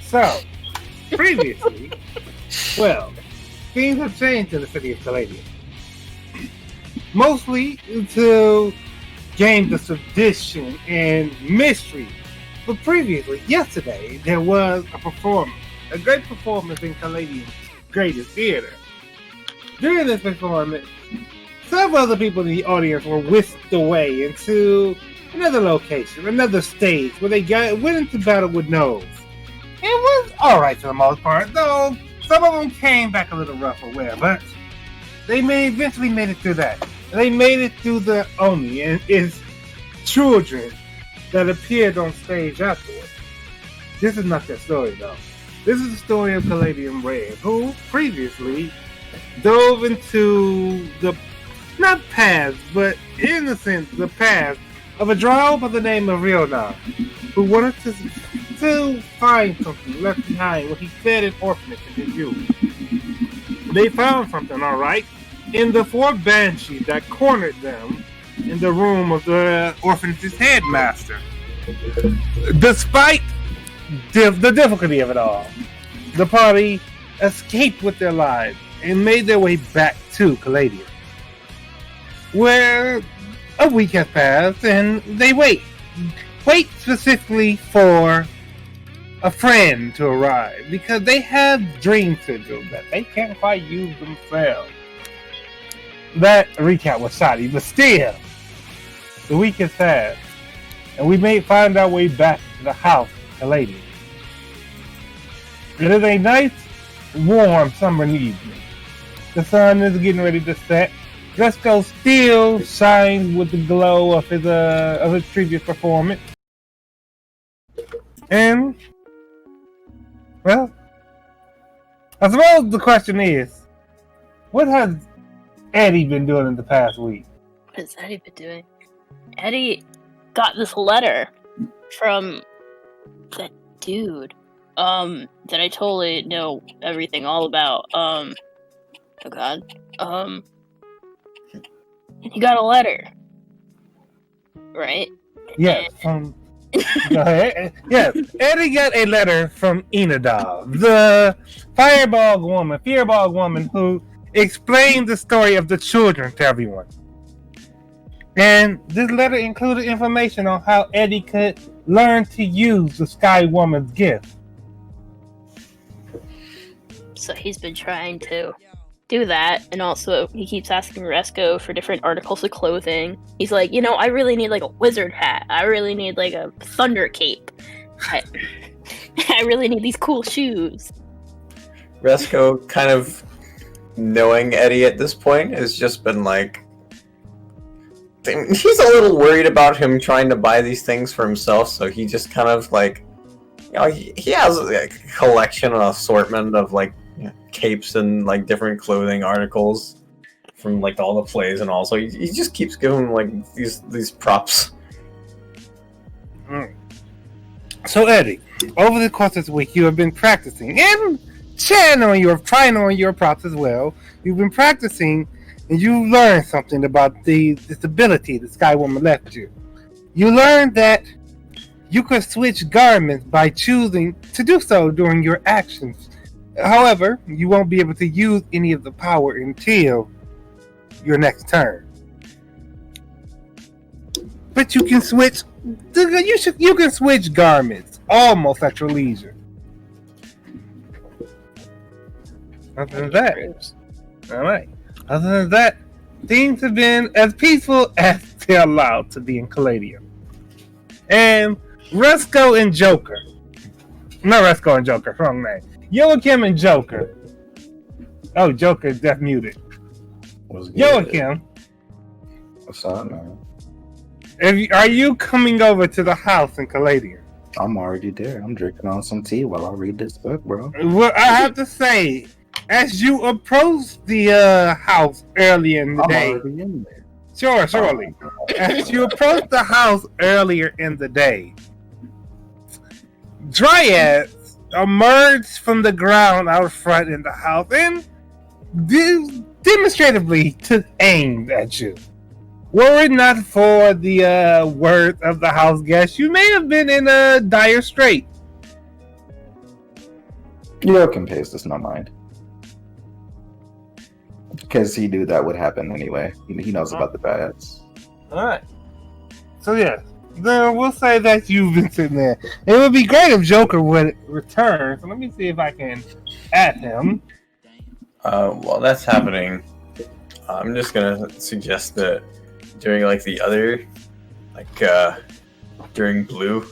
So, previously, well, things have changed in the city of Caladium. Mostly to gain the tradition and mystery. But previously, yesterday, there was a great performance in Caladium's greatest theater. During this performance, several other people in the audience were whisked away into another location, another stage, where they went into battle with Nose. It was alright for the most part, though some of them came back a little rough or wear, but they eventually made it through that. They made it through the Oni and his children that appeared on stage afterwards. This is not their story, though. This is the story of Caladium Red, who previously dove into the, not past, but in a sense, the past of a drow by the name of Riona, who wanted to find something left behind when he fed an orphanage in his youth. They found something, alright, in the 4 banshees that cornered them in the room of the orphanage's headmaster. Despite the difficulty of it all, the party escaped with their lives and made their way back to Caladium, where a week has passed and they wait specifically for a friend to arrive because they have dream syndrome that they can't quite use themselves. That recap was shoddy, but still, the week has passed, and we may find our way back to the house of Caladium. It is a nice, warm summer evening. The sun is getting ready to set. Dresco still shines with the glow of his previous performance. And, well, I suppose the question is, what has Eddie been doing in the past week? What has Eddie been doing? Eddie got this letter from that dude, that I totally know everything all about. Oh god. He got a letter. Right? Yes, go ahead. Yes, Eddie got a letter from Enidal, the Fireball woman who explained the story of the children to everyone. And this letter included information on how Eddie could learn to use the Sky Woman's gift. So he's been trying to do that, and also he keeps asking Resco for different articles of clothing. He's like, I really need like a wizard hat. I really need like a thunder cape. I really need these cool shoes. Resco, kind of knowing Eddie at this point, has just been like, he's a little worried about him trying to buy these things for himself, so he just kind of like, he has a collection, an assortment of like capes and like different clothing articles from like all the plays, and also he just keeps giving him like these props. So Eddie, over the course of this week, you have been practicing and trying on your props as well. You've been practicing, and you learned something about this ability the Sky Woman left you. You learned that you could switch garments by choosing to do so during your actions. However, you won't be able to use any of the power until your next turn. But you can switch. You can switch garments almost at your leisure. Other than that, all right. Other than that, things have been as peaceful as they're allowed to be in Caladium. And Resco and Joker. Not Resco and Joker, wrong name. Joachim and Joker. Oh, Joker is deaf muted. Joachim. What's up, man? Are you coming over to the house in Caladium? I'm already there. I'm drinking on some tea while I read this book, bro. Well, I have to say, as you approach the house earlier in the day. I'm already in there. Sure, surely. As you approach the house earlier in the day, dryads emerged from the ground out front in the house and demonstratively took aim at you. Were it not for the words of the house guest, you may have been in a dire strait. Joachim pays this no mind. Because he knew that would happen anyway. He knows about the bats. Alright. So yeah. Then we'll say that you've been sitting there. It would be great if Joker would return. So let me see if I can add him. While that's happening, I'm just gonna suggest that during like the other, during Blue,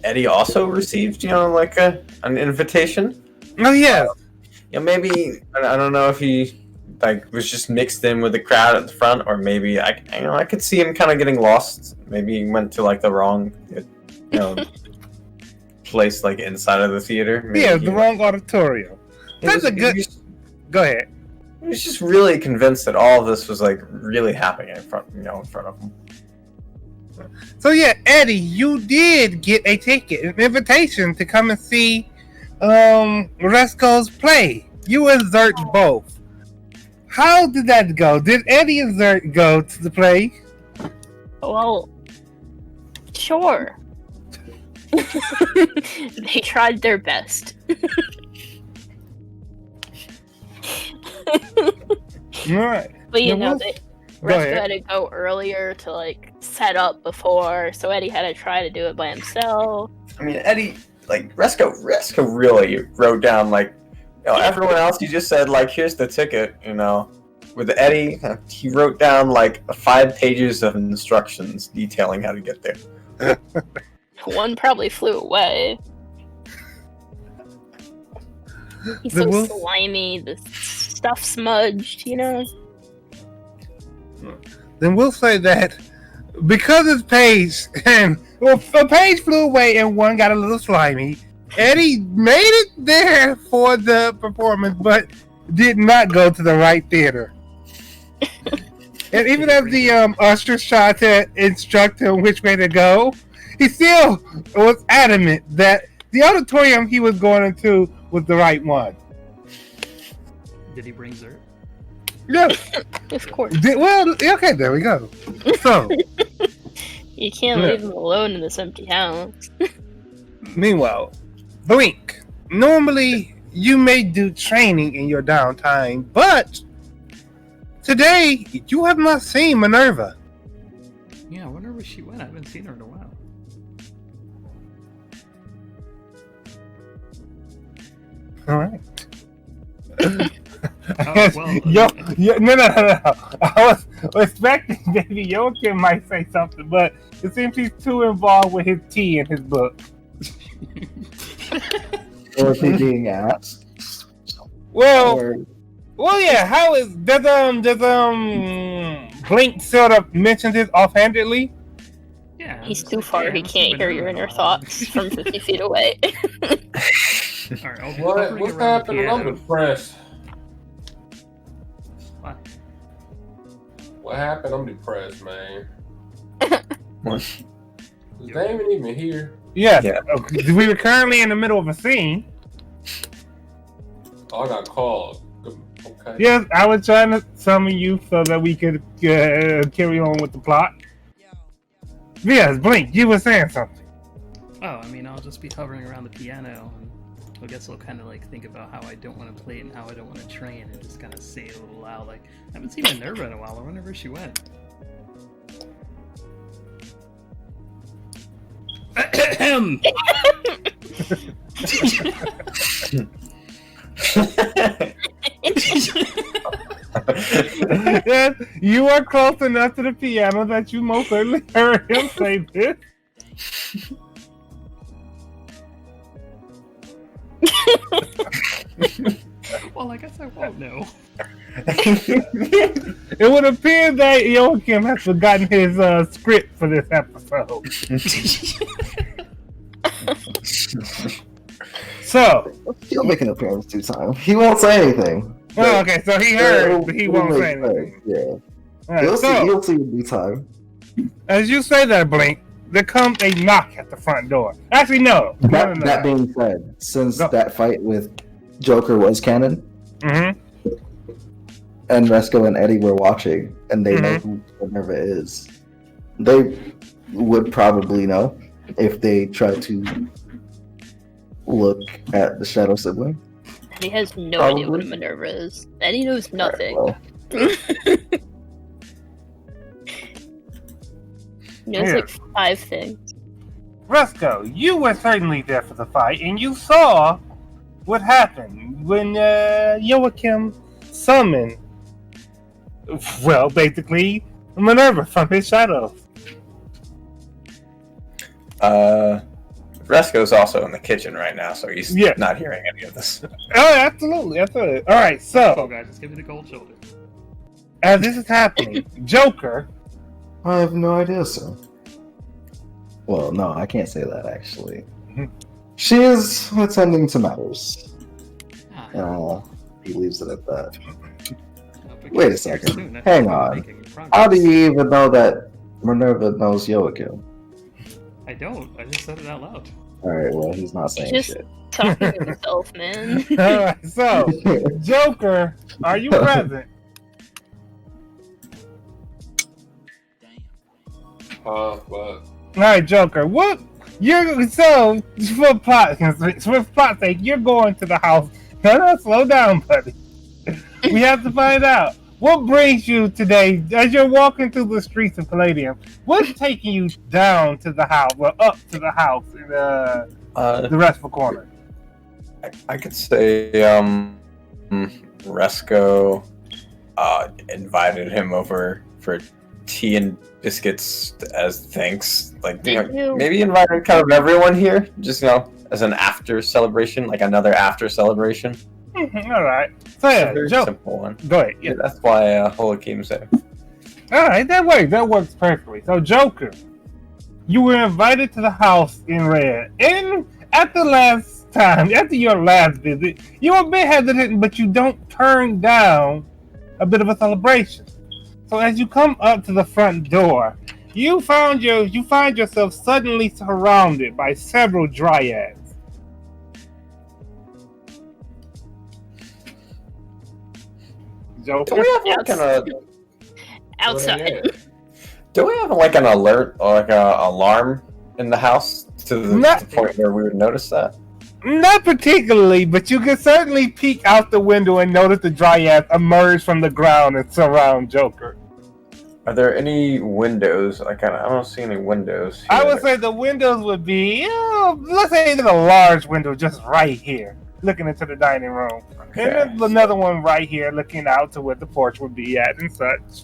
Eddie also received, like an invitation. Oh yeah. Maybe I don't know if he was just mixed in with the crowd at the front, or maybe I could see him kind of getting lost. Maybe he went to like the wrong, place like inside of the theater. Maybe the wrong auditorium. That's a good. Go ahead. He was just really convinced that all of this was like really happening in front of him. So yeah, Eddie, you did get a ticket, an invitation to come and see Resco's play. You and Zert both. How did that go? Did Eddie and Zert go to the play? Well, sure. They tried their best. Alright. But Resco had to go earlier to set up before, so Eddie had to try to do it by himself. I mean, Eddie, Resco really wrote down everyone else. He just said here's the ticket. With Eddie, he wrote down 5 pages of instructions detailing how to get there. One probably flew away. He's so slimy, the stuff smudged, Then we'll say that because his page a page flew away and one got a little slimy. Eddie made it there for the performance, but did not go to the right theater. And even as the usher tried to instruct him which way to go, he still was adamant that the auditorium he was going into was the right one. Did he bring Zert? Yes. Of course. Okay, there we go. So you can't leave him alone in this empty house. Meanwhile, Blink. Normally, you may do training in your downtime, but today you have not seen Minerva. Yeah, I wonder where she went. I haven't seen her in a while. All right. No. I was expecting maybe Joachim might say something, but it seems he's too involved with his tea in his book. Or is he being asked? Well, yeah. How does Blink sort of mention this offhandedly? Yeah. He's too far. He can't hear your inner thoughts from 50 feet away. All right, I'll be What's happening? I'm depressed. Why? What happened? I'm depressed, man. What? Is Damon even here? Yes. Yeah. We were currently in the middle of a scene. Oh, I got called. Okay. Yes, I was trying to summon you so that we could carry on with the plot. Yes, Blink, you were saying something. Oh, I mean, I'll just be hovering around the piano, and I guess I'll kind of think about how I don't want to play it and how I don't want to train, and just kind of say it a little loud. I haven't seen Minerva in a while. I wonder where she went. Yes, you are close enough to the piano that you most certainly heard him say this. Well, I guess I won't know. It would appear that Joachim has forgotten his script for this episode. So He'll make an appearance due time. He won't say anything. Oh, okay, so he heard, but he won't say anything. Yeah. Right, You'll see in due time. As you say that, Blink, there comes a knock at the front door. Actually, no. That being said, since that fight with Joker was canon, and Resco and Eddie were watching, and they know who Minerva is, they would probably know if they try to look at the Shadow Sibling. Eddie has no Probably. idea what a Minerva is. Eddie knows nothing. Alright, He knows like 5 things. Resco, you were certainly there for the fight, and you saw what happened when Joachim summoned, well, basically, Minerva from his shadow. Resco's also in the kitchen right now, so he's not hearing any of this. Oh, absolutely. Alright, so, Oh, guys, just give me the cold shoulder. as this is happening, Joker, I have no idea, sir. Well, no, I can't say that, actually. She is attending to matters. He leaves it at that. Wait a second. Hang on. How do you even know that Minerva knows Joachim? I don't. I just said it out loud. Alright, well, he's not saying Just shit. talking to himself, man. alright, so, Joker, are you present? What? Alright, Joker, what? So, for plot's sake, you're going to the house. No, slow down, buddy. We have to find out. What brings you today, as you're walking through the streets of Caladium, what's taking you down to the house, well, up to the house in the restful corner? I could say Resco invited him over for tea and biscuits as thanks. Like, maybe invited kind of everyone here, just, as an after celebration, like another after celebration. Alright. So, yeah, very simple one. Go ahead. Yeah. That's why Joachim's there. Alright, that works perfectly. So, Joker, you were invited to the house in Red, and after your last visit, you were a bit hesitant, but you don't turn down a bit of a celebration. So as you come up to the front door, you find yourself suddenly surrounded by several dryads. Joker? Do we have Outside. Do we have like an alert or like a alarm in the house to the point where we would notice that? Not particularly, but you can certainly peek out the window and notice the dryads emerge from the ground and surround Joker. Are there any windows? I don't see any windows here. I would say the windows would be, let's say there's a large window just right here, looking into the dining room. Okay. And there's another one right here looking out to where the porch would be at and such.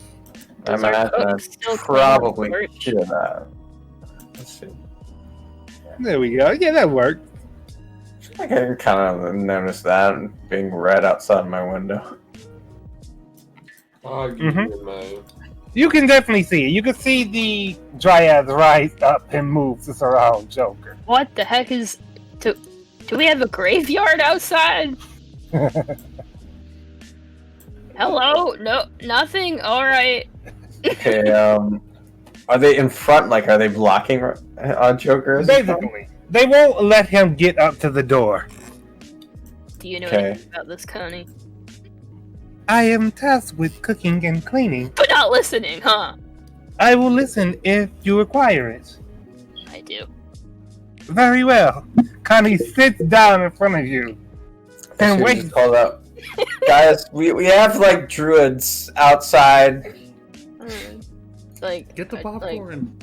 I imagine I'd probably hear that. Let's see. There we go. Yeah, that worked. I can kind of notice that being red outside my window. Oh, man. You can definitely see it. You can see the dryads rise up and move to surround Joker. What the heck is... Do we have a graveyard outside? Hello? No, nothing? Alright. Okay, are they in front? Like, are they blocking Joker? Basically. They won't let him get up to the door. Do you know anything about this, Connie? I am tasked with cooking and cleaning. But not listening, huh? I will listen if you require it. I do. Very well. Connie sits down in front of you and waits. Call out. Guys, we have like druids outside. Like, get the popcorn.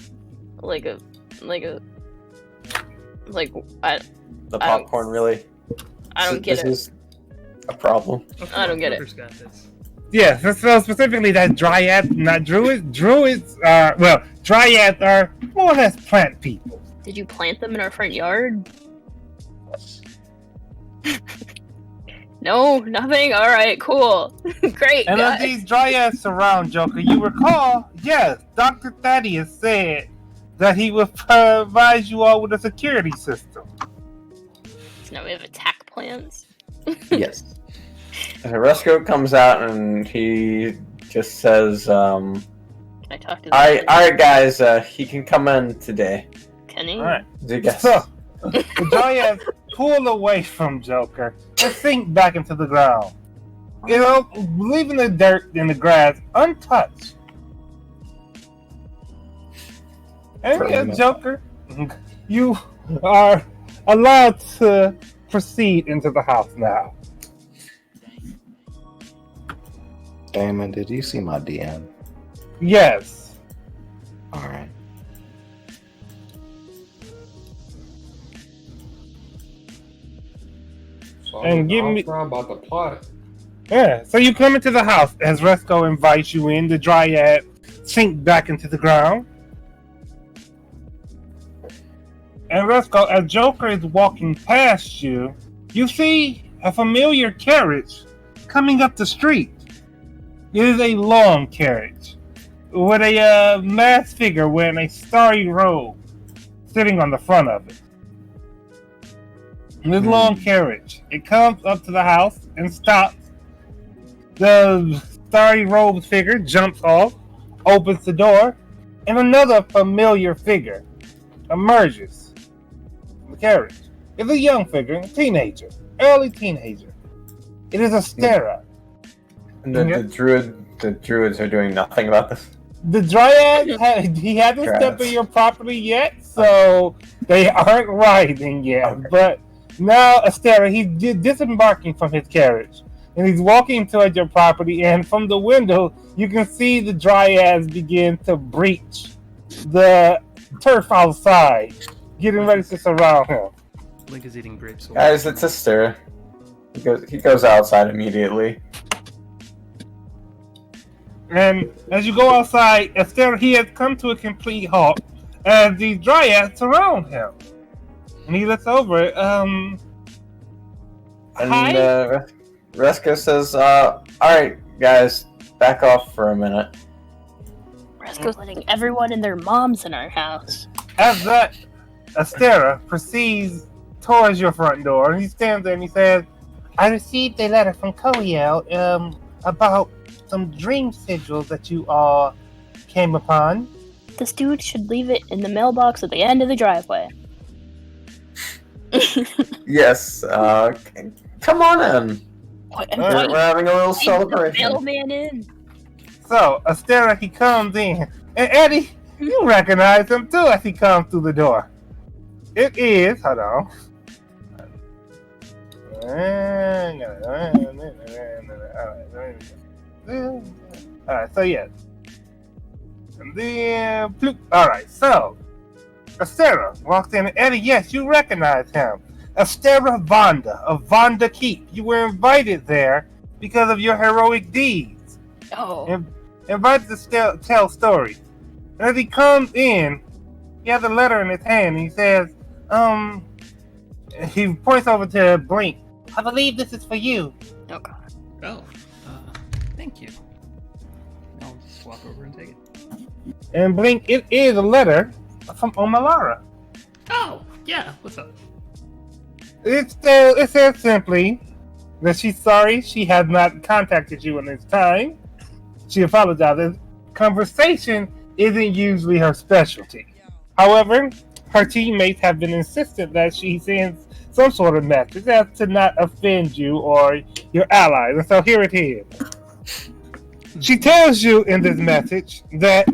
The popcorn, really? I don't get it. This is a problem. I don't get it. Yeah, so specifically that dryad, not druids. Dryads are more or less plant people. Did you plant them in our front yard? No, nothing? Alright, cool. Great, And as these dryads surround Joker, you recall, yes, Dr. Thaddeus said that he would provide you all with a security system. So now we have attack plans? Yes. Resco comes out and he just says, Can I talk to Alright guys, he can come in today. Can he? Alright. So, the dryads pull away from Joker and sink back into the ground. Leaving the dirt and the grass untouched. And Joker, you are allowed to proceed into the house now. Damon, did you see my DM? Yes. Alright. So And give me- about the plot. Yeah. So you come into the house as Resco invites you in. The dryad sink back into the ground. And Resco, as Joker is walking past you, you see a familiar carriage coming up the street. It is a long carriage with a masked figure wearing a starry robe sitting on the front of it. This long carriage, it comes up to the house and stops. The starry robe figure jumps off, opens the door, and another familiar figure emerges from the carriage. It's a young figure, a teenager, early teenager. It is Astera. And the druids are doing nothing about this. The dryad, he hasn't stepped on your property yet, so they aren't riding yet. Okay. But now Astera, he's disembarking from his carriage, and he's walking towards your property, and from the window, you can see the dryads begin to breach the turf outside, getting ready to surround him. Blink is eating grapes. Guys, it's Astera. He goes outside immediately. And as you go outside, Astera, he has come to a complete halt as the dryads surround him. And he looks over it. And Hi? Reska says, alright, guys, back off for a minute. Resco's letting everyone and their moms in our house. As that, Astera proceeds towards your front door, and he stands there and he says, I received a letter from Koiel about some dream sigils that you all came upon. This dude should leave it in the mailbox at the end of the driveway. Yes, come on in. What? We're having a little The celebration. mailman in. So, Astera, he comes in. And Eddie, you recognize him too as he comes through the door. It is, hold on. Alright, so yes. And then, bloop. Alright, so Astera walks in, and Eddie, yes, you recognize him. Astera Vonda of Vonda Keep. You were invited there because of your heroic deeds. Oh. Invited to tell stories. And as he comes in, he has a letter in his hand, and he says, he points over to Blink. I believe this is for you. Oh god. Oh, thank you. I'll just walk over and take it. And Blink, it is a letter from Omalara. Oh, yeah. What's up? It says simply that she's sorry she has not contacted you in this time. She apologizes. Conversation isn't usually her specialty. However, her teammates have been insistent that she sends some sort of message as to not offend you or your allies. And so here it is. She tells you in this message that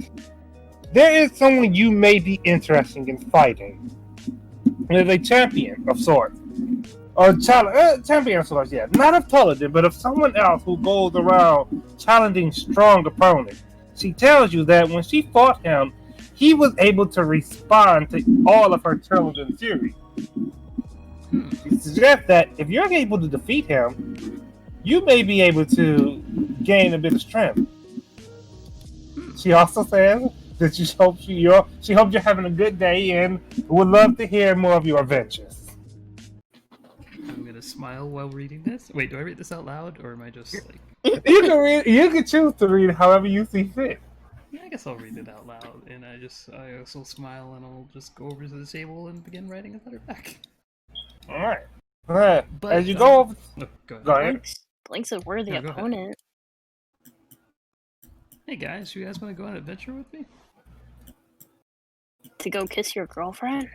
there is someone you may be interested in fighting. There's a champion of sorts. Or champion of sorts, yeah. Not of Caladium, but of someone else who goes around challenging strong opponents. She tells you that when she fought him, he was able to respond to all of her turtles in fury. She suggests that if you're able to defeat him, you may be able to gain a bit of strength. She also says that she hopes you're having a good day and would love to hear more of your adventures. I'm gonna smile while reading this. Wait, do I read this out loud, or am I just like... You can choose to read it however you see fit. Yeah, I guess I'll read it out loud, and I also smile, and I'll just go over to the table and begin writing a letter back. Alright. But, As you go over... No, go ahead. Go ahead. Blink's a worthy No, go ahead. opponent. Hey guys, you guys want to go on an adventure with me? To go kiss your girlfriend?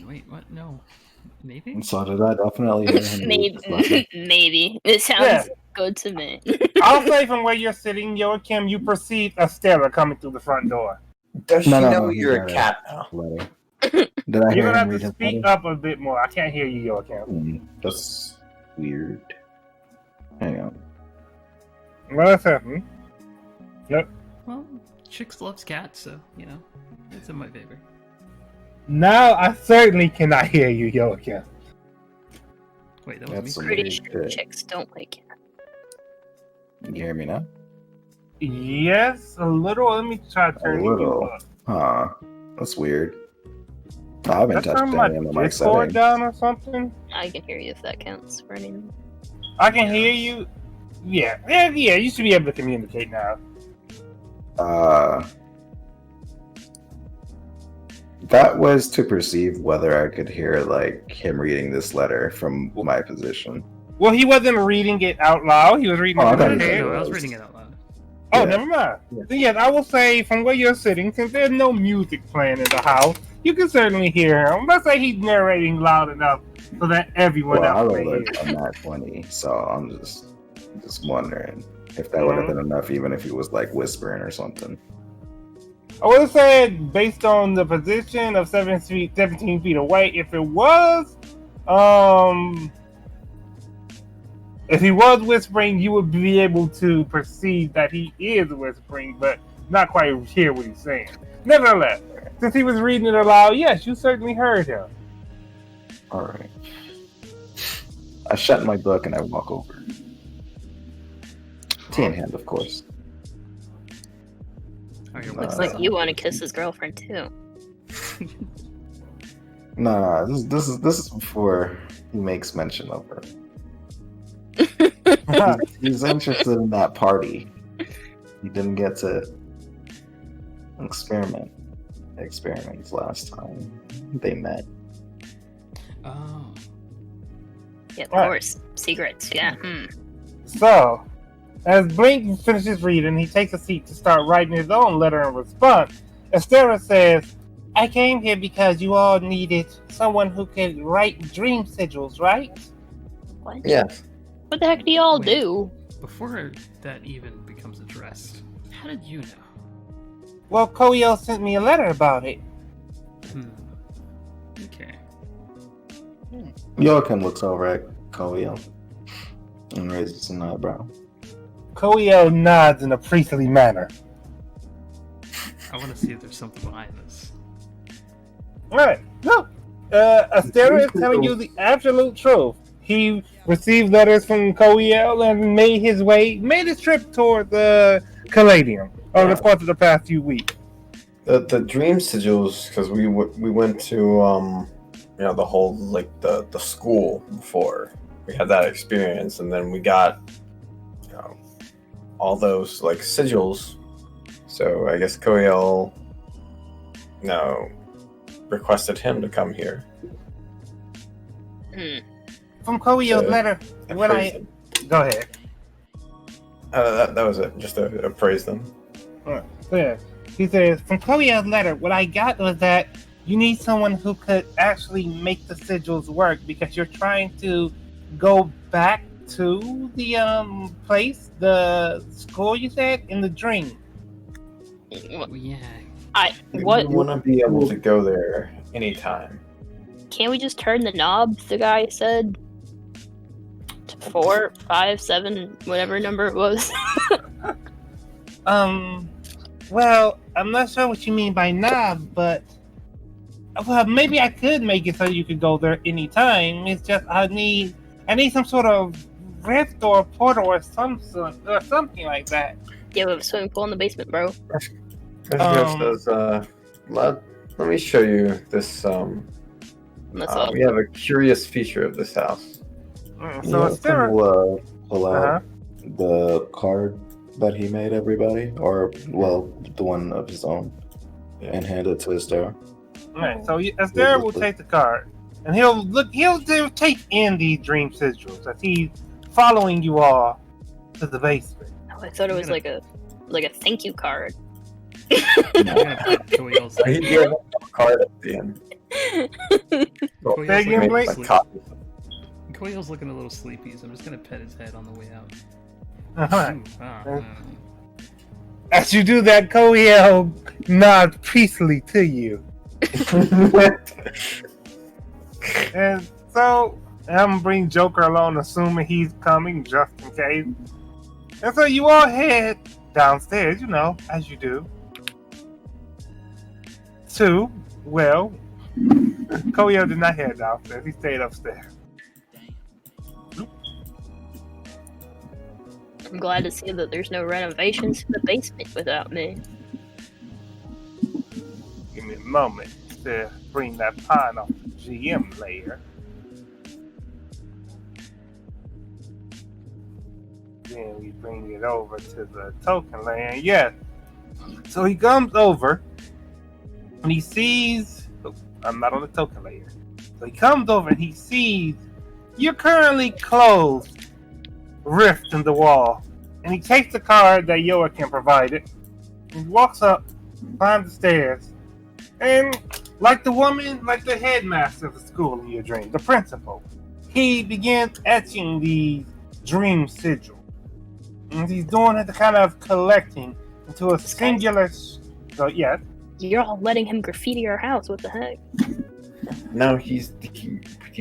Wait, what? No. Maybe? And so did I definitely hear him. Maybe. Maybe. It sounds Yeah. good to me. I'll say from where you're sitting, Joachim, you perceive Astera coming through the front door. Does she know he you're a got cat now? Letter. Did I You're hear gonna him have read to his speak letter? up a bit more. I can't hear you, Joachim. That's weird. Hang on. What's happening? Yep. Well, chicks loves cats, so you know, it's in my favor. Now I certainly cannot hear you, Joachim. Wait, that was That's me. a Pretty weird sure shit. chicks don't like it. Can you hear me now? Yes, a little. Let me try A turning you little. up. Huh. That's weird. I haven't Let's touched turn my any of my Discord settings. down or something. I can hear you if that counts for anything. I can hear you. Yeah. You should be able to communicate now. That was to perceive whether I could hear like him reading this letter from my position. Well, he wasn't reading it out loud. He was reading Oh, it I in thought his he head. said No, I was was. reading it out loud. Oh, Yeah. never mind. Yeah. Then yes, I will say from where you're sitting, since there's no music playing in the house, you can certainly hear him. Let's say he's narrating loud enough so that everyone Well, I else may rolled hear. a nat 20, so I'm just wondering if that would have been enough, even if he was like whispering or something. I would have said, based on the position of 17 feet away, if it was, if he was whispering, you would be able to perceive that he is whispering, but not quite hear what he's saying. Nevertheless, since he was reading it aloud, yes, you certainly heard him. All right. I shut my book and I walk over. Tea in hand, of course. Oh, you're Looks welcome. like you want to kiss his girlfriend too. Nah, this is before he makes mention of her. He's interested in that party. He didn't get to experiments last time they met. Oh. Yeah, of Right. course. Secrets, yeah. So, as Blink finishes reading, he takes a seat to start writing his own letter in response. Estera says, I came here because you all needed someone who could write dream sigils, right? What? Yes. What the heck do y'all Wait. do? Before that even becomes addressed, how did you know? Well, Koyo sent me a letter about it. Okay. Joachim looks over at Koyo and raises an eyebrow. Koyo nods in a priestly manner. I want to see if there's something behind this. Alright, look. Estera is telling you the absolute truth. He received letters from Koyo and made his trip toward the Caladium over the course of the past few weeks. The dream sigils, because we went to the whole the school before we had that experience, and then we got all those sigils. So I guess Koyo requested him to come here. From Koyo's To letter, when appraise I them. go ahead. That was it. Just to appraise them. So yeah, he says from Koyo's letter, what I got was that you need someone who could actually make the sigils work because you're trying to go back to the place, the school you said in the dream. Well, yeah. What? We want to be able to go there anytime. Can't we just turn the knob, the guy said? To 4, 5, 7, whatever number it was. Well, I'm not sure what you mean by knob, but maybe I could make it so you could go there anytime. It's just I need some sort of rift or portal or something like that. Yeah, we have a swimming pool in the basement, bro. Says, let me show you this. That's all. We have a curious feature of this house. So Estera, will pull uh-huh. out the card that he made everybody, or the one of his own, and hand it to Estera. Right, so Estera will take the card, and he'll take in these dream sigils as he's following you all to the basement. Oh, I thought it was like a thank you card. I'm gonna put Koyo's He gave us a card at the end. Well, Koyo's Say again, looking- Blake? a copy. Koyo's looking a little sleepy, so I'm just gonna pet his head on the way out. Uh-huh. Ooh, wow. As you do that, Koyo nods peacefully to you. And so I'm bring Joker along, assuming he's coming just in case. And so you all head downstairs, as you do. Koyo did not head downstairs. He stayed upstairs. I'm glad to see that there's no renovations to the basement without me. Give me a moment to bring that pine off the GM layer. Then we bring it over to the token layer. And yes, so he comes over and he sees. Oh, I'm not on the token layer. So he comes over and he sees you're currently closed. Rift in the wall, and he takes the card that Joachim provided and walks up, climbs the stairs, and like the headmaster of the school in your dream, the principal, he begins etching the dream sigil, and he's doing it to kind of collecting into a singular. So yes, you're all letting him graffiti our house. What the heck? No, he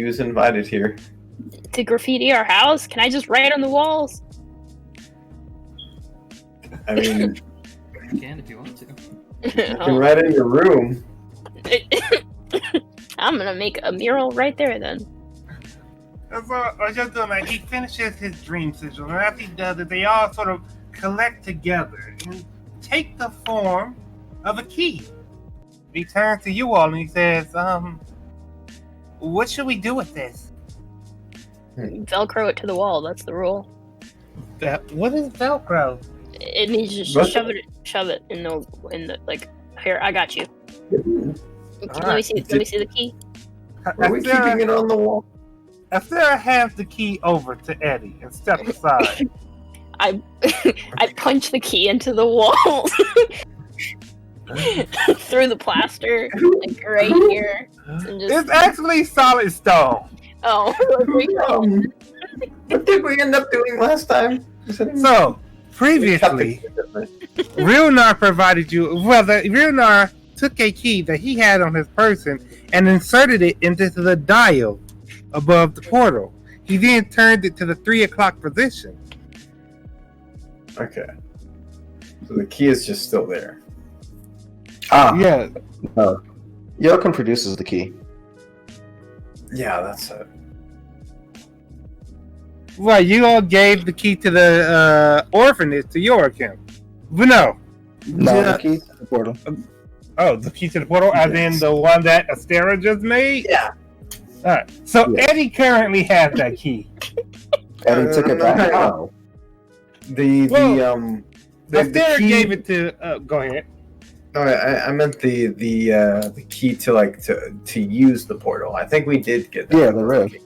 was invited here. To graffiti our house? Can I just write on the walls? I mean, You can if you want to. you can write in your room. I'm gonna make a mural right there then. that's all. I was just doing that. He finishes his dream sigil, and after he does it, they all sort of collect together and take the form of a key. He turns to you all and he says, what should we do with this? Velcro it to the wall. That's the rule. What is Velcro? It means just shove it in the like. Here, I got you. Let me see the key. Are we keeping it on the wall? Astera hands the key over to Eddie and steps aside. I punch the key into the wall through the plaster, like right here. And just... It's actually solid stone. Oh. What did we end up doing last time? So, previously, Realnar provided you. Well, Realnar took a key that he had on his person and inserted it into the dial above the portal. He then turned it to the 3 o'clock position. Okay. So the key is just still there. Yeah. Joachim produces the key. Yeah, that's it. Well, you all gave the key to the orphanage to Joachim. But no. The key to the portal. Oh, the key to the portal, as in the one that Astera just made? Yeah. Alright. So Yeah. Eddie currently has that key. And he took it back. no. Astera key... gave it to. Go ahead. No, I meant the key to use the portal. I think we did get that. Yeah, the rift.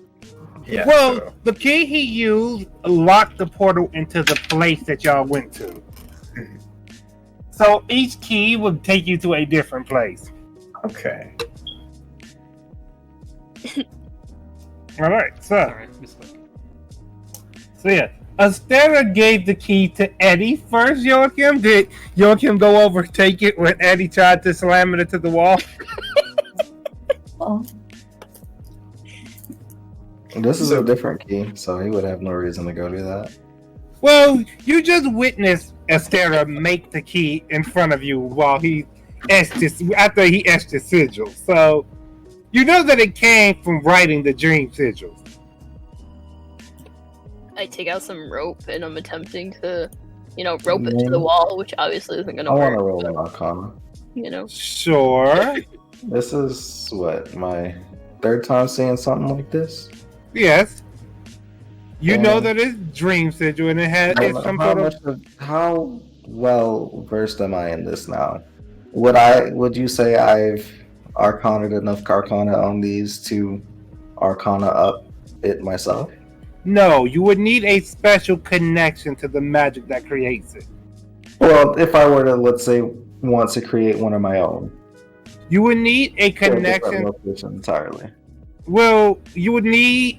Yeah. Well, so- the key he used locked the portal into the place that y'all went to. So each key would take you to a different place. Okay. All right. Sorry, misspoke. So yeah, Astera gave the key to Eddie first. Joachim, did Joachim go over and take it when Eddie tried to slam it into the wall? This is a different key, so he would have no reason to go do that. Well, you just witnessed Astera make the key in front of you while he after he etched his sigil. So you know that it came from writing the dream sigils. I take out some rope and I'm attempting to, rope it to the wall, which obviously isn't gonna I want work. to roll an Arcana. Sure. This is my third time seeing something like this. Yes. You know that it's dream sigil and it's some sort of. How well versed am I in this now? Would you say I've Arcana'd enough Arcana on these to Arcana up it myself? No, you would need a special connection to the magic that creates it. Well, if I were to, let's say, want to create one of my own, you would need a connection. Location entirely. Well, you would need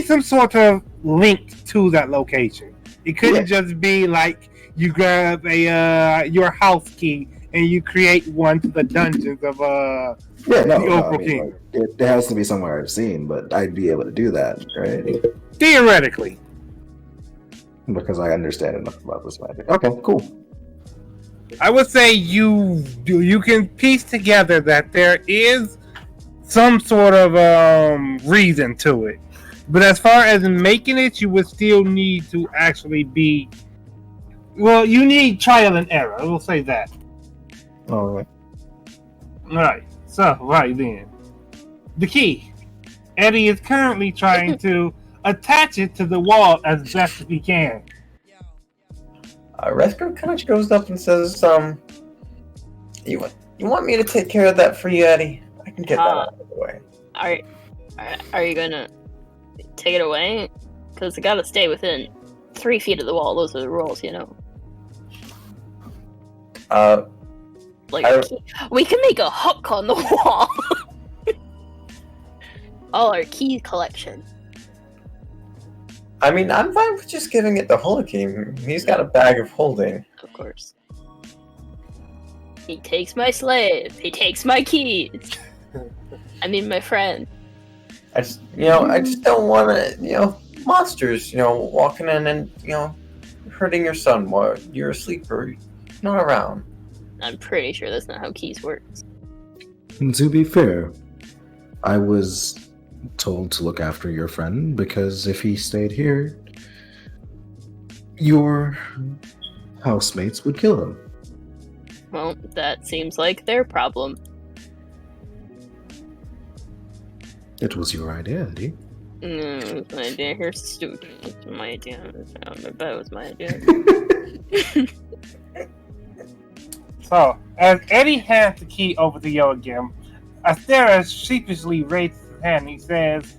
some sort of link to that location. It couldn't just be like you grab your house key and you create one to the dungeons of Yeah, no, the no, Opal King. like, it has to be somewhere I've seen, but I'd be able to do that, right? Theoretically. Because I understand enough about this magic. Okay, cool. I would say you can piece together that there is some sort of reason to it. But as far as making it, you would still need to actually be... Well, you need trial and error. We'll say that. All right. Right. So, right then. The key. Eddie is currently trying to attach it to the wall as best as he can. Resco kind of goes up and says, you want me to take care of that for you, Eddie? I can get that out of the way. Are you gonna take it away? Because it gotta stay within 3 feet of the wall. Those are the rules, you know. We can make a hook on the wall. All our key collection. I mean, I'm fine with just giving it to Holoking. He's got a bag of holding. Of course. He takes my slave. He takes my keys. I mean, my friend. I just don't want to, monsters, walking in and, hurting your son while you're asleep or not around. I'm pretty sure that's not how keys work. And to be fair, I was told to look after your friend because if he stayed here, your housemates would kill him. Well, that seems like their problem. It was your idea, Eddie. No, it was my idea. Here's stupid. It's my idea. I bet it was my idea. So, as Eddie hands the key over to Yoagim, Astera sheepishly raises his hand and he says,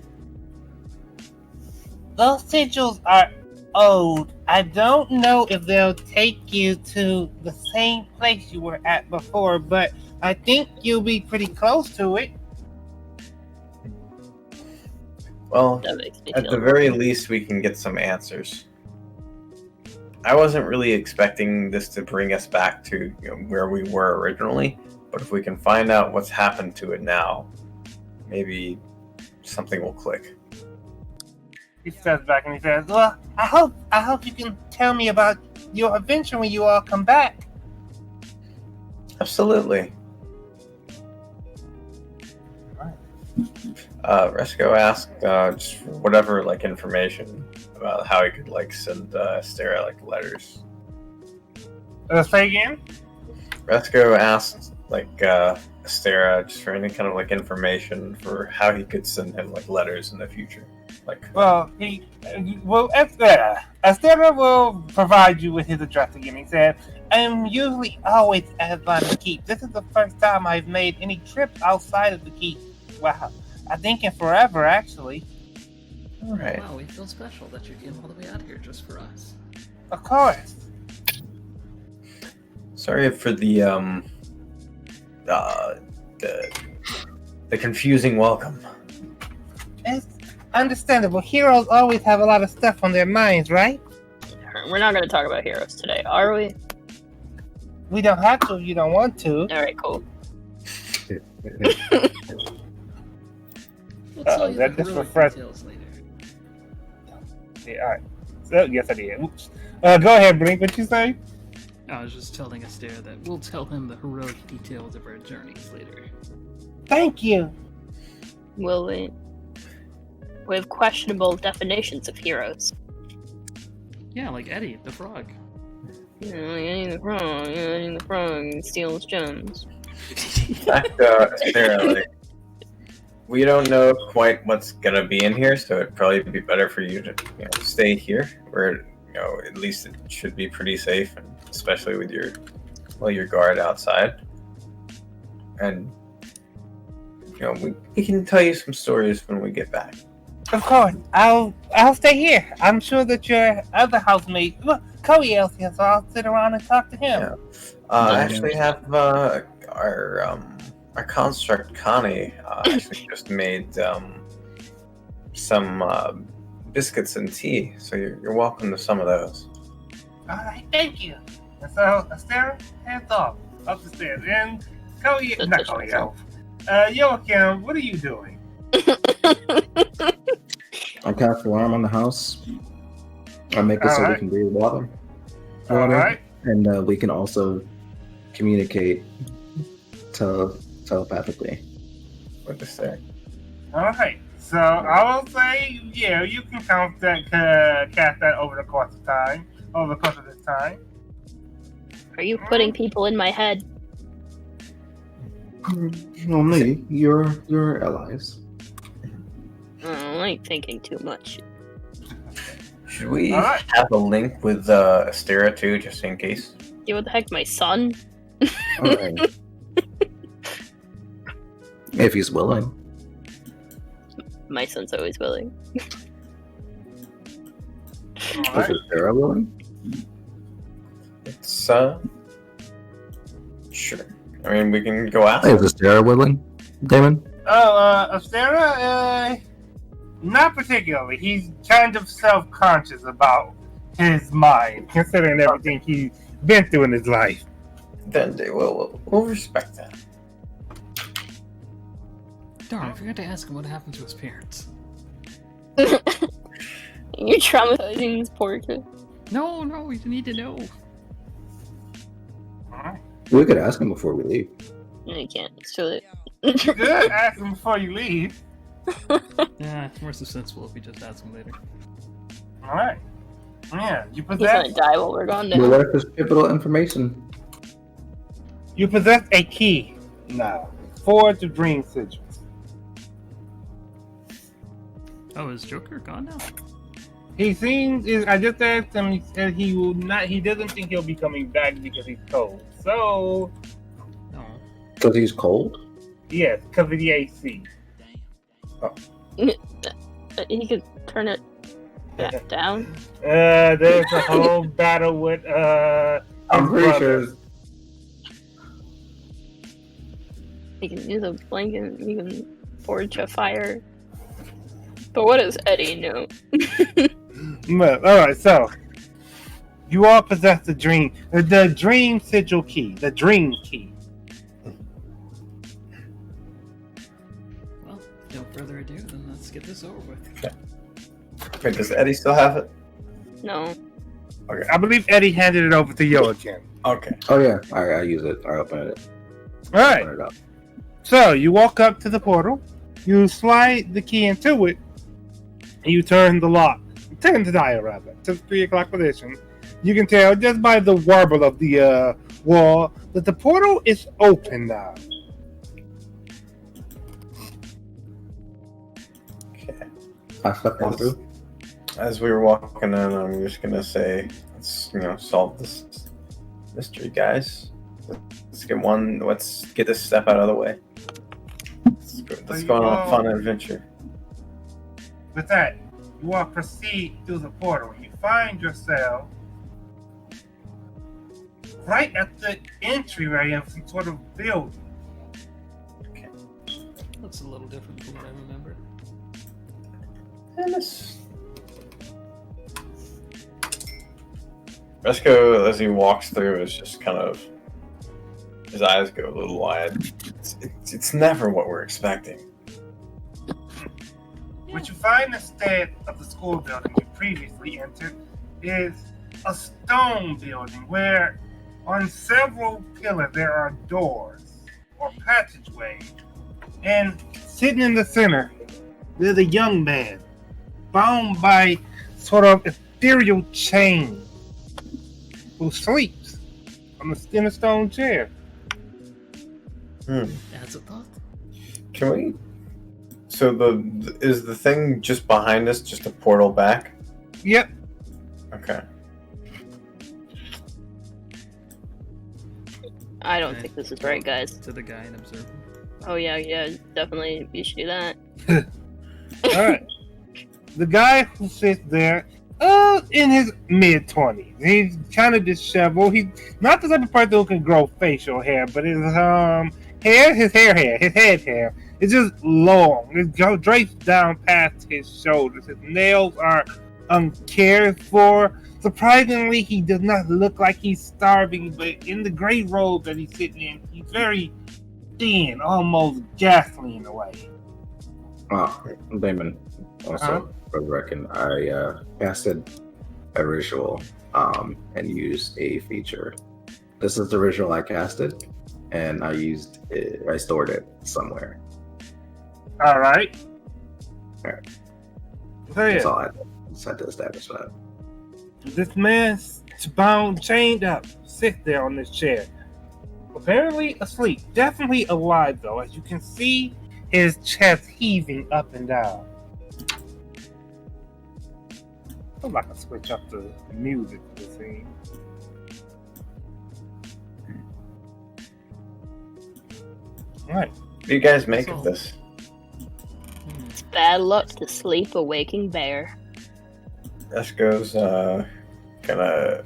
"Those sigils are old. I don't know if they'll take you to the same place you were at before, but I think you'll be pretty close to it." Well, That makes me at feel the very least, we can get some answers. I wasn't really expecting this to bring us back to where we were originally, but if we can find out what's happened to it now, maybe something will click. He steps back and he says, "Well, I hope you can tell me about your adventure when you all come back." Absolutely. Resco asked just whatever information about how he could send Astera letters. Say again? Resco asked Astera just for any kind of information for how he could send him letters in the future. Astera will provide you with his address again. He said, "I'm usually always at the keep. This is the first time I've made any trip outside of the keep. Wow, I think in forever, actually." All right. Wow, we feel special that you came all the way out here just for us. Of course. Sorry for the confusing welcome. It's understandable. Heroes always have a lot of stuff on their minds, right? We're not going to talk about heroes today, are we? We don't have to if you don't want to. Alright, cool. We'll tell you that the just heroic refreshed- details later. Yeah, all right. So, yes, I did. Oops. Go ahead, Blink. What you say? I was just telling Astera that we'll tell him the heroic details of our journeys later. Thank you. Will we? We have questionable definitions of heroes. Yeah, like Eddie, the frog. Eddie the frog steals gems. Back to Astera, we don't know quite what's gonna be in here, so it'd probably be better for you to stay here, where at least it should be pretty safe, and especially with your guard outside. And we can tell you some stories when we get back. Of course. I'll stay here. I'm sure that your other housemate, Cody, else here, so I'll sit around and talk to him. Yeah. I actually have our construct Connie actually just made some biscuits and tea, so you're welcome to some of those. All right, thank you. And so, Astera, hands off. up the stairs. And Joachim, what are you doing? I cast alarm on the house. I make it so we can breathe water. All right. And we can also communicate telepathically. What to say? All right. So I will say, yeah, you can cast that over the course of time. Over the course of this time. Are you putting people in my head? Only your allies. I ain't thinking too much. Should we Alright. have a link with Astera too, just in case? Yeah, what the heck, my son? Alright. If he's willing. My son's always willing. All right. Is Sarah willing? It's sure. I mean, we can go ask. Is Sarah willing, Damon? Astera, not particularly. He's kind of self-conscious about his mind, considering everything he's been through in his life. Then we'll respect that. Darn, I forgot to ask him what happened to his parents. You're traumatizing this poor kid. No, we need to know. Alright. We could ask him before we leave. No, you can't. It's too late. Good. Ask him before you leave. Yeah, it's more suspenseful if we just ask him later. Alright. Yeah, you He's gonna possess die while we're gone Well, now. what if there's pivotal information? a key now for the dream sigils. Oh, is Joker gone now? He seems. I just asked him. He said he will not. He doesn't think he'll be coming back because he's cold. So, No. Because he's cold? yes, because of the AC. He could turn it back down. There's a whole battle with I'm his pretty brothers. sure. He can use a blanket. He can forge a fire. But what does Eddie know? All right, so you all possess the dream sigil key, the dream key. Well, no further ado, then let's get this over with. Wait, does Eddie still have it? No. Okay. I believe Eddie handed it over to Joachim. Okay. Oh, yeah. I use it. I open it. All right. Open it up. So you walk up to the portal, you slide the key into it, and you turn the lock. Turn the dial rather to the 3 o'clock position. You can tell just by the warble of the wall that the portal is open now. Okay. I step on through. As we were walking in, I'm just gonna say, let's solve this mystery, guys. Let's get this step out of the way. Let's go on a fun adventure. With that, you all proceed through the portal. You find yourself right at the entryway of some sort of building. That's a little different from what I remember. Resco, as he walks through, is just kind of, his eyes go a little wide. It's never what we're expecting. What you find instead of the school building you previously entered is a stone building where on several pillars there are doors or passageways. And sitting in the center, there's a young man bound by sort of ethereal chain who sleeps in a stone chair. That's a thought. Can we? So is the thing just behind us just a portal back? Yep. Okay. I don't think this is right, guys. To the guy and observe him. Oh yeah, definitely. You should do that. Alright. The guy who sits there, in his mid-20s. He's kind of disheveled. He's not the type of person who can grow facial hair, but his head hair, is just long. It drapes down past his shoulders. His nails are uncared for. Surprisingly, he does not look like he's starving, but in the gray robe that he's sitting in, he's very thin, almost ghastly in a way. Damon, also, for the record, I casted a ritual and used a feature. This is the ritual I casted, and I stored it somewhere. All right. Alright. That's all I just had to establish that. This man's bound, chained up, sits there on this chair. Apparently asleep. Definitely alive, though. As you can see, his chest heaving up and down. I'd like to switch up the music for the scene. Alright. What do you guys make of this? It's bad luck to sleep a waking bear. Resco's gonna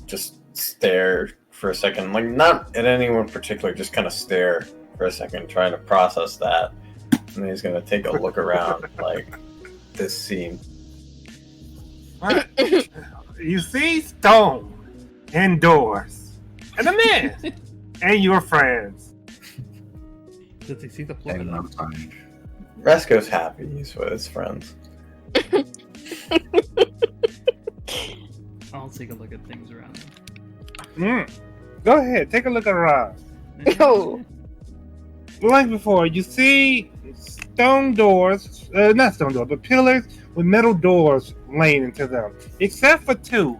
just stare for a second, like not at anyone particular, just kind of stare for a second, trying to process that, and then he's gonna take a look around like this scene. Right. You see stone indoors, and a man, and your friends. Does he see the plug? And I'm fine. Resco's happy. He's with his friends. I'll take a look at things around him. Go ahead, take a look around. Oh. Like before, you see stone doors, not stone doors, but pillars with metal doors laying into them. Except for two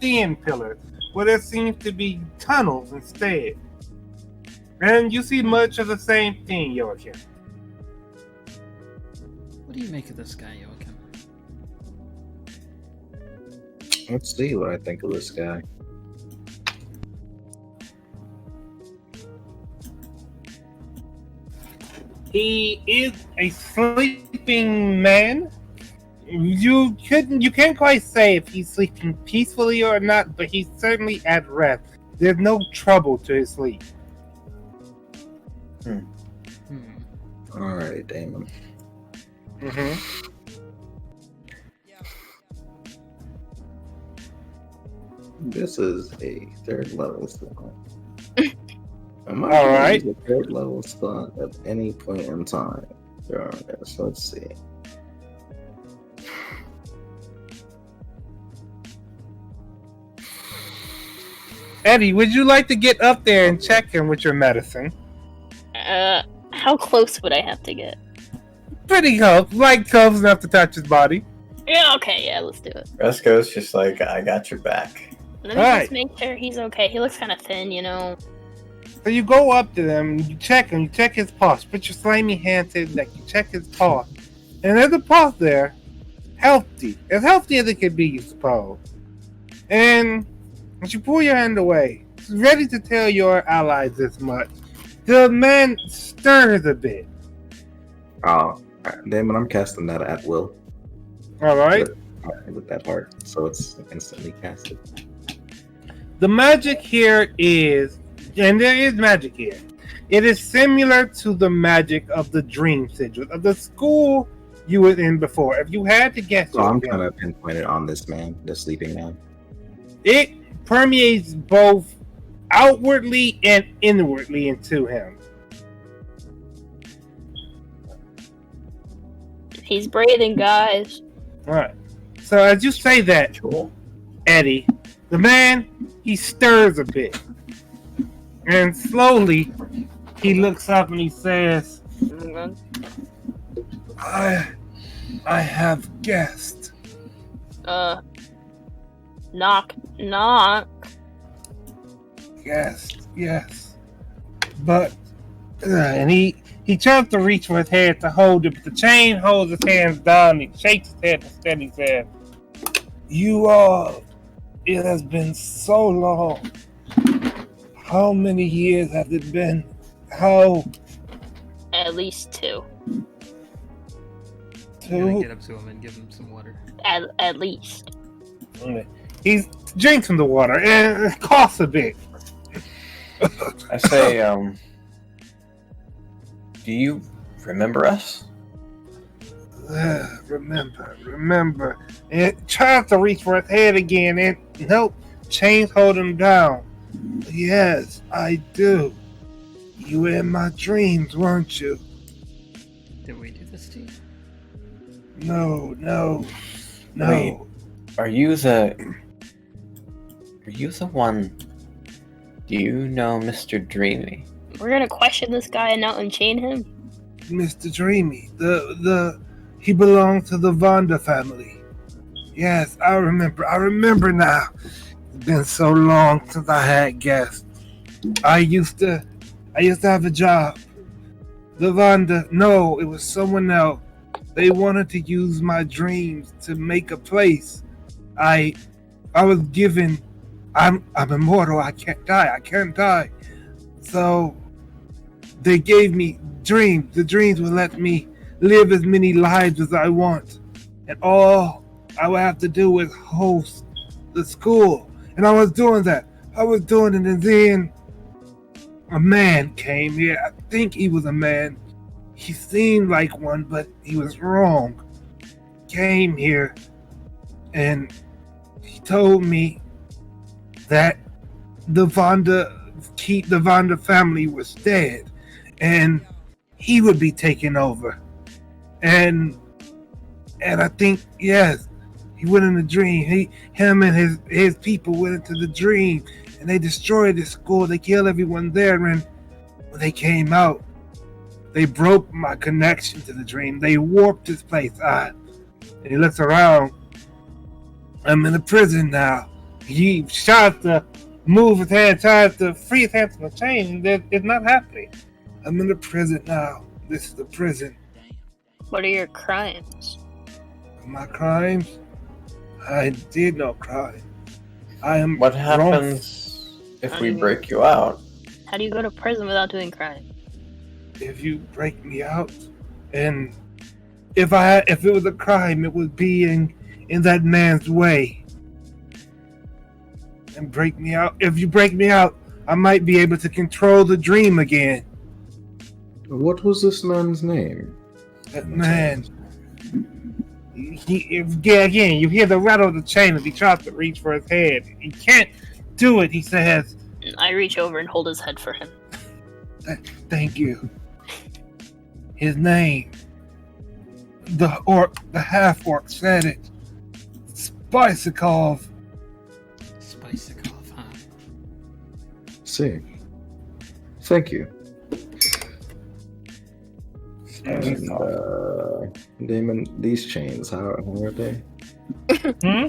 thin pillars, where there seems to be tunnels instead. And you see much of the same thing, Joachim. What do you make of this guy, Joachim? Let's see what I think of this guy. He is a sleeping man. You can't quite say if he's sleeping peacefully or not, but he's certainly at rest. There's no trouble to his sleep. Alright, Damon. This is a third level slot. Am I Alright. a third level slot at any point in time during this? Let's see. Eddie, would you like to get up there and check him with your medicine? How close would I have to get? Pretty close, like close enough to touch his body. Yeah, okay, yeah, let's do it. Resco's just like, I got your back. Let me Alright. just make sure he's okay. He looks kind of thin, you know. So you go up to them, you check him, you check his paws, put your slimy hand to his neck, you check his paw. And there's a paw there, healthy. As healthy as it could be, you suppose. And as you pull your hand away, ready to tell your allies this much, the man stirs a bit. Damon, I'm casting that at will. Alright? With that heart, so it's instantly casted. The magic here is, and there is magic here, it is similar to the magic of the dream sigil, of the school you were in before. If you had to guess, So I'm trying to pinpoint it on this man, the sleeping man. it permeates both outwardly and inwardly into him. He's breathing, guys. Alright. So as you say that, Eddie, the man, he stirs a bit. And slowly, he looks up and he says, I have guessed. Knock, knock. Yes. But, and he tries to reach for his head to hold it, but the chain holds his hands down. He shakes his head instead. He says, "You all, it has been so long. How many years have it been? How? At least two. I'm gonna Two? get up to him and give him some water. At least. He drinks from the water and it coughs a bit. I say, do you remember us? Remember. And tries to reach for his head again, and nope, chains hold him down. Yes, I do. You were in my dreams, weren't you? Did we do this to you? No. Wait. Are you the one? Do you know Mr. Dreamy? We're gonna question this guy and not unchain him? Mr. Dreamy. He belonged to the Vonda family. Yes, I remember now. It's been so long since I had guests. I used to have a job. The Vonda, no, it was someone else. They wanted to use my dreams to make a place. I was given, I'm immortal, I can't die. So they gave me dreams. The dreams would let me live as many lives as I want. And all I would have to do is host the school. And I was doing that. And then a man came here. I think he was a man. He seemed like one, but he was wrong. Came here and he told me that the Vonda family was dead and he would be taken over. And I think, yes, he went in the dream. Him and his people went into the dream and they destroyed the school. They killed everyone there. And when they came out, they broke my connection to the dream. They warped this place. And he looks around. I'm in a prison now. He tried to move his hand, tried to free his hand from the chain. It's not happening. I'm in a prison now. This is the prison. What are your crimes? My crimes? I did no crime. I am. What happens if we break you out? How do you go to prison without doing crime? If you break me out, and if it was a crime, it would be in that man's way. And break me out. If you break me out, I might be able to control the dream again. What was this man's name? That man. Again, you hear the rattle of the chain as he tries to reach for his head. He can't do it, he says. I reach over and hold his head for him. Thank you. His name. The half-orc said it. Spicikov. Spicikov, huh? See. Thank you. And, Damon, these chains, how are they? Hmm?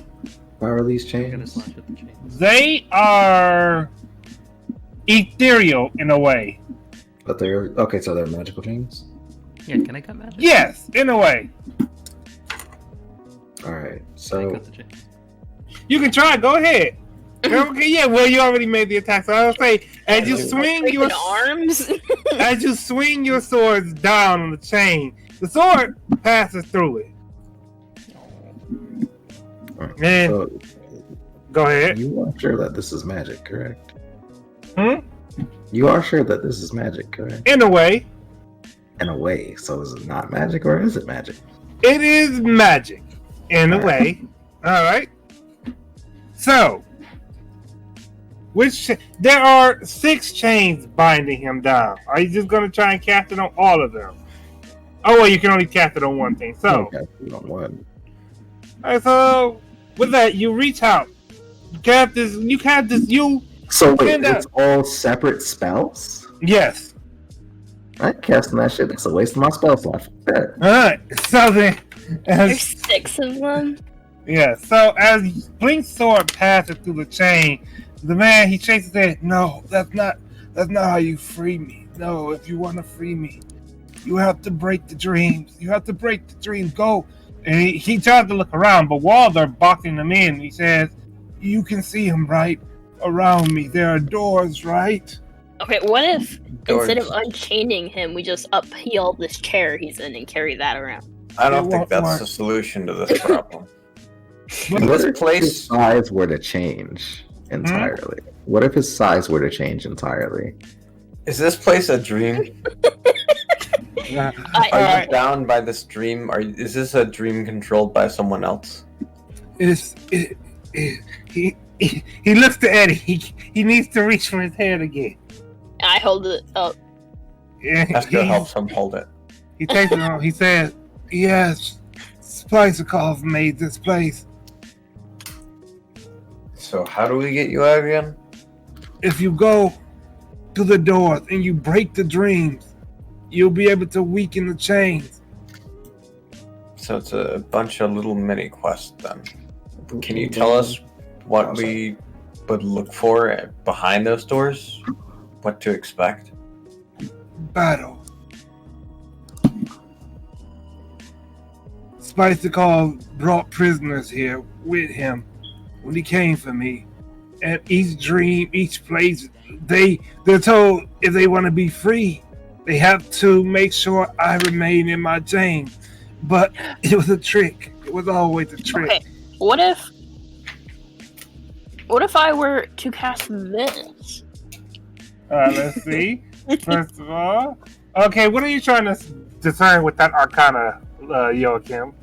How are these I'm gonna chains? slash at the chains. They are ethereal in a way. But they're okay, so they're magical chains? Yeah, can I cut magic? Yes, in a way. Alright, Can I so cut the chains? You can try. Go ahead. Okay, yeah. Well, you already made the attack, so I'll say as you swing your arms. as you swing your swords down on the chain, the sword passes through it. And so go ahead. you are sure that this is magic, correct? Hmm? You are sure that this is magic, correct? In a way, In a way, so is it not magic or is it magic? it is magic. In a way. All right. So, there are 6 chains binding him down. Are you just going to try and cast it on all of them? Oh, well, you can only cast it on one thing. So, Okay, you on one. all right, so with that, you reach out. You cast this. So wait, Stand up. it's all separate spells? Yes. I ain't casting that shit. That's a waste of my spell slot. All right. So then, There's 6 of them. yeah. So as Blink's sword passes through the chain, the man he shakes his head. No, that's not how you free me. No, if you want to free me, you have to break the dreams. You have to break the dreams. Go. And he tries to look around, but while they're boxing him in, he says, "You can see him right around me. There are doors, right?" Okay, what if Doors. instead of unchaining him, we just upheal this chair he's in and carry that around? I It don't think won't that's work. the solution to this problem. What This if his place, size were to change entirely? What if his size were to change entirely? is this place a dream? Are you bound by this dream? Is this a dream controlled by someone else? He looks to Eddie. He needs to reach for his hand again. I hold it up. Yeah, Esco helps him hold it. He takes it on. He says, "Yes, Splicicles made this place. So how do we get you out again? If you go to the doors and you break the dreams, you'll be able to weaken the chains." So it's a bunch of little mini quests then. Can you tell us what we would look for behind those doors? What to expect? Battle. Spicicle brought prisoners here with him when he came for me. And each dream, each place, they're told if they want to be free, they have to make sure I remain in my chains. But it was a trick. It was always a trick. Okay, what if I were to cast this? Let's see. First of all, okay, what are you trying to discern with that Arcana, Joachim?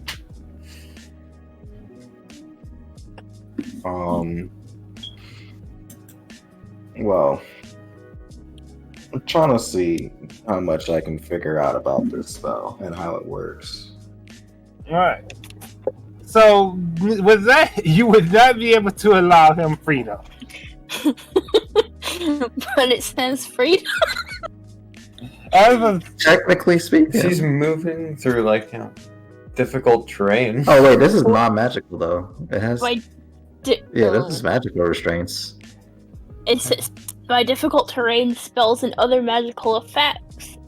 Well, I'm trying to see how much I can figure out about this spell and how it works. All right. So with that, you would not be able to allow him freedom. But it says freedom. Technically speaking, He's moving through difficult terrain. oh wait, this is non-magical though. It has This is magical restraints. It says by difficult terrain, spells, and other magical effects.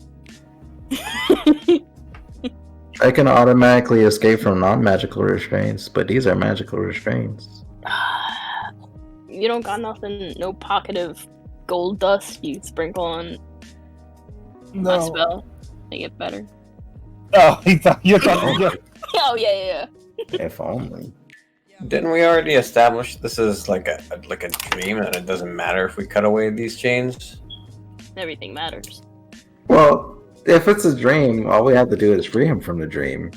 I can automatically escape from non-magical restraints, but these are magical restraints. You don't got nothing, no pocket of gold dust you sprinkle on my spell. Make it better. Oh, you're talking. Oh yeah. If only. Didn't we already establish this is like a dream and it doesn't matter if we cut away these chains? Everything matters. Well, if it's a dream, all we have to do is free him from the dream.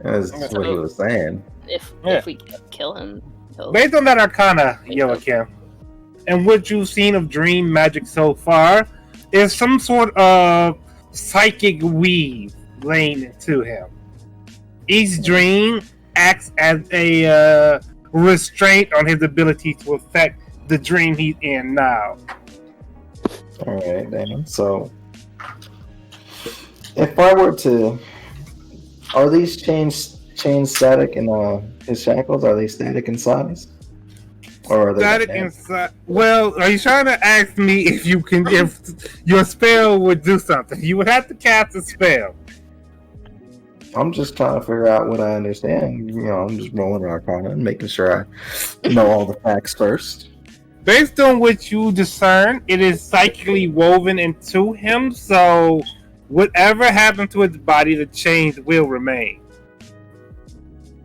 That's what he was saying. If we kill him, Based on that Arcana, Joachim, and what you've seen of dream magic so far, is some sort of psychic weave laying into him. Each dream acts as a restraint on his ability to affect the dream he's in now. Alright, then. So, if I were to... Are these chains static in his shackles? Are they static in size? Or are they static inside? Well, are you trying to ask me if your spell would do something? You would have to cast a spell. I'm just trying to figure out what I understand. I'm just rolling Arcana and making sure I know all the facts first. Based on what you discern, it is psychically woven into him, so whatever happened to his body, the chains will remain.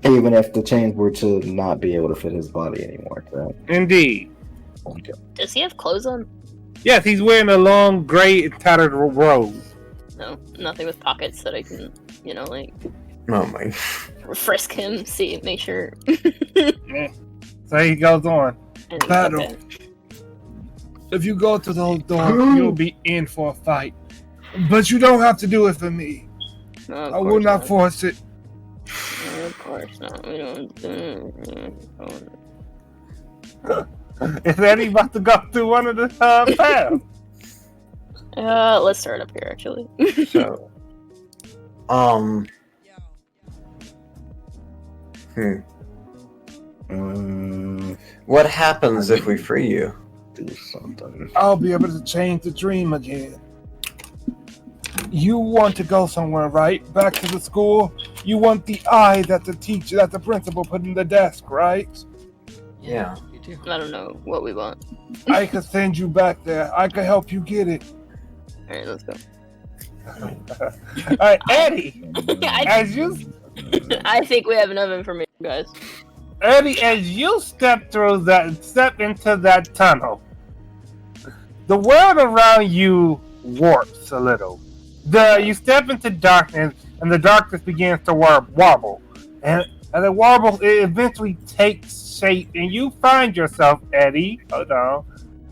Even if the chains were to not be able to fit his body anymore, correct? Indeed. Okay. Does he have clothes on? Yes, he's wearing a long, gray, tattered robe. No, nothing with pockets that I can, Oh my. frisk him, make sure. Yeah. So he goes on. Battle. Okay. If you go to those doors, you'll be in for a fight. But you don't have to do it for me. No, I will not force it. No, of course not. We don't. Is Eddie about to go through one of the paths? Let's start up here, actually. So, what happens if we free you? Do something. I'll be able to change the dream again. You want to go somewhere, right? Back to the school? You want the eye that the principal put in the desk, right? Yeah. You do. I don't know what we want. I could send you back there. I could help you get it. Alright, let's go. Alright, Eddie, I think we have enough information, guys. Eddie, as you step into that tunnel, the world around you warps a little. You step into darkness, and the darkness begins to wobble, and as it wobbles, it eventually takes shape, and you find yourself, Eddie. Hold on,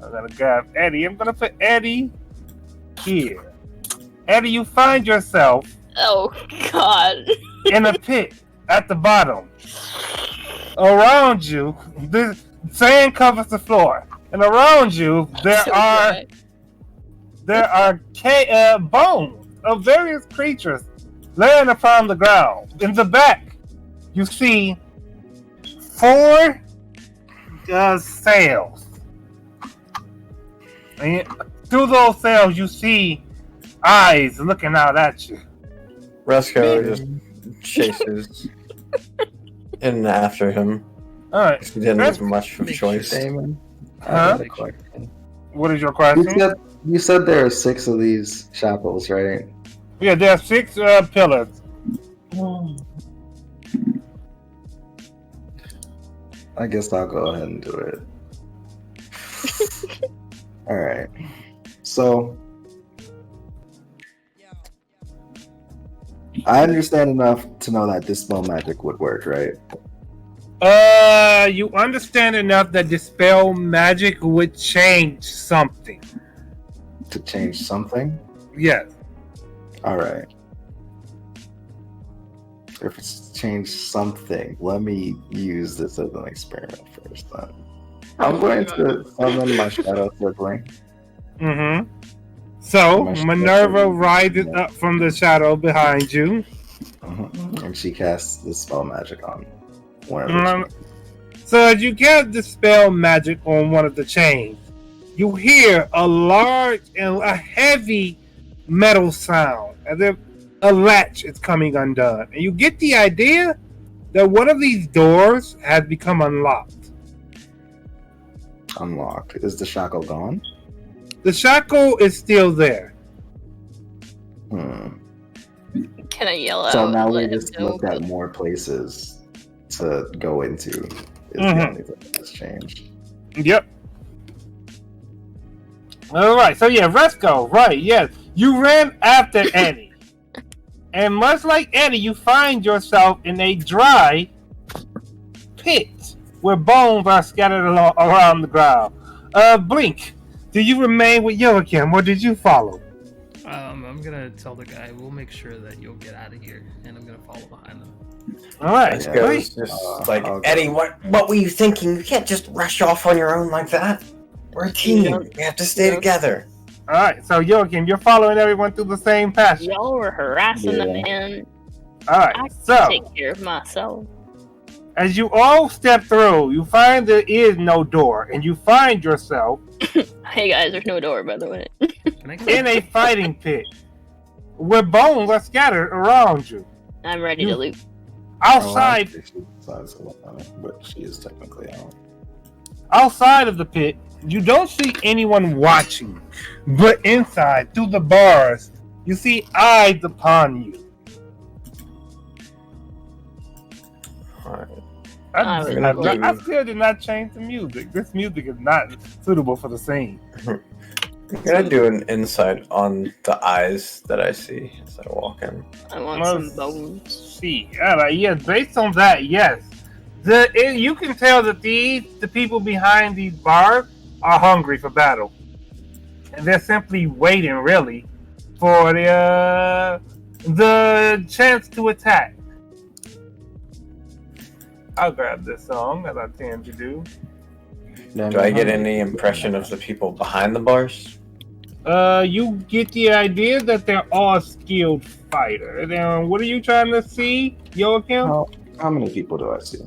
I'm gonna grab Eddie. I'm gonna put Eddie here. Eddie, you find yourself Oh God. in a pit at the bottom. Around you, the sand covers the floor, and around you there So are dry. bones of various creatures laying upon the ground. In the back, you see 4 sails. And through those sails, you see eyes looking out at you. Resco just chases in after him. All right. He didn't have much of a Make choice. Damon, I Huh? have a question. What is your question? You said there are 6 of these shackles, right? Yeah, there are 6 pillars. I guess I'll go ahead and do it. Alright. So, I understand enough to know that Dispel Magic would work, right? You understand enough that dispel magic would change something. To change something? Yes. Alright. If it's changed something, let me use this as an experiment first then. I'm going to summon my Shadow Sibling. Mm-hmm. So, Minerva rises up from the shadow behind you. And she casts the spell magic on one of the So, as you cast dispel magic on one of the chains, you hear a large and a heavy metal sound, as if a latch is coming undone. And you get the idea that one of these doors has become unlocked. Unlocked. Is the shackle gone? The shackle is still there. Hmm. Can I yell out? So now and we let him just know? looked at more places to go into. Is the only thing that's changed. Yep. All right. So yeah, Resco. Right. Yes. You ran after Eddie, and much like Eddie, you find yourself in a dry pit where bones are scattered around the ground. Blink. Do you remain with Joachim, or did you follow? I'm gonna tell the guy we'll make sure that you'll get out of here, and I'm gonna follow behind them. All right. Resco's just like, Eddie, what were you thinking? You can't just rush off on your own like that. We're a team. We have to stay together. All right. So Joachim, you're following everyone through the same passage. Y'all were harassing the Yeah. man. All right. I So can take care of myself. as you all step through, you find there is no door, and you find yourself Hey guys, there's no door, by the way. Can I in a fighting pit where bones are scattered around you. I'm ready to loot. Outside, But she is technically out. outside of the pit, you don't see anyone watching, but inside, through the bars, you see eyes upon you. Alright. I I still did not change the music. This music is not suitable for the scene. I'm gonna do an insight on the eyes that I see as I walk in. I want Let's some bones. see. Yes, based on that, yes. You can tell that the people behind these bars are hungry for battle. And they're simply waiting, really, for the chance to attack. I'll grab this song, as I tend to do. Do I get any impression of the people behind the bars? You get the idea that they're all skilled fighters. And what are you trying to see, Joachim? How many people do I see?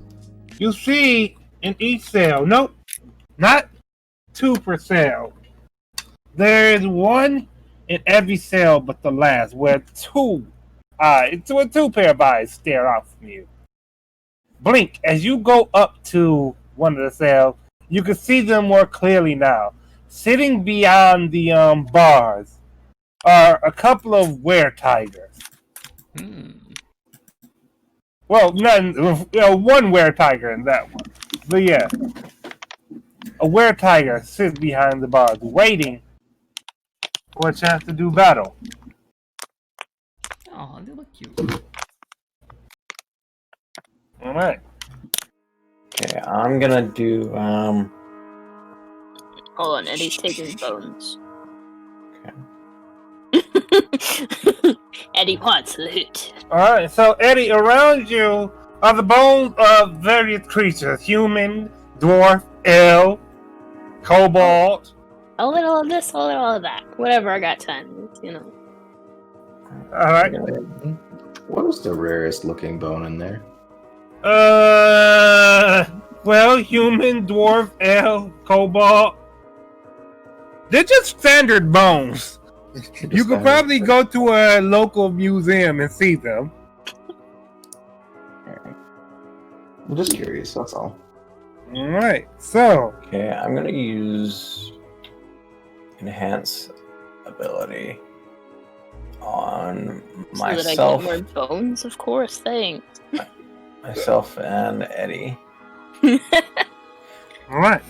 You see in each cell, nope, not 2 per cell. There is one in every cell but the last, where two pair of eyes stare out from you. Blink, as you go up to one of the cells, you can see them more clearly now. Sitting beyond the bars are a couple of were-tigers. Well, one were-tiger in that one. But yeah, a were-tiger sits behind the bars, waiting for a chance to do battle. Oh, they look cute. All right. Okay, I'm gonna do Hold on, Eddie's taking bones. Eddie wants loot. All right. So Eddie, around you are the bones of various creatures: human, dwarf, elf, kobold. A little of this, a little of that. Whatever I got time, you know. All right. What was the rarest looking bone in there? Well, human, dwarf, elf, kobold. They're just standard bones. You could probably go to a local museum and see them. Alright. I'm just curious, that's all. All right. So, okay, I'm gonna use enhance ability on So that I myself, get more bones, of course. Thanks. myself and Eddie. all right.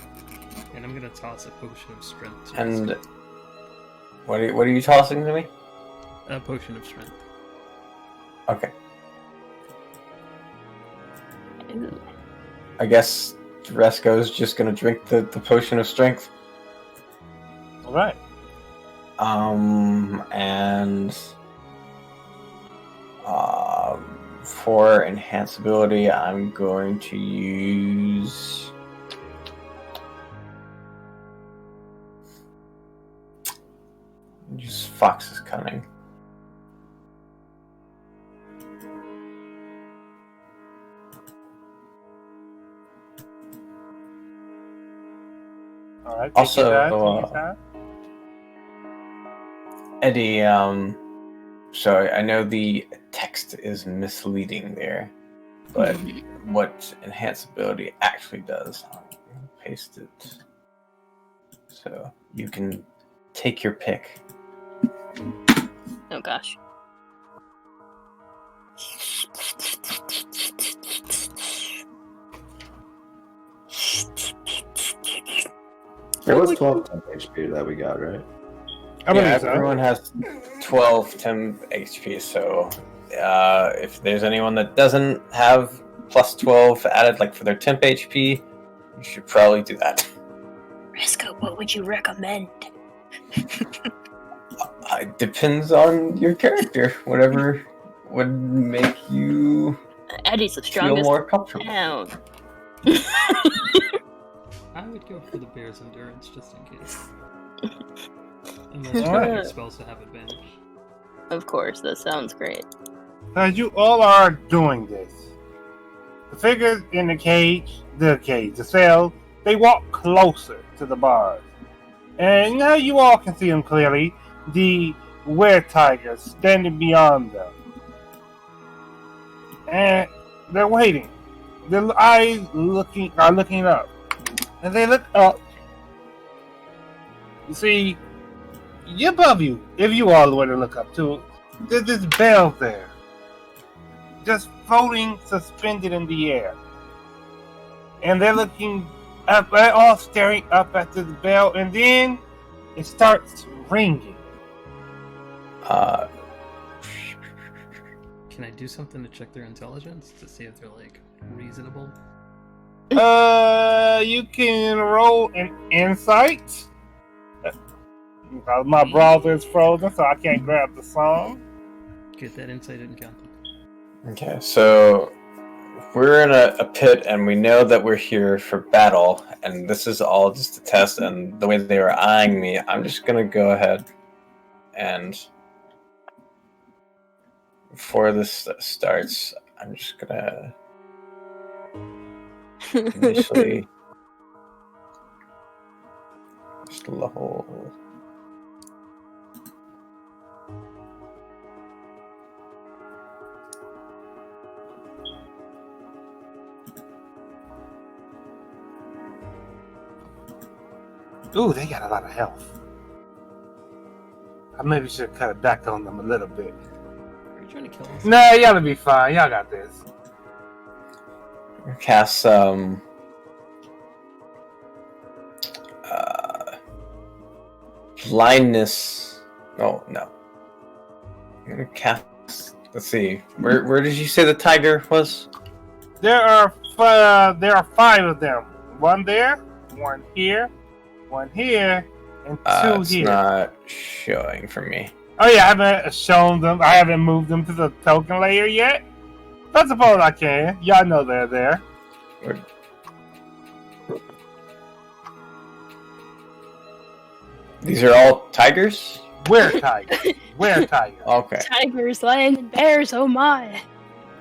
And I'm gonna toss a potion of strength. To And myself. what are you tossing to me? A potion of strength. Okay, Ooh. I guess Resko's just gonna drink the potion of strength. All right. And for enhance ability, I'm going to use Fox's Cunning. All right. Also, Take your time. Eddie, so I know the text is misleading there, but what enhance ability actually does, I'm gonna paste it so you can take your pick. Oh gosh. It was 12 temp HP that we got, right? I believe so. Everyone has 12 temp HP, so if there's anyone that doesn't have plus 12 added, like for their temp HP, you should probably do that. Risco, what would you recommend? It depends on your character. Whatever would make you Eddie's the feel strongest more comfortable. town. I would go for the bear's endurance just in case. Unless Alright. your spells to have advantage. Of course, that sounds great. As you all are doing this, the figures in the cell, they walk closer to the bars. And now you all can see them clearly, the were-tigers standing beyond them. And they're waiting. Their eyes are looking up. And they look up. You see, above you, if you all were to look up too, there's this bell there. Just floating, suspended in the air. And they're looking up, they're all staring up at this bell, and then it starts ringing. Can I do something to check their intelligence to see if they're like reasonable? You can roll an insight. My browser is frozen, so I can't grab the song. Get that insight encounter. Okay, so we're in a pit and we know that we're here for battle, and this is all just a test, and the way they were eyeing me, I'm just gonna go ahead and before this starts, I'm just gonna initially just level. Ooh, they got a lot of health. I maybe should cut it back on them a little bit. Are you trying to kill us? Nah, y'all will be fine. Y'all got this. Cast blindness. Oh no. I'm gonna cast Let's see. Where did you say the tiger was? There are 5 of them. One there, one here, and 2 It's here. not showing for me. Oh yeah, I haven't shown them. I haven't moved them to the token layer yet. I suppose I can. Y'all know they're there. These are all tigers? Where tiger? Where tiger? Okay. Tigers, lions, and bears, oh my.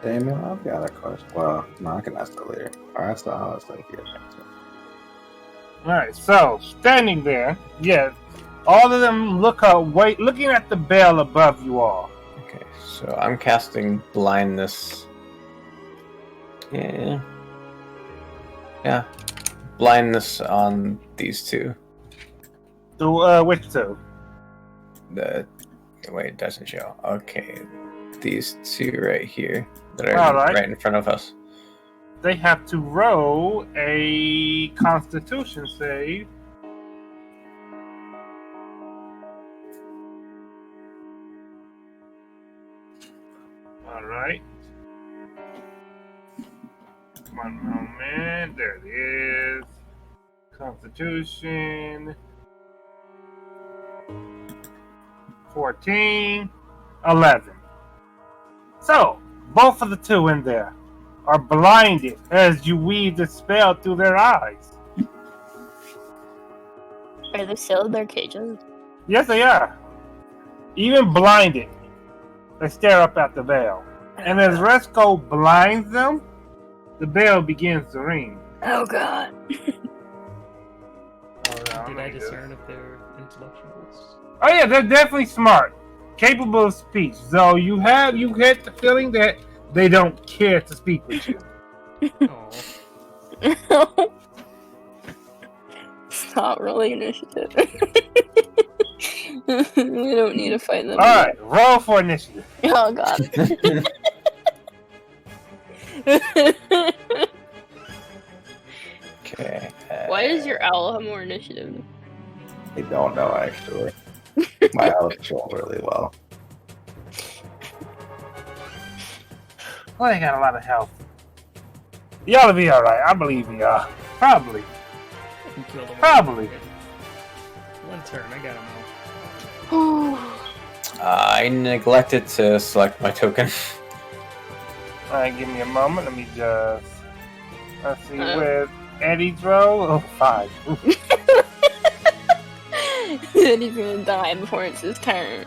Damien, I've got a question. Well, no, I can ask that later. Alright, so how is that here? Alright, so standing there, yes, all of them looking at the bell above you all. Okay, so I'm casting blindness. Yeah. Blindness on these 2. Which 2? Wait, it doesn't show. Okay, these 2 right here that are Alright. right in front of us. They have to roll a Constitution save. Alright. One moment. There it is. Constitution. 14. 11. So, both of the 2 in there are blinded as you weave the spell through their eyes. Are they still in their cages? Yes, they are. Even blinded, they stare up at the bell. And as Resco blinds them, the bell begins to ring. Oh god. Did I discern if they're intellectuals? Oh yeah, they're definitely smart, capable of speech. Though you get the feeling that they don't care to speak with you. Oh. Stop rolling initiative. We don't need to fight them. Alright, roll for initiative. Oh god. Okay. Why does your owl have more initiative? I don't know, actually. My owls roll really well. Well, they got a lot of health. Y'all will be alright. I believe in y'all. Probably. I can kill them. Probably. One turn, I got them all. I neglected to select my token. Alright, give me a moment. Let me just... Let's see, where's Eddie's roll? Oh, 5. Then he's gonna die before it's his turn.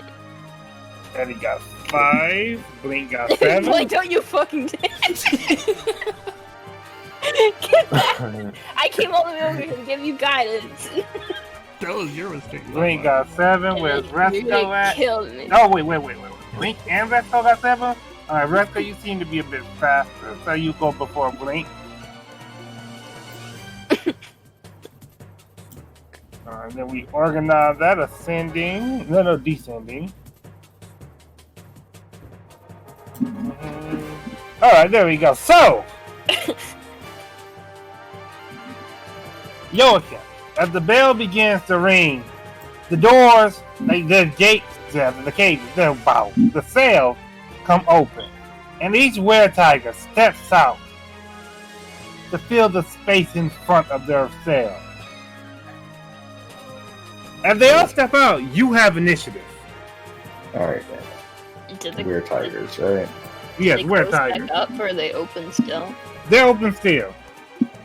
Eddie got 5. Blink got 7. Like, don't you fucking dance! Get back! I came all the way over here to give you guidance. That was your mistake. Blink got 7. Where's Resco at? Killed me. Oh, wait. Blink and Resco got 7? Alright, Resco, you seem to be a bit faster, so you go before Blink. Alright, then we organize that ascending. No, descending. Alright, there we go. So, Joachim, as the bell begins to ring, the doors, like the gates, the cages, the cells come open, and each were-tiger steps out to fill the space in front of their cell. As they all step out, you have initiative. Alright, we're tigers, right? Yes, they we're close back tigers. up, or are they open still? They're open still.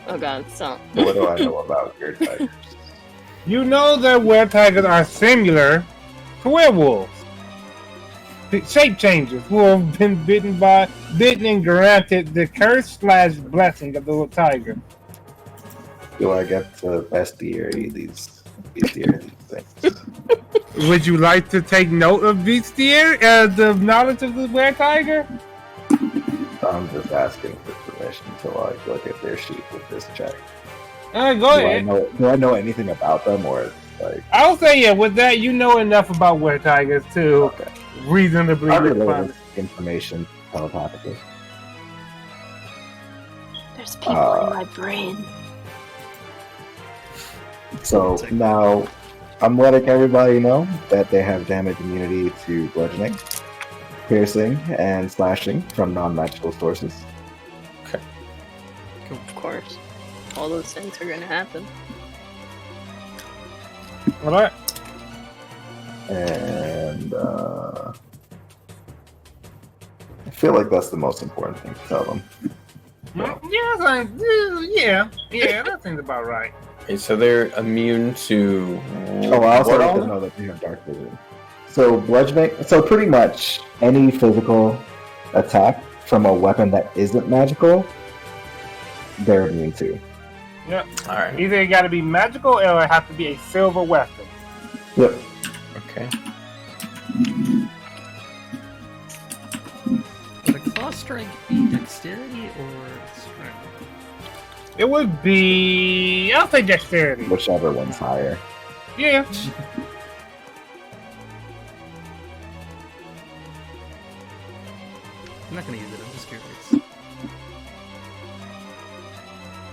Oh god, so. What do I know about weird tigers? You know that were-tigers are similar to werewolves. Shape changers who have been bitten and granted the curse/blessing of the tiger. Do I get to bestiary these things? Would you like to take note of bestiary, the knowledge of the were-tiger? I'm just asking for permission to like look at their sheet with this check. Go ahead. Do I know anything about them, or it's like? I'll say yeah. With that, you know enough about were-tigers to Okay. reasonably I relay respond. this information telepathically. There's people in my brain. So now I'm letting everybody know that they have damage immunity to bludgeoning. piercing and slashing from non-magical sources. Of course. All those things are gonna happen. All right. And I feel like that's the most important thing to tell them. Yeah, that seems about right. Okay, so they're immune to. Oh, I also what like all? to know that they have dark vision. So bludgeoning. So pretty much any physical attack from a weapon that isn't magical, they're immune to. Yep. All right. Either it got to be magical or it has to be a silver weapon. Yep. Okay. Would a claw strike be dexterity or strength? It would be. I'll say dexterity. Whichever one's higher. Yeah. I'm not gonna use it, I'm just curious.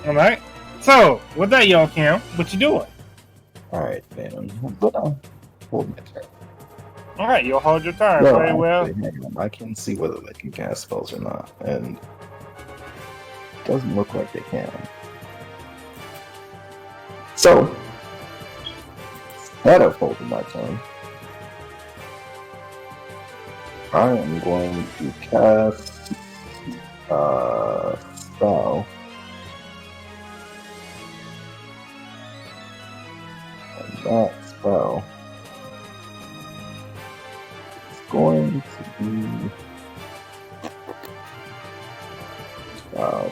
All right. So with that, y'all, Cam, what you doing? All right, man. I'm gonna hold my turn. All right, you'll hold your turn No, very well. actually, hang on. I can see whether they can cast spells or not, and it doesn't look like they can. So, instead of holding my turn, I am going to cast a spell. And that spell is going to be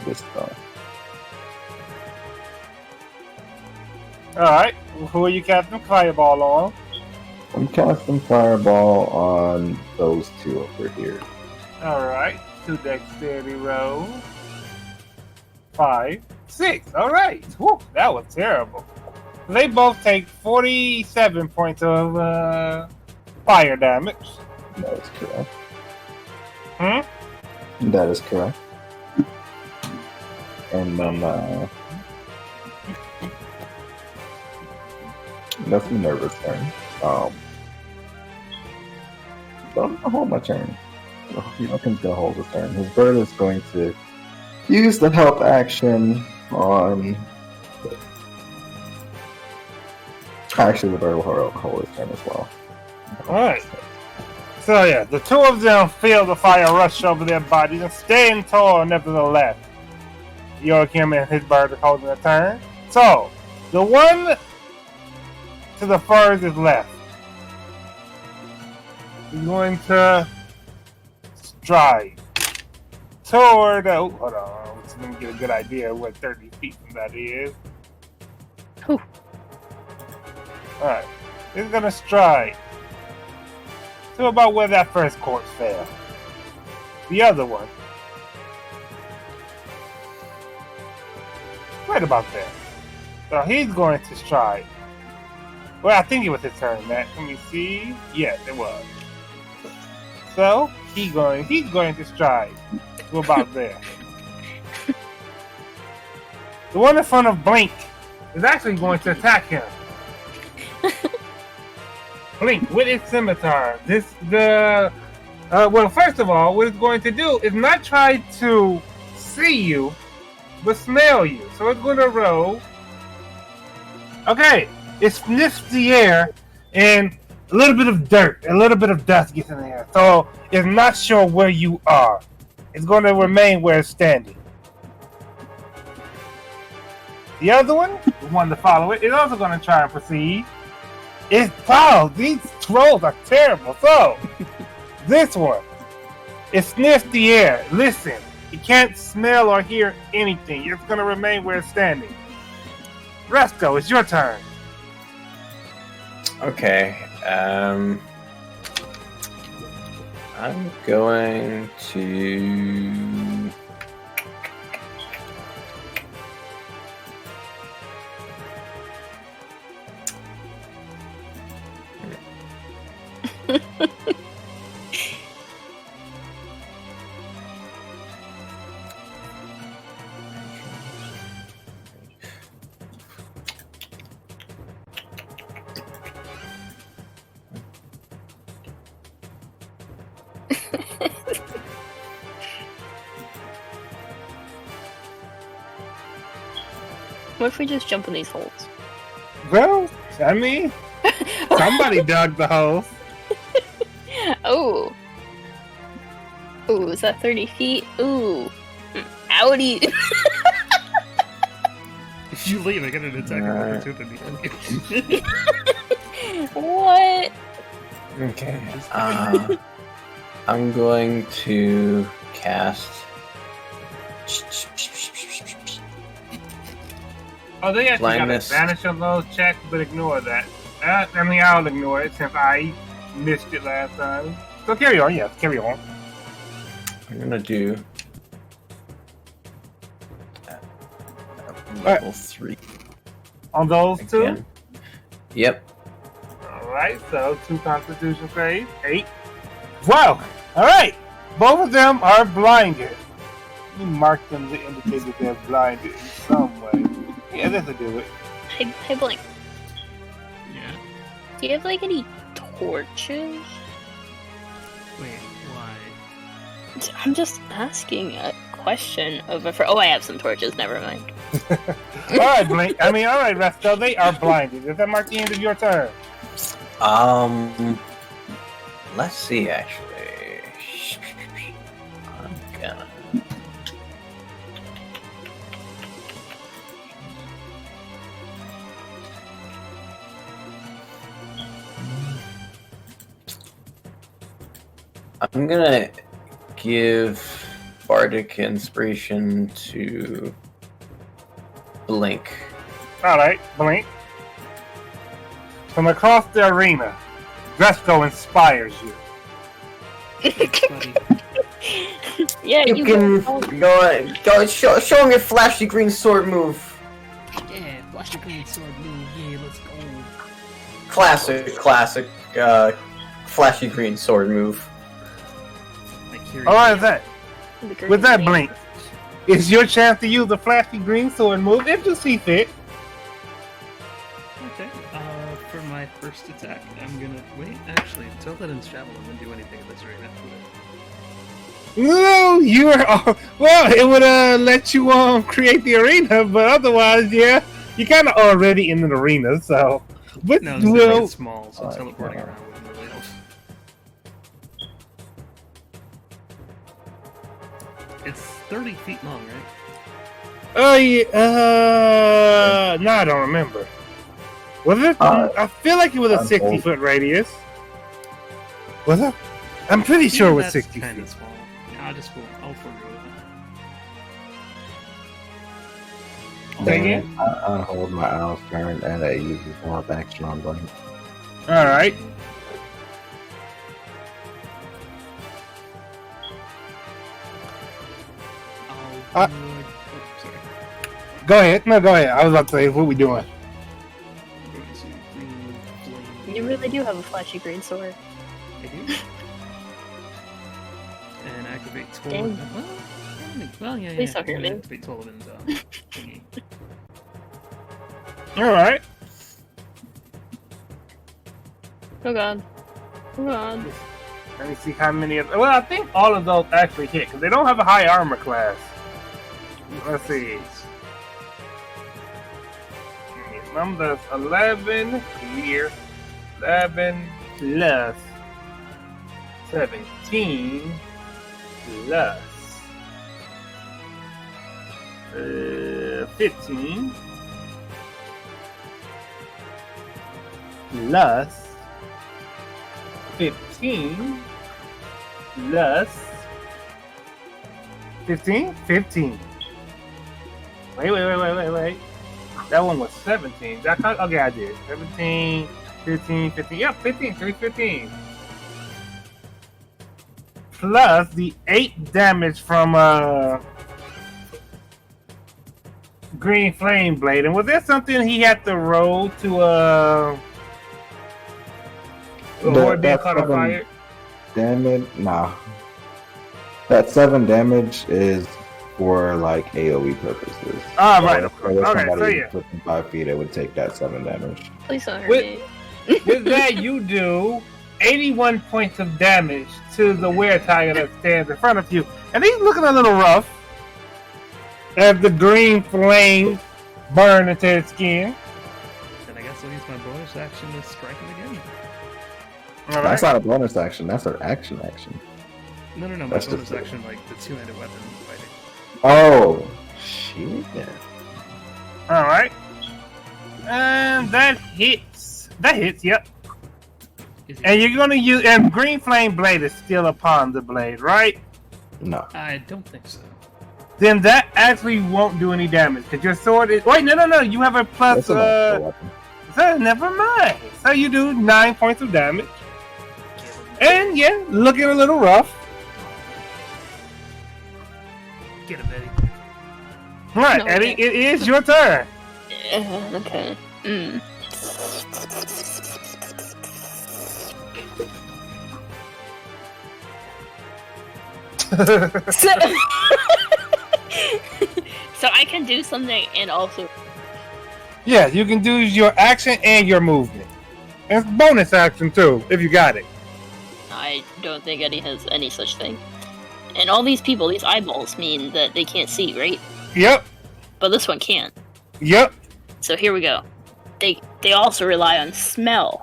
this spell. All right. Who are you casting Fireball on? I'm casting Fireball on those two over here. All right. 2 dexterity rolls. 5, 6. All right. Whew, that was terrible. They both take 47 points of fire damage. That is correct. Hmm? That is correct. And then, that's Minerva's turn. Don't hold my turn. You know, can still hold his turn. His bird is going to use the help action on. Actually, the bird will hold his turn as well. Alright. So yeah, the two of them feel the fire rush over their bodies and stand tall nevertheless. Joachim and his bird are holding a turn. So, the one to the furthest left is going to stride toward. Oh, hold on. Let's let me get a good idea of what 30 feet from that is. Whew. Alright. It's going to stride to about where that first corpse fell. The other one. Right about there. So he's going to stride. Well, I think it was his turn, Matt. Let me see. Yes, it was. So he's going to stride to about there. The one in front of Blink is actually going to attack him. Blink with its scimitar. Well, first of all, what it's going to do is not try to see you, but smell you. So it's going to roll. Okay, it sniffs the air, and a little bit of dirt, a little bit of dust gets in the air. So it's not sure where you are. It's going to remain where it's standing. The other one, the one to follow it, is also going to try and proceed. These trolls are terrible. So, this one, it sniffs the air. Listen, it can't smell or hear anything. It's going to remain where it's standing. Resto, it's your turn. Okay. I'm going to. What if we just jump in these holes? Well, I mean, somebody dug the holes. Oh. Ooh, is that 30 feet? Ooh. Outie. If you leave, I get an attack of opportunity on you. What? Okay. I'm going to cast. Oh, they actually Blindness. got advantage on those checks, but ignore that. I mean, I'll ignore it since I missed it last time. So carry on, yes, carry on. I'm gonna do level 3 On those again. two? Yep. Alright, so 2 constitution saves, 8. Wow! Alright! Both of them are blinded. Let me mark them to indicate that they're blinded in some way. Yeah, this'll do it. Hey, Blink. Yeah. Do you have like any torches? Wait, why? I'm just asking a question of a friend. Oh, I have some torches. Never mind. Alright, Blink. Alright, Resto, they are blinded. Does that mark the end of your turn? Let's see. Actually, I'm gonna. I'm gonna give Bardic Inspiration to Blink. Alright, Blink. From across the arena, Resto inspires you. Buddy. Yeah, You can go show him your flashy green sword move. Yeah, flash the green sword move. Yeah, let's go. Classic, flashy green sword move. Alright, that. The green With that, wave. Blink, it's your chance to use the flashy green sword move if you see fit. Okay. For my first attack, I'm gonna wait. Actually, until that ends travel, I'm gonna do anything in this arena. No, you are. Well, it would let you create the arena, but otherwise, yeah, you're kind of already in an arena. So, but No, this is well, small, so teleporting around wouldn't really help. It's 30 feet long, right? oh yeah, no, I don't remember. Was it? I feel like it was a 60-foot radius. Was it? I'm pretty sure it was That's 60 kind of feet. small. Yeah, I'll forego it. Say again? I hold my owl's turn and I use more action on Blink. All right. I'll Uh, do sorry. Go ahead. No, go ahead. I was about to say, what we doing? I'm going to green flame. You really do have a flashy green sword. I do. And activate 12. Dang. Well, yeah. Please don't I'm hurt gonna me. Activate 12 and thingy. All right. Oh god. Oh god. Let me see how many of. Well, I think all of those actually hit because they don't have a high armor class. Let's see. Numbers 11 here. 11 plus 17 plus 15 plus 15 plus 15? 15. Wait. That one was 17. That kind okay, I did. 17, 15, 15. Yep, 15. 15. Plus the 8 damage from Green Flame Blade. And was there something he had to roll to avoid being caught on fire? Damage? Nah. That 7 damage is for like AoE purposes. Ah, right. So if there was Okay, so somebody yeah. within 5 feet, it would take that 7 damage. Please don't hurt With- me. With that, you do 81 points of damage to the were-tiger that stands in front of you. And he's looking a little rough as the green flame burn into his skin. Then I guess I'll use my bonus action to strike him again. All That's right. not a bonus action. That's our action action. No, my That's bonus just- action, like the two-handed weapon fighting. Oh, shit. All right. And that hits. That hits. Yep. Is he... And you're gonna use. And green flame blade is still upon the blade, right? No. I don't think so. Then that actually won't do any damage because your sword is. Wait, no. You have a plus. That's an extra weapon. So never mind. So you do 9 points of damage. And yeah, looking a little rough. Get him, Eddie. All right, No, Eddie, okay. it is your turn. Okay. Mm. So, so I can do something and also. Yeah, you can do your action and your movement. And it's bonus action too, if you got it. I don't think Eddie has any such thing. And all these people, these eyeballs, mean that they can't see, right? Yep, But this one can't. yep. So here we go. They also rely on smell.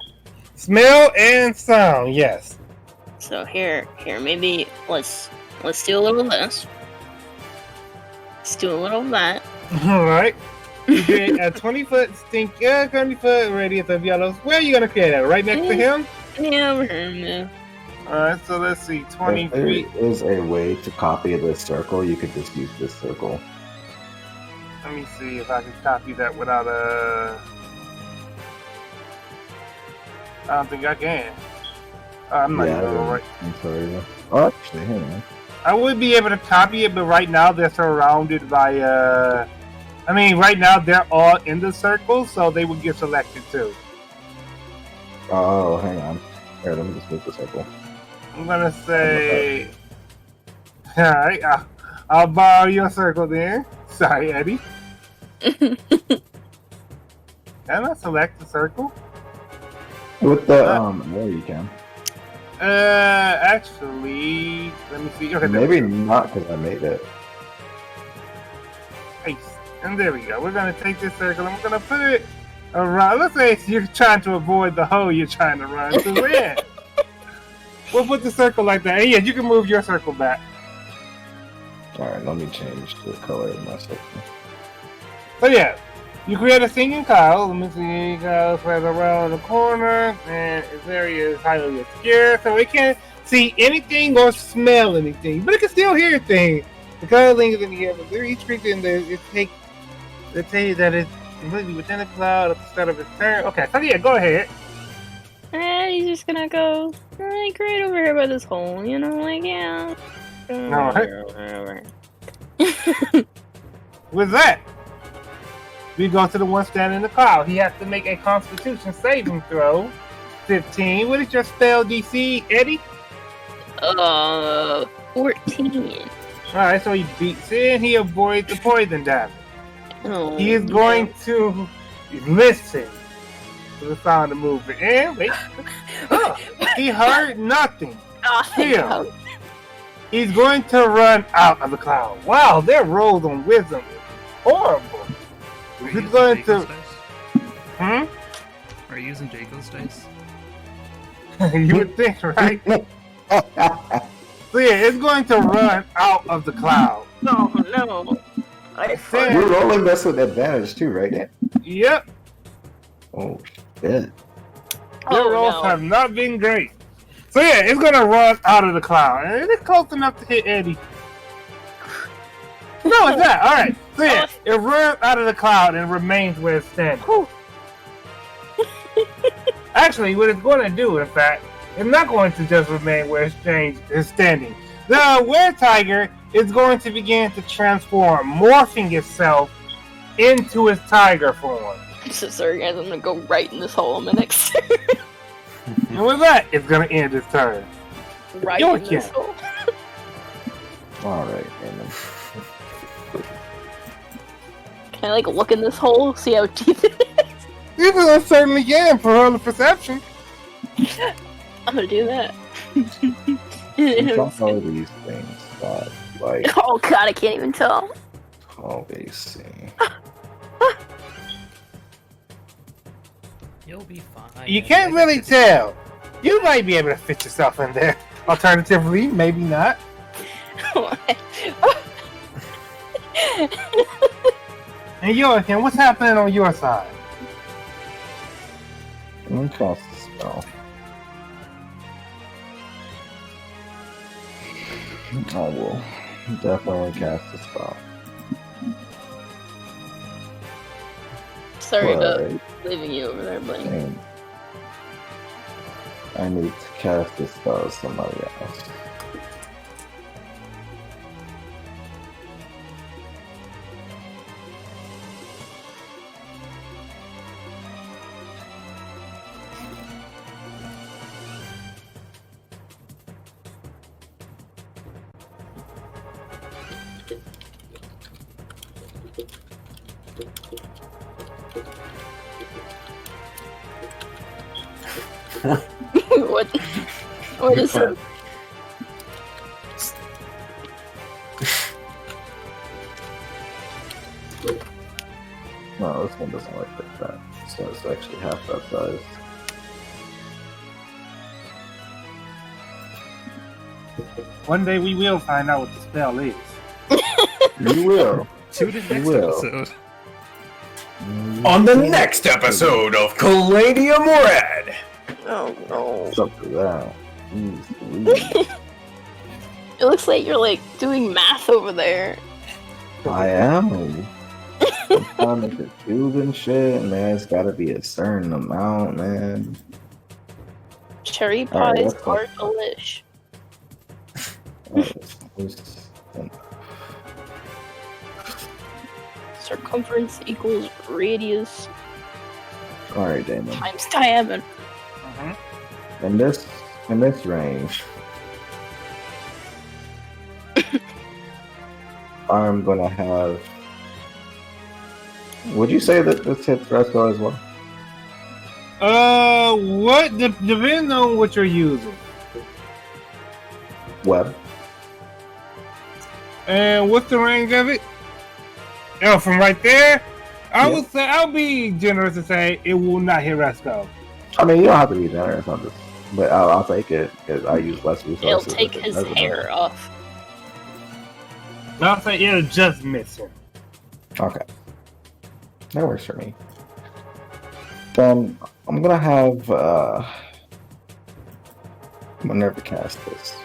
Smell and sound, yes. So here, maybe let's do a little of this. Let's do a little of that. All right. You create a 20-foot 20-foot radius of yellows. Where are you gonna create that? Right next to him? Yeah, over here, yeah. All right. So let's see. 20 If there feet. is a way to copy this circle, you could just use this circle. Let me see if I can copy that without a. I don't think I can. I'm not Yeah, even right. I'm sorry. Oh, actually, hang on. I would be able to copy it, but right now they're surrounded by. Right now they're all in the circle, so they would get selected too. Oh, hang on. Here, let me just move the circle. I'm gonna say. All right, I'll borrow your circle then. Sorry, Eddie. Can I select the circle? With the there you can. Actually, let me see. Okay, Maybe not because I made it. Nice. And there we go. We're gonna take this circle and we're gonna put it around. Let's say you're trying to avoid the hole you're trying to run. So yeah, we'll put the circle like that. And yeah, you can move your circle back. All right, let me change the color of my circle. So yeah, you create a singing cloud. Let me see, cloud spreads around the corner, and its area is highly obscure, so it can't see anything or smell anything, but it can still hear things. The cloud lingers in the air, but each creature in there, they tell you that it's completely within the cloud at the start of its turn. Okay, so yeah, go ahead. And he's just gonna go like right over here by this hole, you know, like yeah. Alright. With that, we go to the one standing in the cloud. He has to make a Constitution saving throw. 15. What is your spell DC, Eddie? 14. Alright, so he beats it. He avoids the poison damage. Oh, He is going to listen to the sound of movement. And wait. Oh, he heard nothing. no. He's going to run out of the cloud. Wow, their rolls on wisdom is horrible. Are you He's using going Jacob's to. dice? Hmm? Are you using Jacob's dice? You would think, right? So yeah, it's going to run out of the cloud. No. Then- You're rolling this with advantage too, right? Dan? Yep, Oh shit! your rolls have not been great. So yeah, it's going to run out of the cloud, and it's close enough to hit Eddie. No, it's not. All right. So yeah, it runs out of the cloud and remains where it's standing. Actually, what it's going to do, in fact, it's not going to just remain where it's standing. The were-tiger is going to begin to transform, morphing itself into its tiger form. I'm so sorry, guys. I'm gonna go right in this hole on my next turn. And with that, it's going to end its turn. Right Your in this turn. hole. All right, Damon. Can I like look in this hole, see how deep it is? You can certainly can for roll of perception. I'm gonna do that. I don't know these things, but like, Oh god, I can't even tell. oh, they see. He'll be fine. You can't really tell. You might be able to fit yourself in there. Alternatively, maybe not. And Joachim, what's happening on your side? I'm gonna cast a spell. I will definitely cast a spell. Sorry about But leaving you over there, Blink. and I need to cast a spell with somebody else. What? What is it? No, this one doesn't work like that. So it's actually half that size. One day we will find out what the spell is. You will. Tune in next will. episode. On the next episode of Caladium Red! Oh no. Something that. Jeez. It looks like you're like doing math over there. I am. I'm trying to make a cube and shit, man. It's gotta be a certain amount, man. Cherry Alright, pies let's are go. delish. Circumference equals radius Alright, Damon. times diameter. In this range, I'm gonna have. Would you say that this hits Resco as well? What? Depends on what you're using. Web. And what's the range of it? Oh, from right there? I Yeah. would say, I'll be generous and say it will not hit Resco. I mean, you don't have to be generous on this, but I'll take it because I use less resources. It'll take if it his doesn't hair off. I'll say it'll just miss him. Okay. That works for me. Then I'm gonna have Minerva cast this.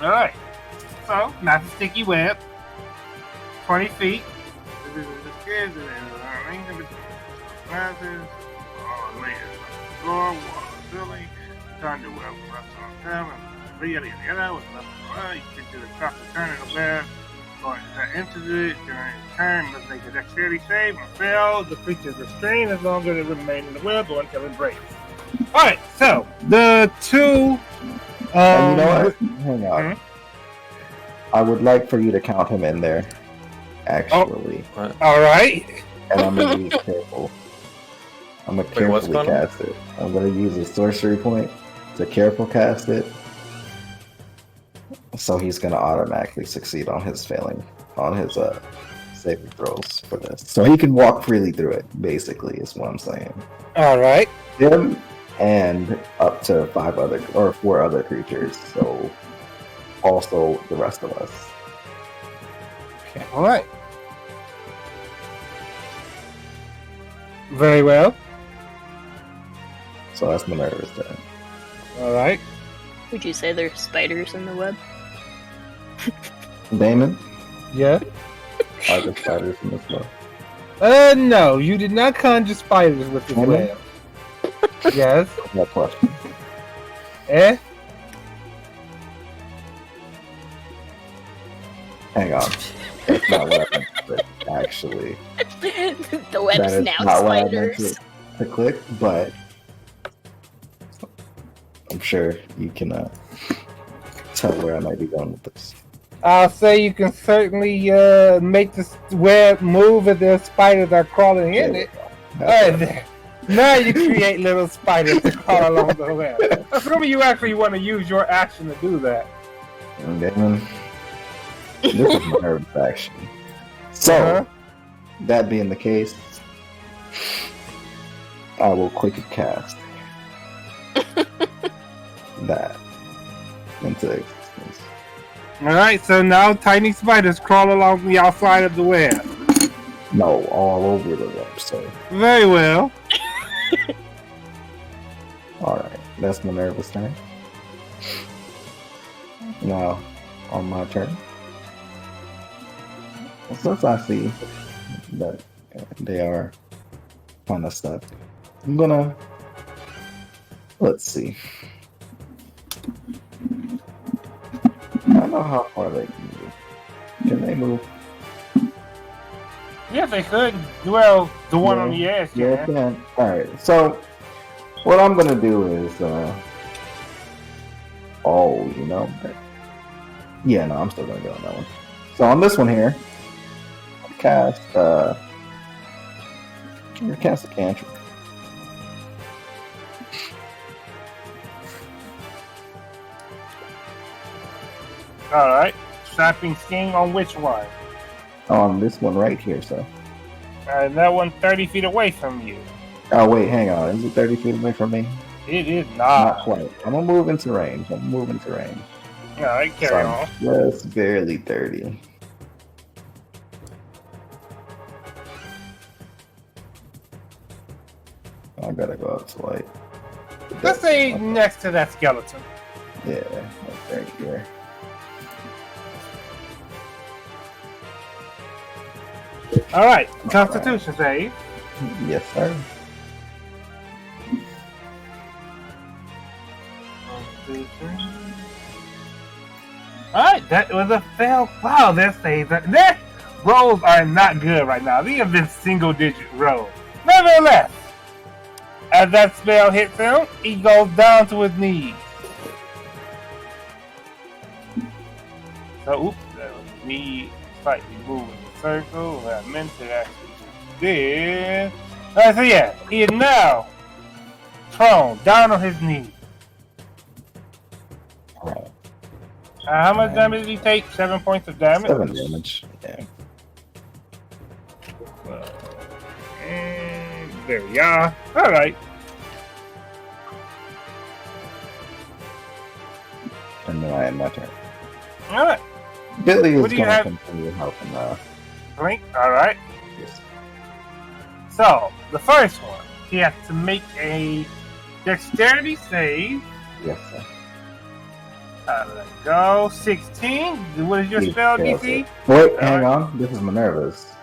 Alright. So, not a sticky web. 20 feet. Floor, wall, ceiling, thunder web, left on seven, really, you know, it's left on right, you can do the top of turning the web, going into it, during turn, let's make a dexterity save, and fail, the creature's restrained as long as it remains in the web or until it breaks. Alright, so, the two, And you know what? Hang on. Mhm. I would like for you to count him in there, actually. alright, And I'm gonna use careful. I'm gonna Wait, what's carefully going on? cast it. I'm gonna use a sorcery point to careful cast it. So he's gonna automatically succeed on his saving throws for this. So he can walk freely through it, basically, is what I'm saying. alright, Him and up to 4 other creatures. So also the rest of us. alright. Very well, So that's Minerva's turn. alright. Would you say there's spiders in the web? Damon, Yeah. are there spiders in this one? No, you did not conjure spiders with this Mhm. web. Yes. No question. Eh? Hang on. That's not what I meant to click, actually. The That web's is now not what I meant spiders. to click, but I'm sure you can tell where I might be going with this. I'll say you can certainly make the web move if there's spiders are crawling in it. Alright, there. Now you create little spiders to crawl along the web. Assuming you actually want to use your action to do that. And then, this is my nervous action. So, Uh-huh. that being the case, I will quickly cast that into existence. Alright, so now tiny spiders crawl along the outside of the web. No, all over the web, sir. Very well. Alright, that's Minerva's turn. Now, on my turn. Since I see that they are kind of stuck, I'm gonna. Let's see. I don't know how far they can move. Can they move? Yes, they could. Well, the one on the edge, Yeah, can. Alright, so what I'm gonna do is, yeah, no, I'm still gonna go on that one. So on this one here, cast a cantrip. Alright. Trapping sting on which one? On this one right here, so. That one 30 feet away from you. Oh wait, hang on. Is it 30 feet away from me? It is Not not. quite. I'm gonna move into range. Alright, So carry I'm on. just barely 30. I gotta go up to like. Let's say next to that skeleton. Yeah, like right here. Alright, Constitution save. Yes, sir. Alright, that was a fail. Wow, that saves. Their rolls are not good right now. These have been single digit rolls. Nevertheless, as that spell hits him, he goes down to his knees. So, oops, that was me slightly moving the circle. What I meant to actually do this. Alright, so yeah, he is now prone, down on his knees. Alright. How much damage did he take? 7 points of damage? 7 damage. Yeah. And there we are. Alright. And then I end my turn. Alright. Billy What is do you gonna have? continue helping Blink. Alright. yes. So, the first one, he has to make a dexterity save. Yes, sir. Let's go. 16. What is your He spell fails DC? it. Wait, All hang right. on. This is Minerva's.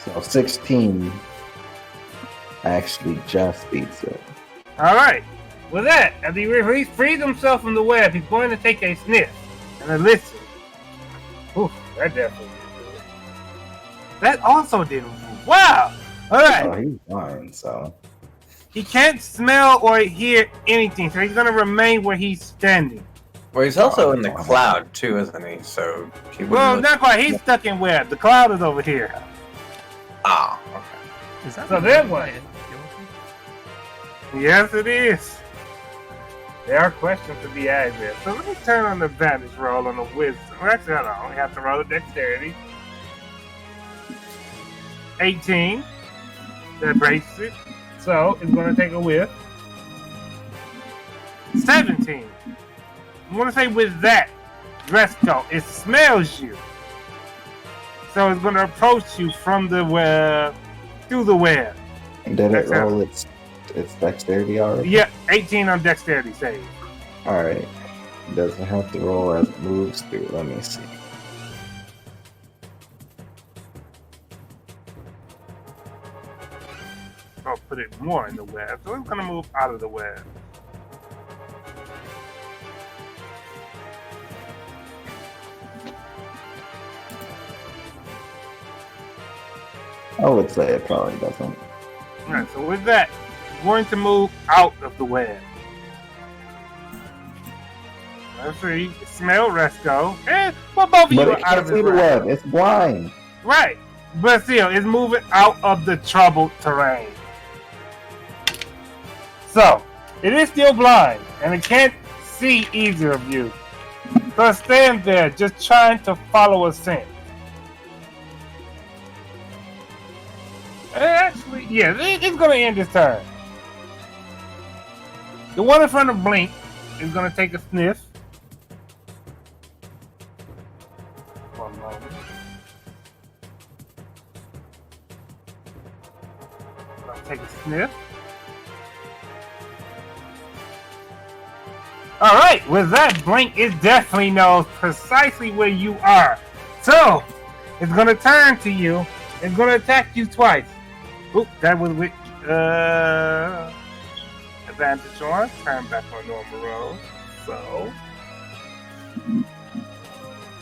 So 16 actually just beats it. Alright. With that, as he frees himself from the web, he's going to take a sniff and a listen. Oof, that definitely didn't do it. That also didn't move. Wow! Alright. Oh, he's fine, so. He can't smell or hear anything, so he's going to remain where he's standing. Well, he's also in the cloud too, isn't he? So he wouldn't. Well, look- not quite. He's stuck in web. The cloud is over here. Ah, okay. Is that So the that one? Yes, it is. There are questions to be asked there. So let me turn on the advantage roll on the wisdom. Actually, hold on. We have to roll a dexterity. 18. That breaks it. So it's going to take a whiff. 17. I'm going to say with that, Resco, it smells you. So it's going to approach you from the web, through the web. Did it That's roll its dexterity already? Yeah, 18 on dexterity save. Alright. Does it have to roll as it moves through? Let me see. I'll put it more in the web. So it's going to move out of the web. I would say it probably doesn't. Alright, so with that, I'm going to move out of the web. Let's see. Smell Resco. And well, both of you But are it out can't of see his the range. web. It's blind. Right. But still, it's moving out of the troubled terrain. So, it is still blind, and it can't see either of you. So stand there, just trying to follow a scent. Actually, yeah, it's going to end this turn. The one in front of Blink is going to take a sniff. One moment. Gonna take a sniff. Alright, with that, Blink, it definitely knows precisely where you are. So, it's going to turn to you. It's going to attack you twice. Oop, that was with advantage on. Turn back on normal roll. So,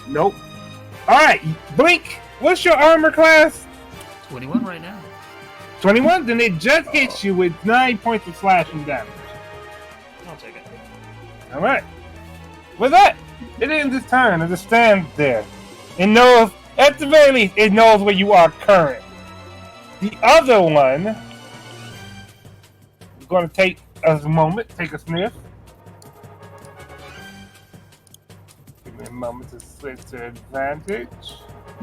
nope. Alright, Blink, what's your armor class? 21 right now. 21? Then it just hits you with 9 points of slashing damage. I'll take it. Alright. With that, it ends its turn and it stands there. It knows, at the very least, it knows where you are currently. The other one is going to take a moment, take a sniff. Give me a moment to switch to advantage.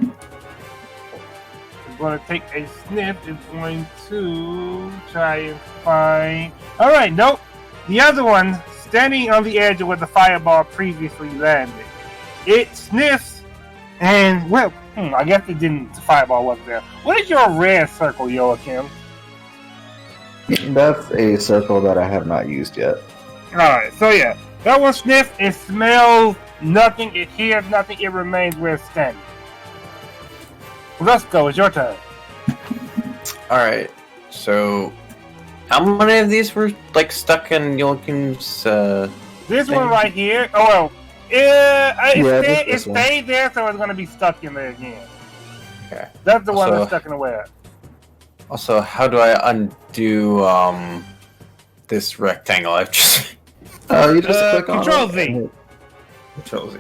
It's going to take a sniff. It's going to try and find... Alright, nope. The other one, standing on the edge of where the fireball previously landed. It sniffs and, well, I guess it didn't. The fireball wasn't there. What is your red circle, Joachim? That's a circle that I have not used yet. Alright, so yeah. That one sniffs, it smells nothing, it hears nothing, it remains where it's standing. Let's go, it's your turn. Alright, so how many of these were like stuck in Joachim's This thing? one right here, oh well, it this one. stayed there, so it's going to be stuck in there again. Okay. That's the one So- that's stuck in the web. Also, how do I undo this rectangle? I've just You just click on Control it. Z. and hit- Control Z.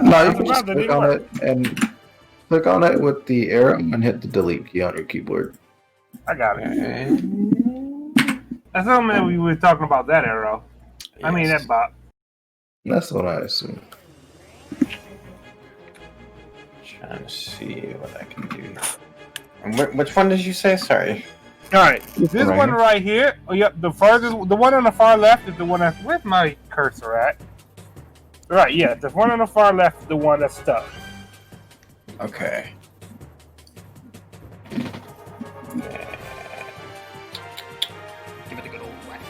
No, you can just click on it and click on it with the arrow and hit the delete key on your keyboard. I got it. That's something we were talking about, that arrow. I mean, that bot. That's what I assume. Trying to see what I can do. And which one did you say? Sorry. Alright, this right one here. right here. Oh, yep, the one on the far left is the one that's, where's my cursor at? Right, yeah, the one on the far left is the one that's stuck. Okay. Give it a good old whack.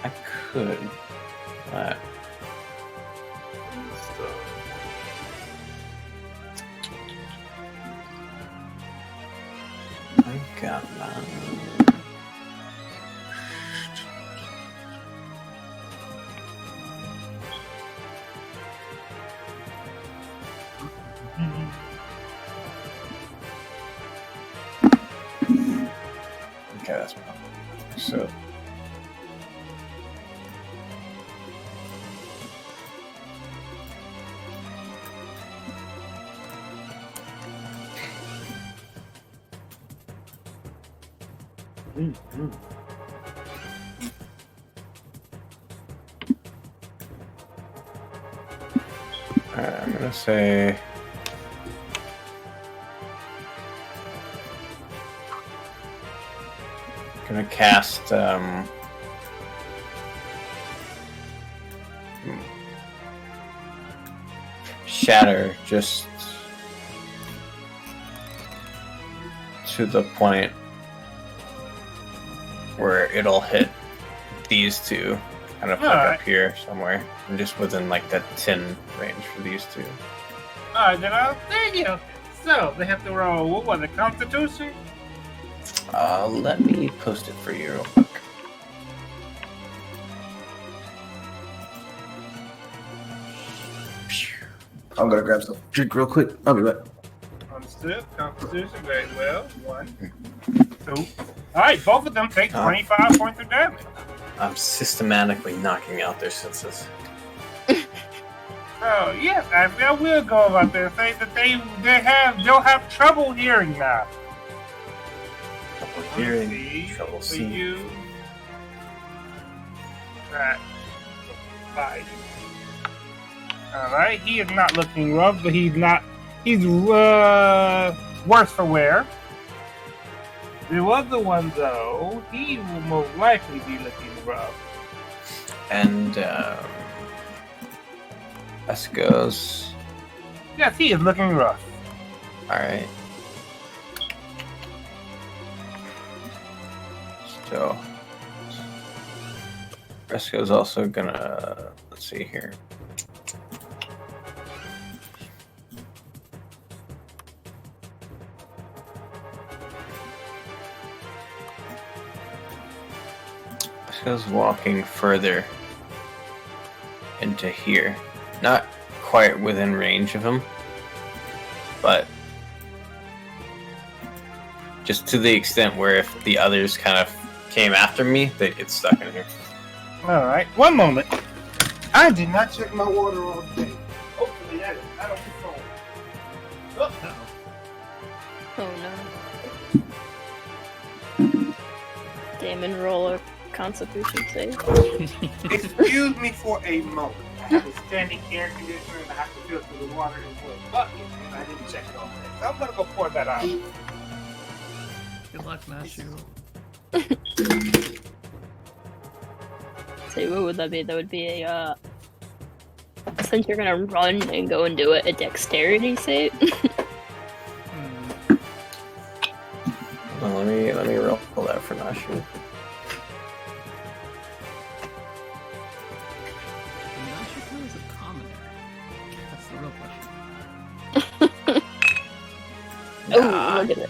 I could. I got that. Okay, that's so. I'm gonna say. Gonna cast Shatter just to the point where it'll hit these two, kind of like Alright. up here somewhere, and just within like that 10 range for these two. Alright, then there you go. So, they have to roll, what was it, Constitution? Let me post it for you real quick. I'm gonna grab some drink real quick. I'll be back. Understood. Constitution, very well. 1, 2. Alright, both of them take 25 points of damage. I'm systematically knocking out their senses. So, yes, I will go about there and say that they'll have trouble hearing now. Trouble Let's hearing, see, trouble for seeing. you. Right. 5. Alright, he is not looking rough, but he's worse for wear. The other one, though, he will most likely be looking rough. And this goes. Yes, he is looking rough. Alright. So Fresco's also gonna, let's see here. Fresco's walking further into here. Not quite within range of him, but just to the extent where if the others kind of came after me, they'd get stuck in here. Alright, one moment. I did not check my water all day. Hopefully that is not on the phone. Oh no. Damon roller constitution save. Excuse me for a moment. I have a standing air conditioner and I have to filter the water into a bucket and I didn't check it all day. So I'm gonna go pour that out. Good luck, Nashu. So what would that be? That would be a since you're gonna run and go and do it, a dexterity save. Well, let me roll that for Nashu. Nashu is a commoner. That's the real question. Oh, look at it.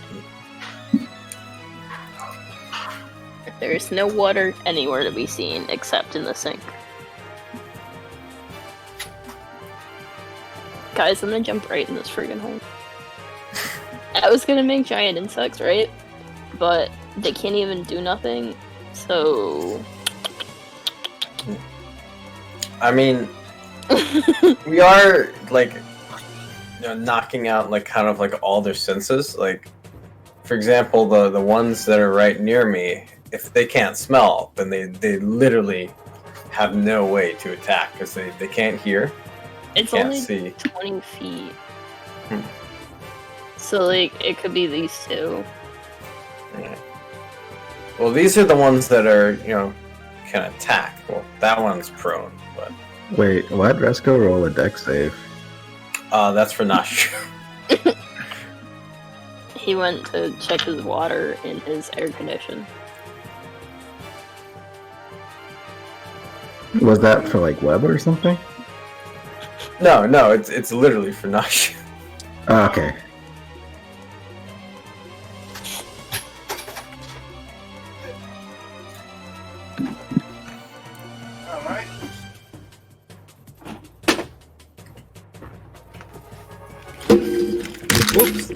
There's no water anywhere to be seen except in the sink. Guys, I'm gonna jump right in this friggin' hole. I was gonna make giant insects, right? But they can't even do nothing, so... I mean, we are, like, you know, knocking out, like, kind of, like, all their senses. Like, for example, the ones that are right near me, if they can't smell, then they literally have no way to attack, because they can't hear, It's can't only see. 20 feet. Hmm. So, like, it could be these two. Yeah. Well, these are the ones that are, you know, can attack. Well, that one's prone, but... Wait, why'd Resco roll a deck save? That's for Nashu. He went to check his water in his air condition. Was that for like web or something? No, it's literally for Nashu. Oh, okay. Alright. Whoops.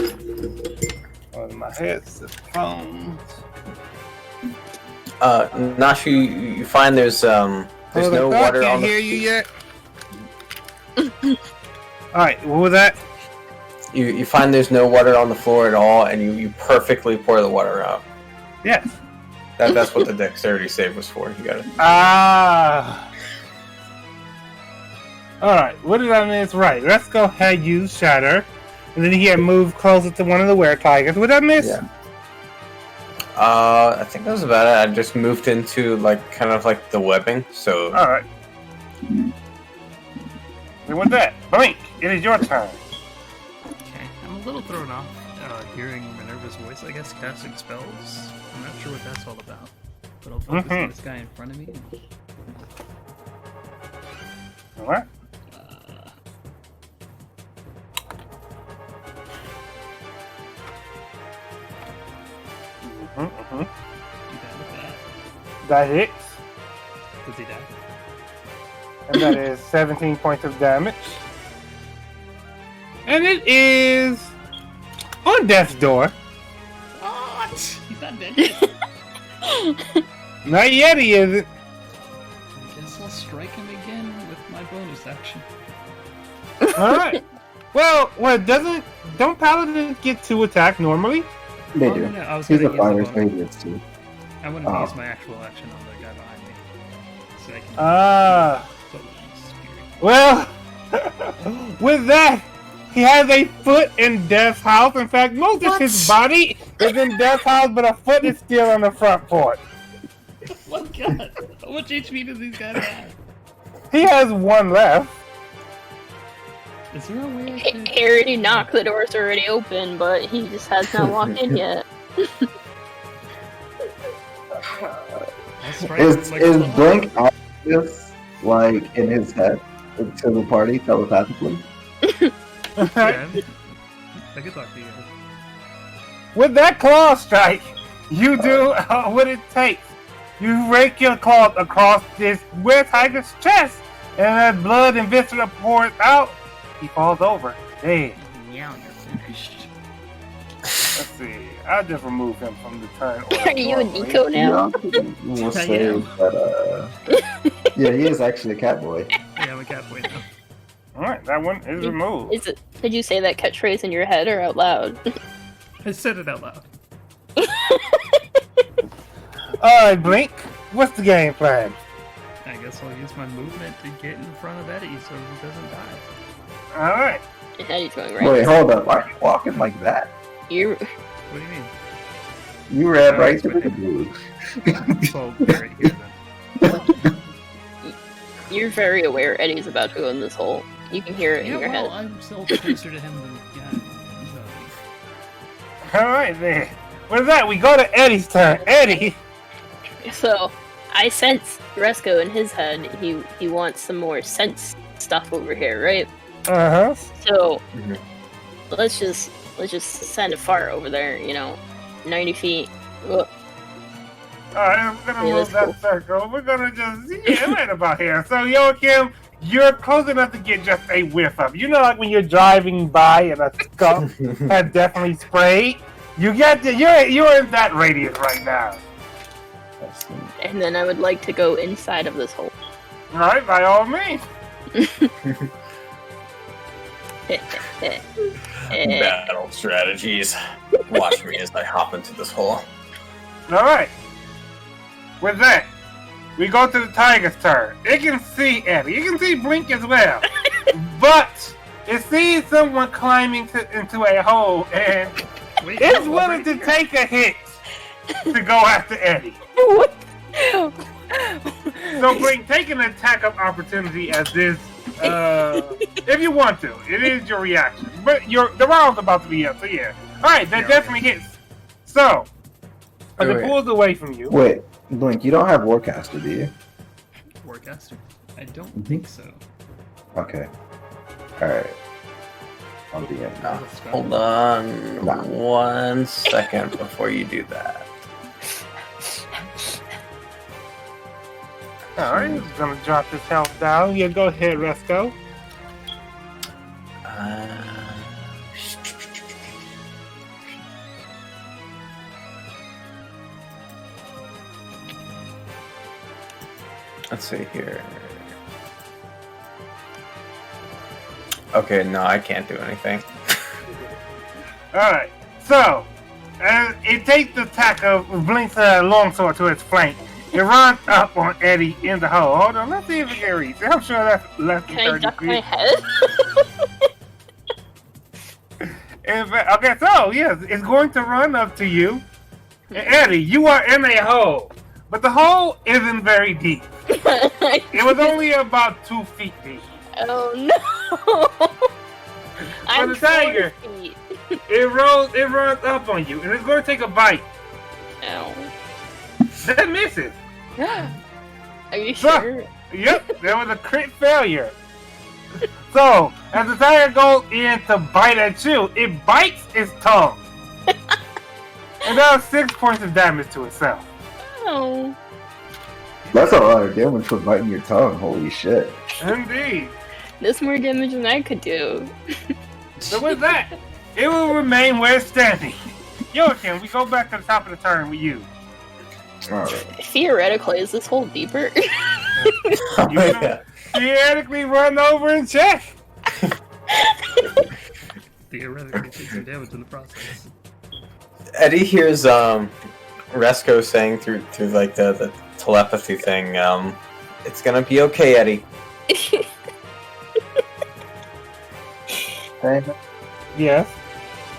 On my headset phones. Nashu, you find there's no water I on can't the... hear you yet. Alright, what was that? You find there's no water on the floor at all, and you perfectly pour the water out. Yes. That's what the dexterity save was for. You got it. Ah. Alright, what did I miss? Right, let's go ahead and use Shatter. And then he had moved closer to one of the were-tigers. What did I miss? Yeah. I think that was about it. I just moved into, like, kind of like the webbing, so... Alright. And with that, Blink, it is your turn. Okay, I'm a little thrown off hearing Minerva's voice, I guess, casting spells. I'm not sure what that's all about. But I'll focus on this guy in front of me. Alright. Do that with that. That hits. Does he die? And that is 17 points of damage. And it is on death's door. What? He's not dead yet. Not yet, he isn't. I guess I'll strike him again with my bonus action. Alright. Well, don't paladins get to attack normally? They Oh, do. no, I was He's gonna a use the fighter, so bonus. he gets to. I wanted to use my actual action on the guy behind me. So I can Ah. totally spirit. Well, with that, He has a foot in Death's house. In fact, most of his body is in Death's house, but a foot is still on the front porch. Oh my god! How much HP does these guys have? He has one left. Is there a way I can... He already knocked, the door's already open, but he just has not walked in yet. Is Blink obvious, like, in his head to the party telepathically? Yeah, I can talk to you guys. With that claw strike, you do what it takes. You rake your claw across this Were Tiger's chest, and as blood and viscera pours out, he falls over, dead. Yeah, you're finished. Let's see. I'll just remove him from the turn order. Are you a Nico now? We'll say that, yeah, he is actually a cat boy. Yeah, I'm a cat boy now. Alright, that one is removed. Did you say that catchphrase in your head or out loud? I said it out loud. Alright, Blink. What's the game plan? I guess I'll use my movement to get in front of Eddie so he doesn't die. Alright. And Eddie's going right. Wait, hold up. Why are you walking like that? You What do you mean? You ran right to the blue. So, right here then. You're very aware Eddie's about to go in this hole. You can hear it Yeah, in your well, head. I'm still closer to him than... Yeah, you know me. Alright then. With that, we go to Eddie's turn. Eddie! So, I sense Resco in his head. He wants some more sense stuff over here, right? Uh-huh. So, let's just send a fart over there. 90 feet. Ugh. Alright, I'm gonna Yeah, move that's that circle. We're gonna just, right about here. So, Joachim, you're close enough to get just a whiff of. Like when you're driving by and a skunk has definitely sprayed? You're in that radius right now. And then I would like to go inside of this hole. Alright, by all means. Battle strategies. Watch me as I hop into this hole. Alright. With that, we go to the tiger's turn. It can see Eddie. It can see Blink as well. But it sees someone climbing into a hole and Wait, it's no, willing to take a hit to go after Eddie. What? So Blink, take an attack of opportunity as this, if you want to. It is your reaction. But the round's about to be up, so yeah. Alright, that definitely hits. So, as it pulls away from you. Wait, Blink, you don't have Warcaster, do you? Warcaster? I don't think so. Okay. Alright. I'll be in. No, hold on Nah. 1 second before you do that. Alright, he's gonna drop his health down. Yeah, go ahead, Resco. Let's see here. Okay, no, I can't do anything. Alright, so, it takes the attack of Blink's longsword to its flank. It runs up on Eddie in the hole. Hold on, let's see if it can reach. I'm sure that's less than Can I 30 duck feet. my head? Okay, so, yes, it's going to run up to you. And Eddie, you are in a hole. But the hole isn't very deep. It was only about 2 feet deep. Oh no! I'm the tiger. 4 feet. It runs up on you, and it's going to take a bite. Ow. That misses. Are you Fuck. sure? Yep, that was a crit failure. So, as the tiger goes in to bite at you, it bites its tongue. And does 6 points of damage to itself. Oh. That's a lot of damage for biting your tongue. Holy shit. Indeed. That's more damage than I could do. So with that, it will remain where it's standing. Joachim, we go back to the top of the turn with you. Alright. Theoretically, is this hole deeper? You can theoretically run over and check. Theoretically, take some damage in the process. Eddie hears Resco saying through like the telepathy thing, it's gonna be okay, Eddie. Damon, Yes.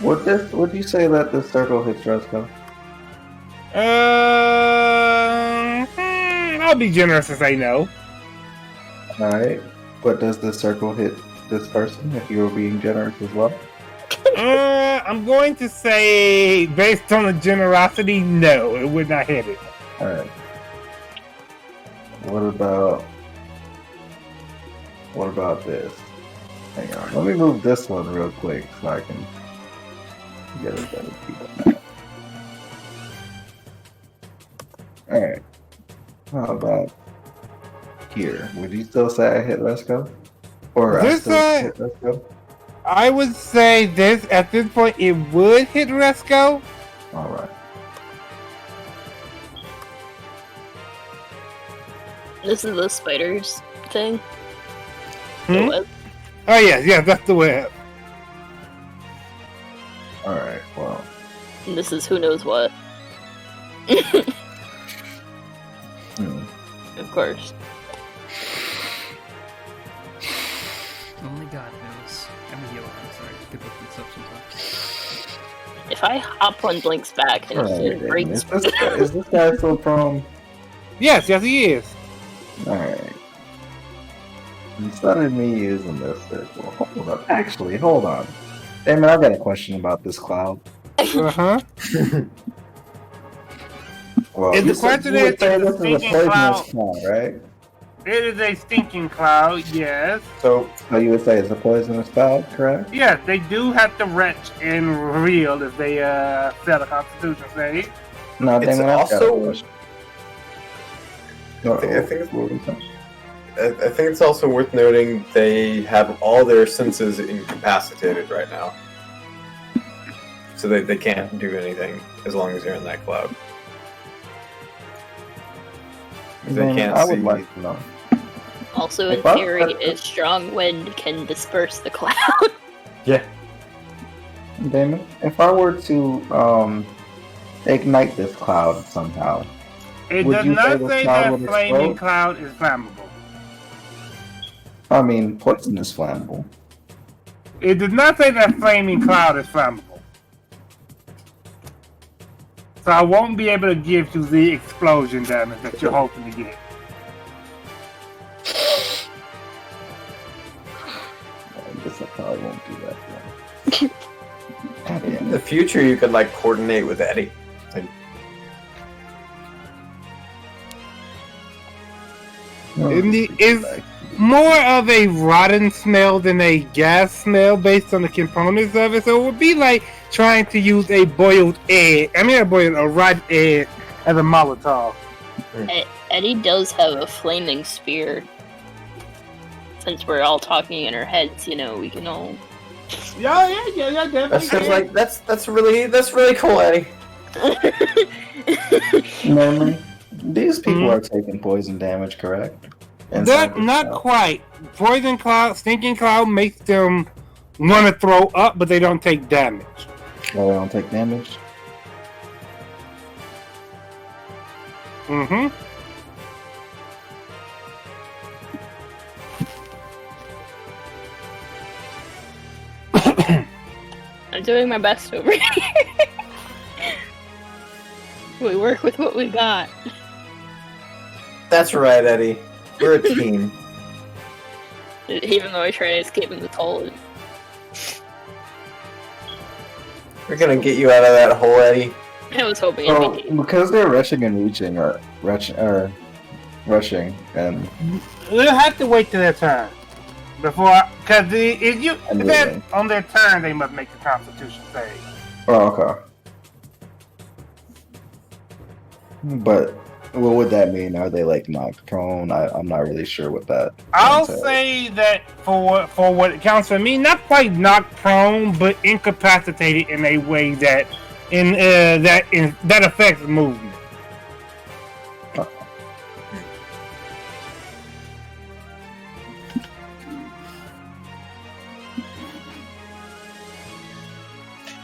would you say that this circle hits Resco? I'll be generous and say no. Alright. But does this circle hit this person if you were being generous as well? I'm going to say, based on the generosity, no, it would not hit it. Alright. What about this? Hang on. Let me move this one real quick so I can get a better view. Alright. How about here? Would you still say I hit Resco? Or I This still side- hit Resco? I would say this, at this point, it would hit Resco. Alright. This is the spiders thing. Hmm? The web. Oh, yeah, that's the web. Alright, well. And this is who knows what. Hmm. Of course. Only God knows. I'm sorry. Good with mix up sometimes. If I hop on Blink's back and he Alright, breaks, is this guy still prone? Yes, he is. Alright. Instead of me using this circle, hold up. Actually, hold on. Damon, I got a question about this cloud. Uh-huh. Well, If you the said question you would is, say is this the is a stinking poisonous cloud, right? It is a stinking cloud, yes. So you would say it's a poisonous cloud, correct? Yes, they do have to retch and reel if they fail the Constitution save. No, It's Damon, I've got a also- question. I think it's- What were you saying? I think it's also worth noting they have all their senses incapacitated right now. So they can't do anything as long as you're in that cloud. They Damon, can't I would see. like to know. also in If I- theory, a strong wind can disperse the cloud. Yeah. Damon, if I were to ignite this cloud somehow, It Would does you say not the say cloud that would flaming explode? cloud is flammable. I mean, poison is flammable. It does not say that flaming cloud is flammable. So I won't be able to give you the explosion damage that you're hoping to get. I guess I probably won't do that. Then. God In damn the it. future, you could like coordinate with Eddie. Like, Is more of a rotten smell than a gas smell based on the components of it. So it would be like trying to use a boiled egg. I mean, a rotten egg as a Molotov. Eddie does have a flaming spear. Since we're all talking in our heads, you know, we can all. Yeah, definitely. that's just like that's really cool, Eddie. Memory. These people Mhm. are taking poison damage, correct? Inside this Not cloud. quite. Poison cloud, stinking cloud makes them want to throw up, but they don't take damage. Oh, they don't take damage. Mm-hmm. I'm doing my best over here. We work with what we got. That's right, Eddie. We're a team. Even though I try to escape in the toilet. We're gonna get you out of that hole, Eddie. I was hoping it'd So, be because they're rushing and reaching, or rushing, and They'll have to wait till their turn before, because if you And if that moving. on their turn they must make the Constitution save. oh, okay. But what would that mean? Are they like knocked prone? I'm not really sure what that. I'll entails. say that for what it counts for me, not quite knocked prone, but incapacitated in a way that that affects movement.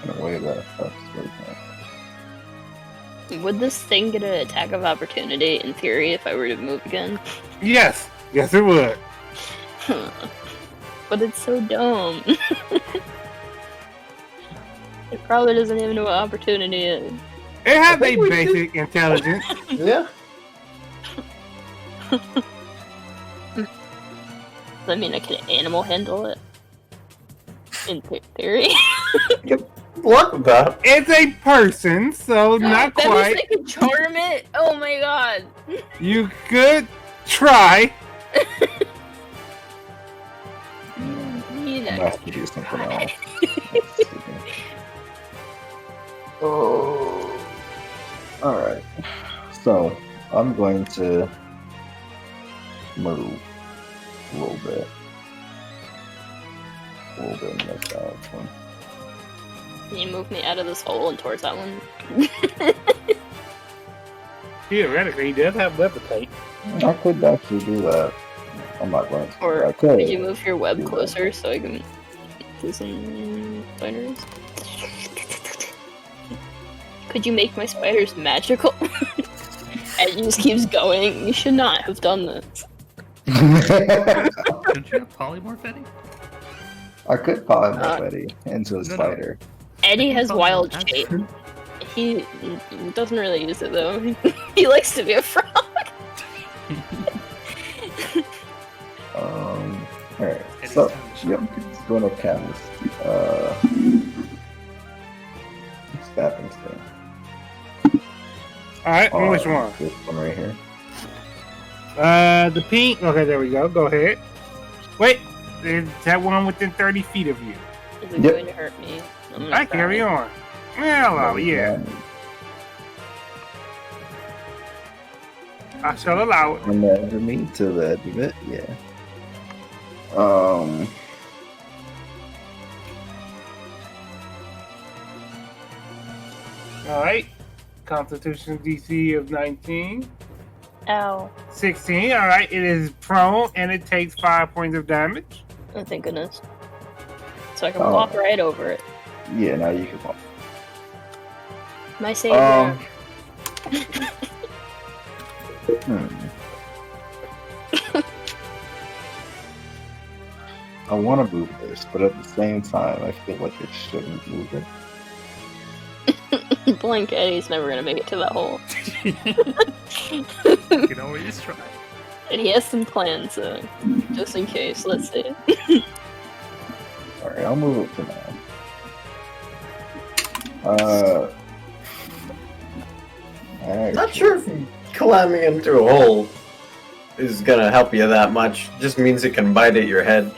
In a way that affects movement. Would this thing get an attack of opportunity in theory if I were to move again? Yes, it would. but it's so dumb. It probably doesn't even know what opportunity is. It has a think we basic intelligence. Yeah. I mean, can an animal handle it? In theory. Good luck with that. It's a person, so not That quite. means I can charm it? Oh my god. You could try. You I know. have to do something else. Let's see. Oh. Alright. So, I'm going to move a little bit. A little bit in this direction. Can you move me out of this hole and towards that one? Theoretically, he does have levitate. I could actually do that. I'm not going to. Or I could. could you move your web do that. closer so I can do some spiders? Could you make my spiders magical? And it just keeps going. You should not have done this. Don't you have polymorph, Eddie? I could polymorph Eddie into a spider. Eddie has Polymorph wild has- shape. He doesn't really use it though. He likes to be a frog. Alright. Eddie's So, time to yep. Going to canvas. Stabbing stone. Alright, which one? This one right here. The pink. Okay, there we go. Go ahead. Wait, is that one within 30 feet of you? Is it Yep. going to hurt me? I'm gonna I carry cry. on. Hello, yeah. I shall allow it. Remember me to the edge of it, yeah. Alright. Constitution DC of 19. Ow. 16. Alright, it is prone and it takes 5 points of damage. Oh, thank goodness. So I can Oh. walk right over it. Yeah, now you can walk. My save Um, round. I want to move this, but at the same time, I feel like it shouldn't move it. Blink Eddie's never gonna make it to that hole. You can always try. And he has some plans, just in case. Let's see. Alright, I'll move it for now. Not sure if climbing into a hole is gonna help you that much. Just means it can bite at your head.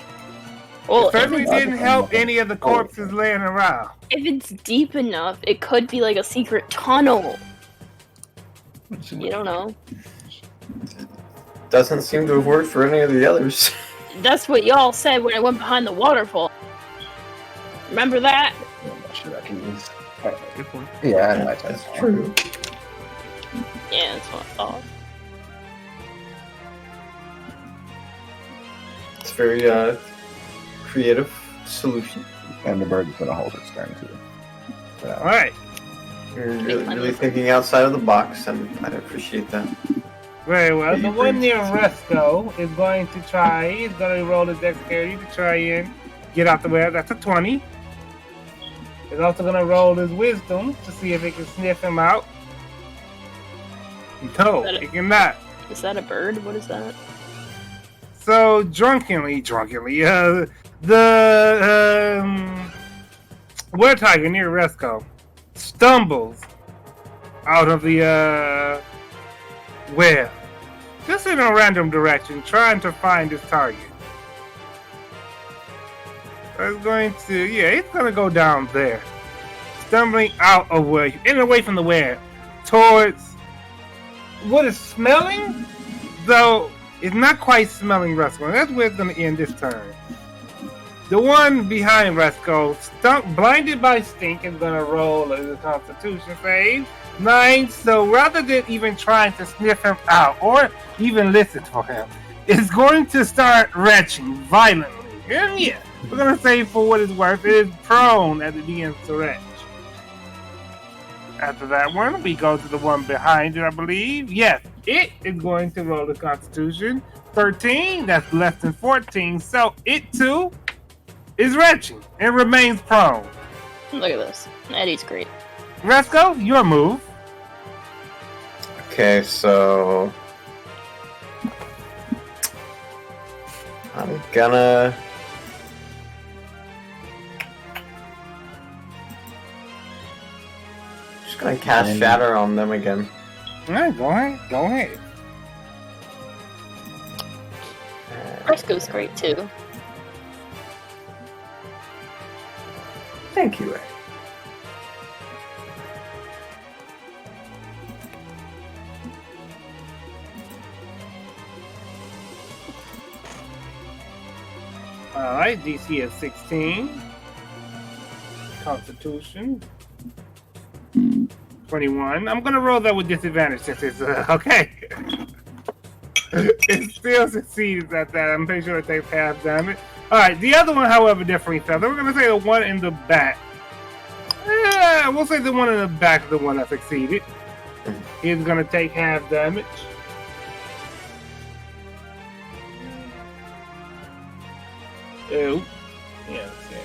Well, It certainly if didn't help any of the corpses laying around. it's deep enough, it could be like a secret tunnel. You don't know. Doesn't seem to have worked for any of the others. That's what y'all said when I went behind the waterfall. Remember that? I'm not sure I can use. Alright. Good point. Yeah, I had my time. That's true. Yeah, that's what I thought. It's a very creative solution. And the bird's gonna hold its turn too. So, Alright. You're really thinking outside of the box, and I appreciate that. Very well. The You one bring- near Resco is going to try. He's going to roll his dexterity to try and get out the way. That's a 20. He's also going to roll his wisdom to see if it can sniff him out. No, Is that it cannot. Is that a bird? What is that? So drunkenly, the were tiger near Resco stumbles out of the well, just in a random direction, trying to find his target. It's going to, it's going to go down there, stumbling out of where, and away from the where, towards what is smelling, though. It's not quite smelling Resco. That's where it's going to end this turn. The one behind Resco, blinded by stink, is going to roll a Constitution save. 9. So rather than even trying to sniff him out or even listen for him, it's going to start retching violently. And we're going to say for what it's worth, it is prone as it begins to retch. After that one, we go to the one behind it, I believe. Yes, it is going to roll the Constitution. 13, that's less than 14. So it too is retching and remains prone. Look at this. Eddie's great. Resco, your move. Okay, so I'm gonna just gonna cast Shatter on them again. Alright, go ahead. Go ahead. Fresco's great too. Thank you, Ed. Alright, DC is 16. Constitution. 21. I'm gonna roll that with disadvantage since it's okay. It still succeeds at that. I'm pretty sure it takes half damage. Alright, the other one, however, definitely fell. We're gonna say the one in the back. Yeah, we'll say the one in the back is the one that succeeded. He's gonna take half damage. Ew. Yes, yes.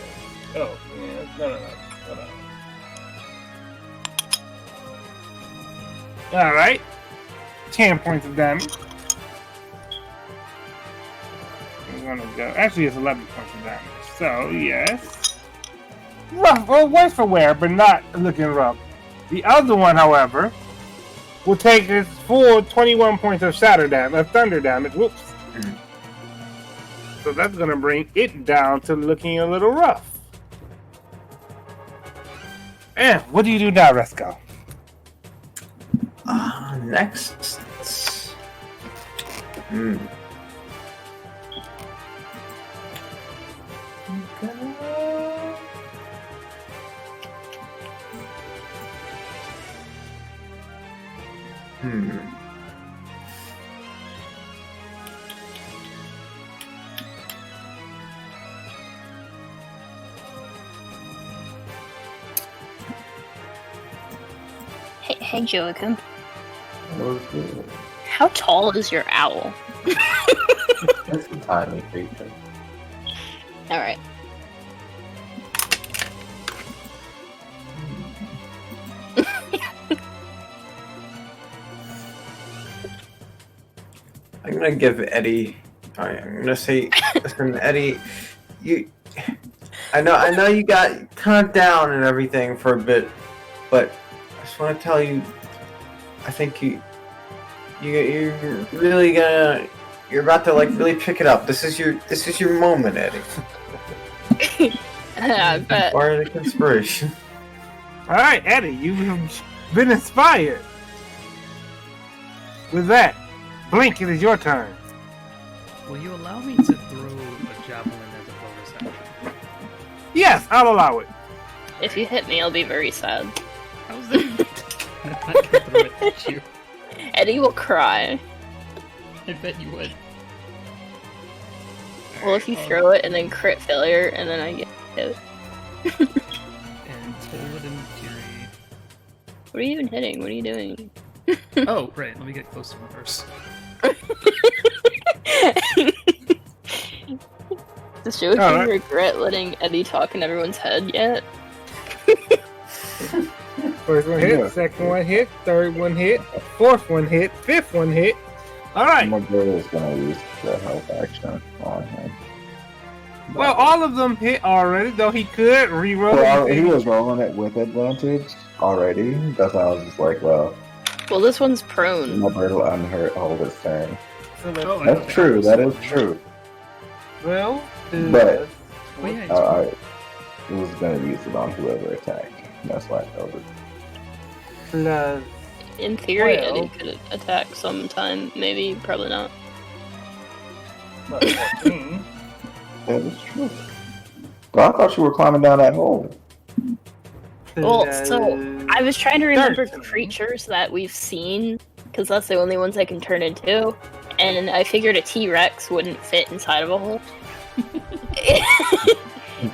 Oh, yeah. No. Hold on. Alright. 10 points of damage. I'm gonna go. Actually, it's 11 points of damage. So, yes. Rough. Well, worse for wear, but not looking rough. The other one, however, will take his full 21 points of shatter damage, of thunder damage. Whoops. So that's gonna bring it down to looking a little rough. And what do you do now, Resco? Next. Hey, Joachim. How tall is your owl? It's a tiny creature. Alright. I'm gonna give Eddie. Alright, I'm gonna say, listen, Eddie, I know you got kind of down and everything for a bit, but I just want to tell you, I think you're really you're about to like really pick it up. This is your moment, Eddie. I bet. Part of the conspiration. All right, Eddie, you've been inspired. With that, Blink, it is your turn. Will you allow me to throw a javelin as a bonus action? Yes, I'll allow it. If you hit me, I'll be very sad. How's that? I'm not gonna throw it at you. Eddie will cry. I bet you would. Well, if you throw it and then crit failure, and then I get hit. And Toad and Fury. What are you even hitting? What are you doing? Oh, right. Let me get close to him first. Does Joachim regret letting Eddie talk in everyone's head yet? First one hit, second one hit, third one hit, fourth one hit, fifth one hit. All right. My brother is gonna use the health action on him. Well, all of them hit already, though he could reroll. Well, he was rolling it with advantage already. That's why I was just like, well, this one's prone. my bird will unhurt all of his turn. So That's true. That is true. Well, But Well, yeah, I was gonna use it on whoever attacked. That's why I held it. plus In theory, 12. Eddie could attack sometime. Maybe, probably not. 14. That is true. But I thought you were climbing down that hole. Well, so I was trying to remember 13. creatures that we've seen, because that's the only ones I can turn into, and I figured a T-Rex wouldn't fit inside of a hole.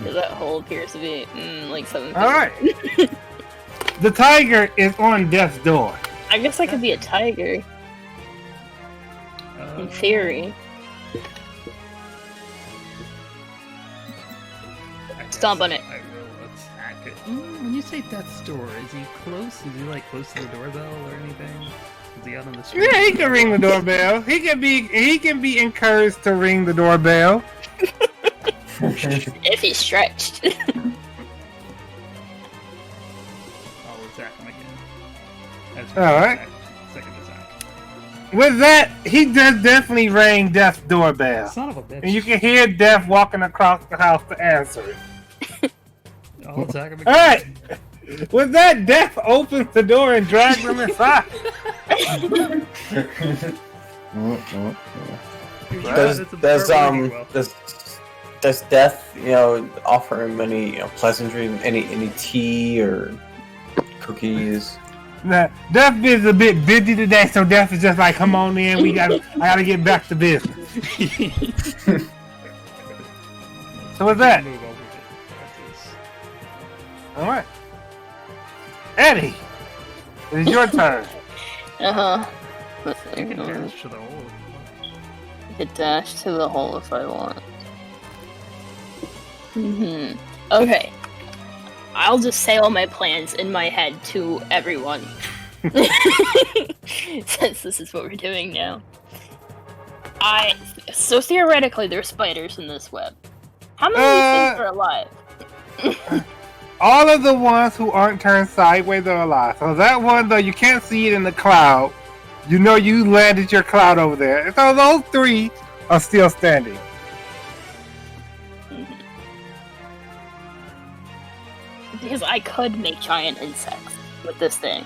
That hole appears to be like 7 feet. All right. The tiger is on death's door. I guess I could be a tiger, in theory. Stomp on it. I will attack it. When you say death's door, is he close? Is he like close to the doorbell or anything? Is he out on the street? Yeah, he can ring the doorbell. He can be encouraged to ring the doorbell. If he's stretched. I'll attack him again. That's Alright. Second attack. With that, he does definitely ring Death's doorbell. Son of a bitch. And you can hear Death walking across the house to answer it. I'll attack him again. Alright. With that, Death opens the door and drags him inside. Does Death, offer him any pleasantry, any tea or cookies? Now, Death is a bit busy today, so Death is just like, come on in, I gotta get back to business. So what's that? Move over to Alright. Eddie, it is your turn. Let's see. You can dash to the hole. I could dash to the hole if I want. Okay. I'll just say all my plans in my head to everyone. Since this is what we're doing now. So theoretically, there's spiders in this web. How many of these things are alive? All of the ones who aren't turned sideways are alive. So that one, though, you can't see it in the cloud. You know you landed your cloud over there. So those 3 are still standing. Because I could make giant insects with this thing.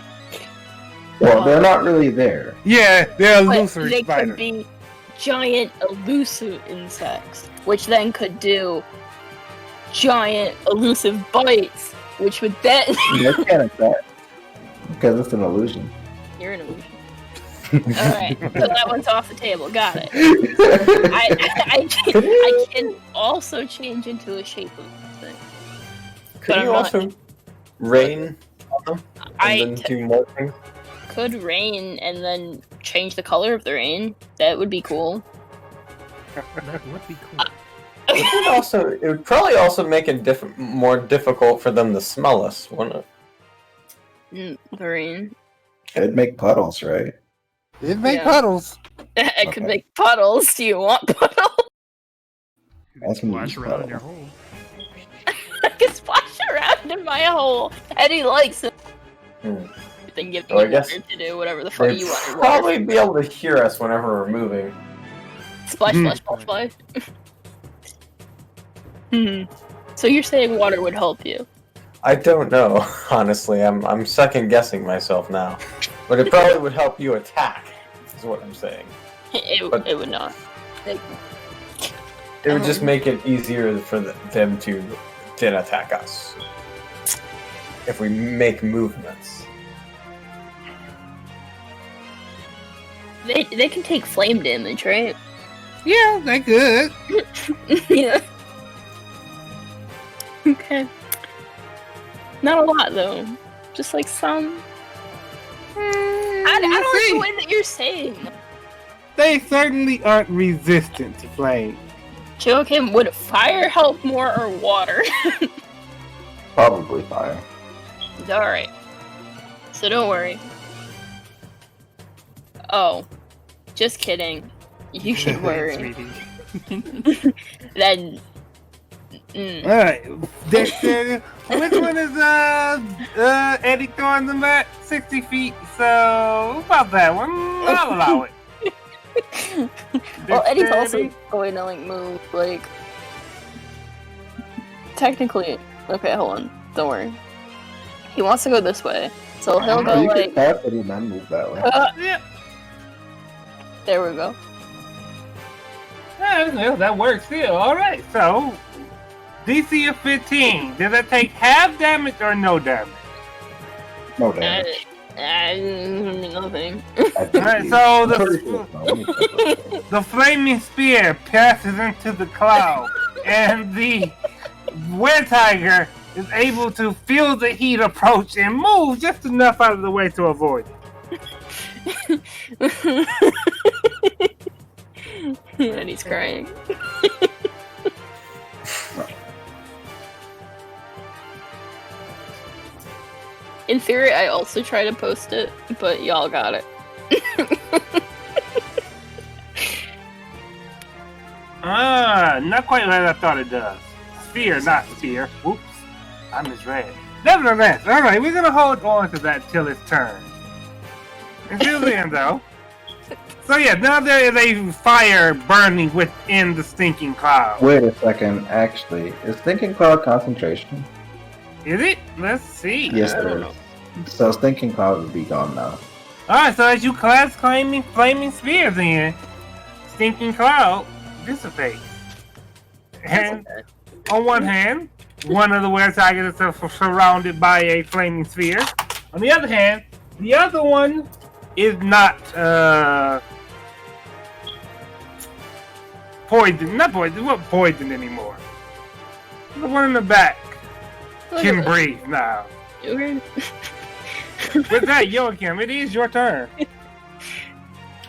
Well, they're not really there. Yeah, they're But illusory they spiders. could be giant elusive insects, which then could do giant elusive bites, which would then... They can't attack. Because it's an illusion. You're an illusion. Alright, so that one's off the table, got it. I can also change into a shape of thing. Could But you I'm not- also rain on them I and then do more things? could rain and then change the color of the rain. That would be cool. That would be cool. It would probably also make it more difficult for them to smell us, wouldn't it? The rain. It'd make puddles, right? It make Yeah. puddles. I could Okay. make puddles. Do you want puddles? You That's can gonna be splash around in your puddle. hole. I can splash around in my hole. Eddie likes it. Then give me Well, I guess water to do whatever the fuck They'd you want. Water. probably be able to hear us whenever we're moving. Splash, splash, splash, splash. So you're saying water would help you? I don't know, honestly. I'm second guessing myself now. But it probably would help you attack, is what I'm saying. But- It would not. It would just make it easier for them to then attack us. If we make movements. They can take flame damage, right? Yeah, they good. Yeah. Okay. Not a lot though. Just like some. I don't like the way that you're saying. They certainly aren't resistant to flame. Joachim, would fire help more or water? Probably fire. Alright. So don't worry. Oh. Just kidding. You should worry. Sweetie. Then. Alright. Dexter, which one is Eddie throwing them at? 60 feet, so about that one. I'll allow it. Well, Eddie's also Dexterity. going to like move like. Technically, okay, hold on. Don't worry. He wants to go this way, so he'll go You like. can tap it and then move that way. Yeah. There we go. Yeah, that works still. Alright, so DC of 15. Does that take half damage or no damage? No damage. Nothing. Alright, so Pretty good, though. the flaming spear passes into the cloud, and the were tiger is able to feel the heat approach and move just enough out of the way to avoid it. And he's crying. In theory, I also try to post it, but y'all got it. Not quite like I thought it does. Sphere, not sphere. Whoops. I misread. Nevertheless, alright, we're gonna hold on to that till its turn. Until then, though. So yeah, now there is a fire burning within the stinking cloud. Wait a second, actually. Is Thinking Cloud concentration? Is it? Let's see. Yes, I there don't is. So Thinking Cloud would be gone now. Alright, so as you class claiming flaming spheres in, stinking cloud dissipates. And on one hand, one of the were targets is surrounded by a flaming sphere. On the other hand, the other one is not poisoned. Not poisoned. What poisoned anymore? The one in the back can breathe now. We're- With that, Joachim, it is your turn.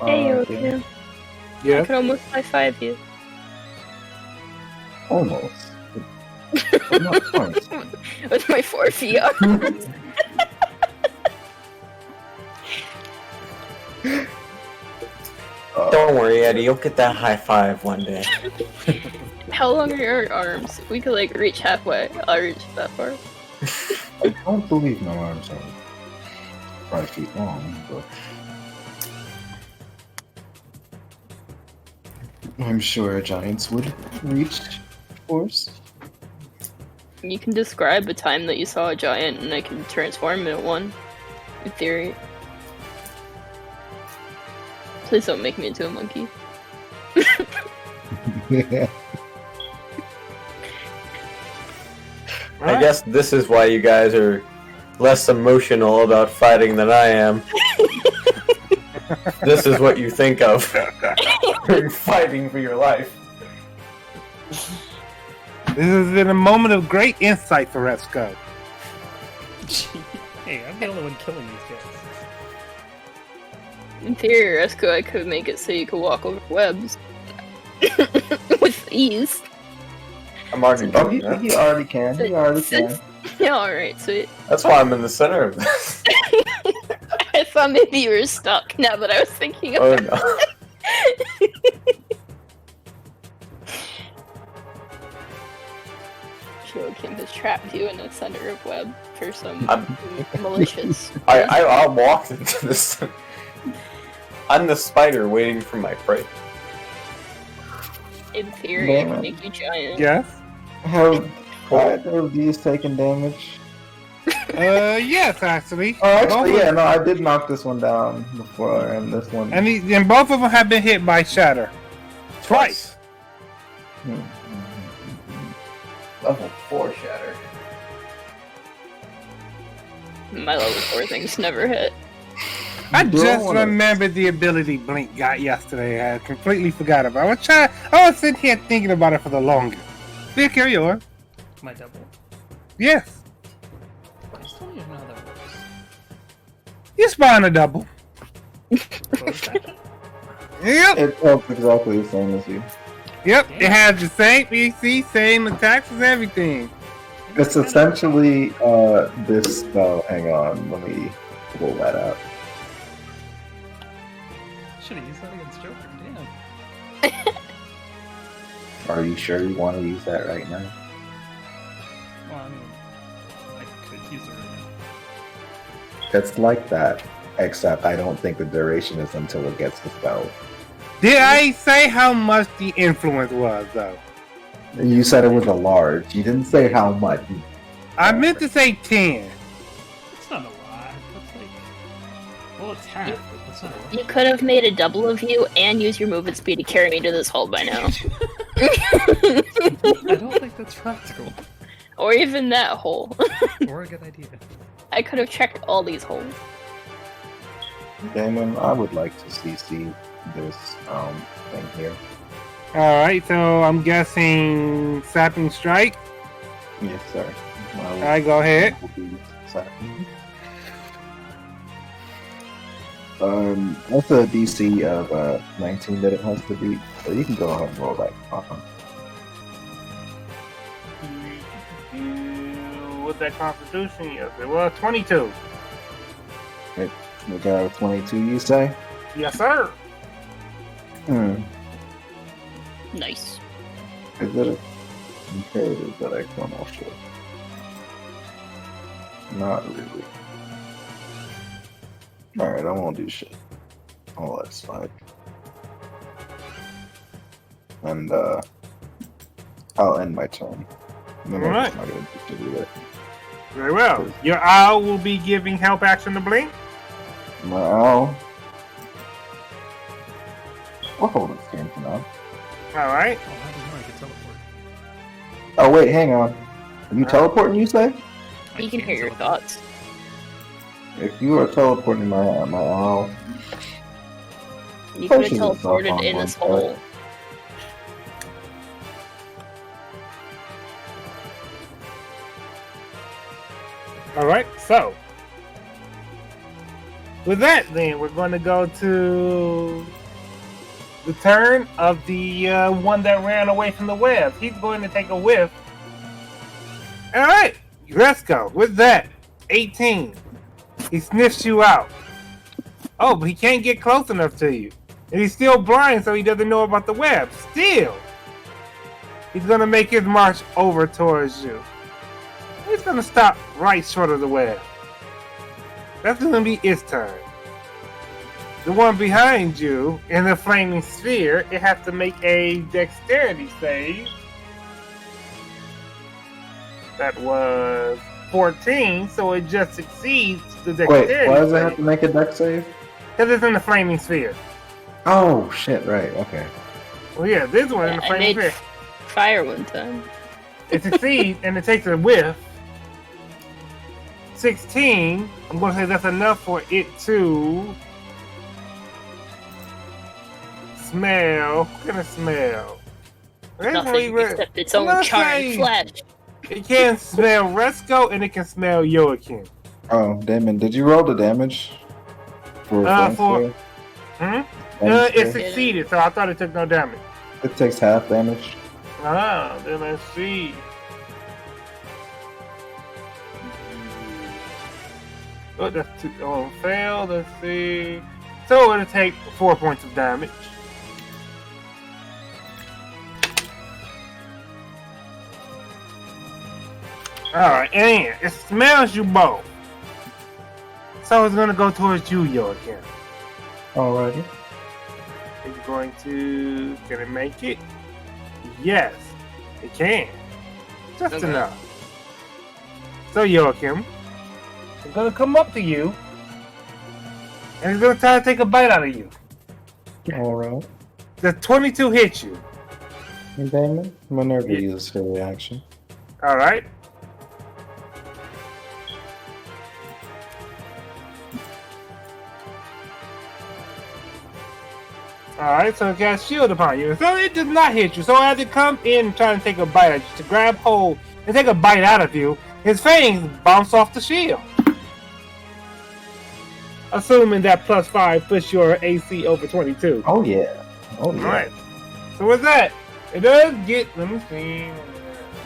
Hey, Okay. okay. I Yeah. could almost high-five you. Almost. But not quite. With my 4 feet arms. Don't worry, Eddie. You'll get that high five one day. How long are your arms? We could like reach halfway. I'll reach that far. I don't believe my arms are 5 feet long, but I'm sure giants would reach force. You can describe a time that you saw a giant and I can transform into one. In theory. Please don't make me into a monkey. I guess this is why you guys are less emotional about fighting than I am. This is what you think of when fighting for your life. This has been a moment of great insight for Resco. Hey, I'm the only one killing these guys. In theory, Resco, I could make it so you could walk over webs. With ease. I'm already Oh, doing that. he already can. He already can. Yeah, alright, sweet. That's why I'm in the center of this. I thought maybe you were stuck now that I was thinking Oh about no. Joachim has trapped you in the center of web for some I'm- malicious. I'll walk into this. I'm the spider waiting for my prey. In theory, I Man. can make you giant. Yes. Have either of these taken damage? Yes, actually. Oh, actually, Both yeah, of- no, I did knock this one down before, and this one. And both of them have been hit by shatter. Twice. Level 4 shatter. My level 4 things never hit. I You don't just wanna- remembered the ability Blink got yesterday. I completely forgot about it. I was sitting here thinking about it for the longest. Blinkehyo, yours. My double. Yes. I still don't even know how that works. You spawn a double. Close action? Yep. It felt exactly the same as you. Yep. It has the same PC, same attacks as everything. It's essentially this spell. Hang on, let me pull that up. Should have used that against Joker, damn. Are you sure you want to use that right now? Well, I mean, I could use it right now. It's like that, except I don't think the duration is until it gets the spell. Did I say how much the influence was, though? You said it was a large. You didn't say how much. I meant to say 10. It's not a lot. That's like... Well, it's half, but that's not a lot. You could have made a double of you and used your movement speed to carry me to this hole by now. I don't think that's practical. Or even that hole. Or a good idea. I could have checked all these holes. Damon, I would like to CC this thing here. Alright, so I'm guessing Sapping Strike. Yes, sir. Alright, go ahead. That's a DC of 19 that it has to beat, so you can go ahead and roll that. With that constitution, yes. Well, 22. We got a 22, you say? Yes, sir. Nice. Is it imperative that I come off short? Not really. Alright, I won't do shit. Oh, that's fine. And, I'll end my turn. And then I'm Alright. just not gonna do that. Very well. Your owl will be giving help action to Blink. My owl. We'll hold its game for now. All right. Oh, how do you know I can teleport? Oh, wait, hang on. Are you teleporting, you say? I You can hear your teleport. thoughts. If you are teleporting my owl, You could have Pushes itself teleported on in one this side. hole. All right. So, with that, then we're going to go to the turn of the one that ran away from the web. He's going to take a whiff. All right. Let's go. With that, 18. He sniffs you out. Oh, but he can't get close enough to you. And he's still blind, so he doesn't know about the web. Still, he's going to make his march over towards you. He's going to stop right short of the web. That's going to be its turn. The one behind you in the flaming sphere, it has to make a dexterity save. That was 14, so it just succeeds the dexterity wait, why does it have save. to make a dex save? Because it's in the flaming sphere. Oh, shit, right, okay. Well, yeah, this one in the I flaming made sphere. fire one time. It succeeds, and it takes a whiff. 16. I'm going to say that's enough for it to smell. What kind of smell? That's Nothing really except its I'm own gonna charred say- flesh. It can smell Resco, and it can smell Joachim. Oh, Damon, did you roll the damage? For for- Hmm? Damage It save? succeeded, so I thought it took no damage. It takes half damage. Ah, then let's see. Oh, that's two. Oh, fail. Let's see. So it'll take 4 points of damage. Alright, and it smells you both. So it's gonna go towards you, Joachim. Alrighty. It's going to. Can it make it? Yes, it can. Just Okay. enough. So, Joachim, it's gonna come up to you, and it's gonna try to take a bite out of you. Alright. The 22 hits you. And Damon, Minerva Yeah. uses her reaction. Alright. Alright, so it casts shield upon you. So it does not hit you. So as it comes in trying to take a bite at you, to grab hold and take a bite out of you, his fangs bounce off the shield. Assuming that +5 puts your AC over 22. Oh yeah. Oh yeah. Alright. So with that, it does get, let me see.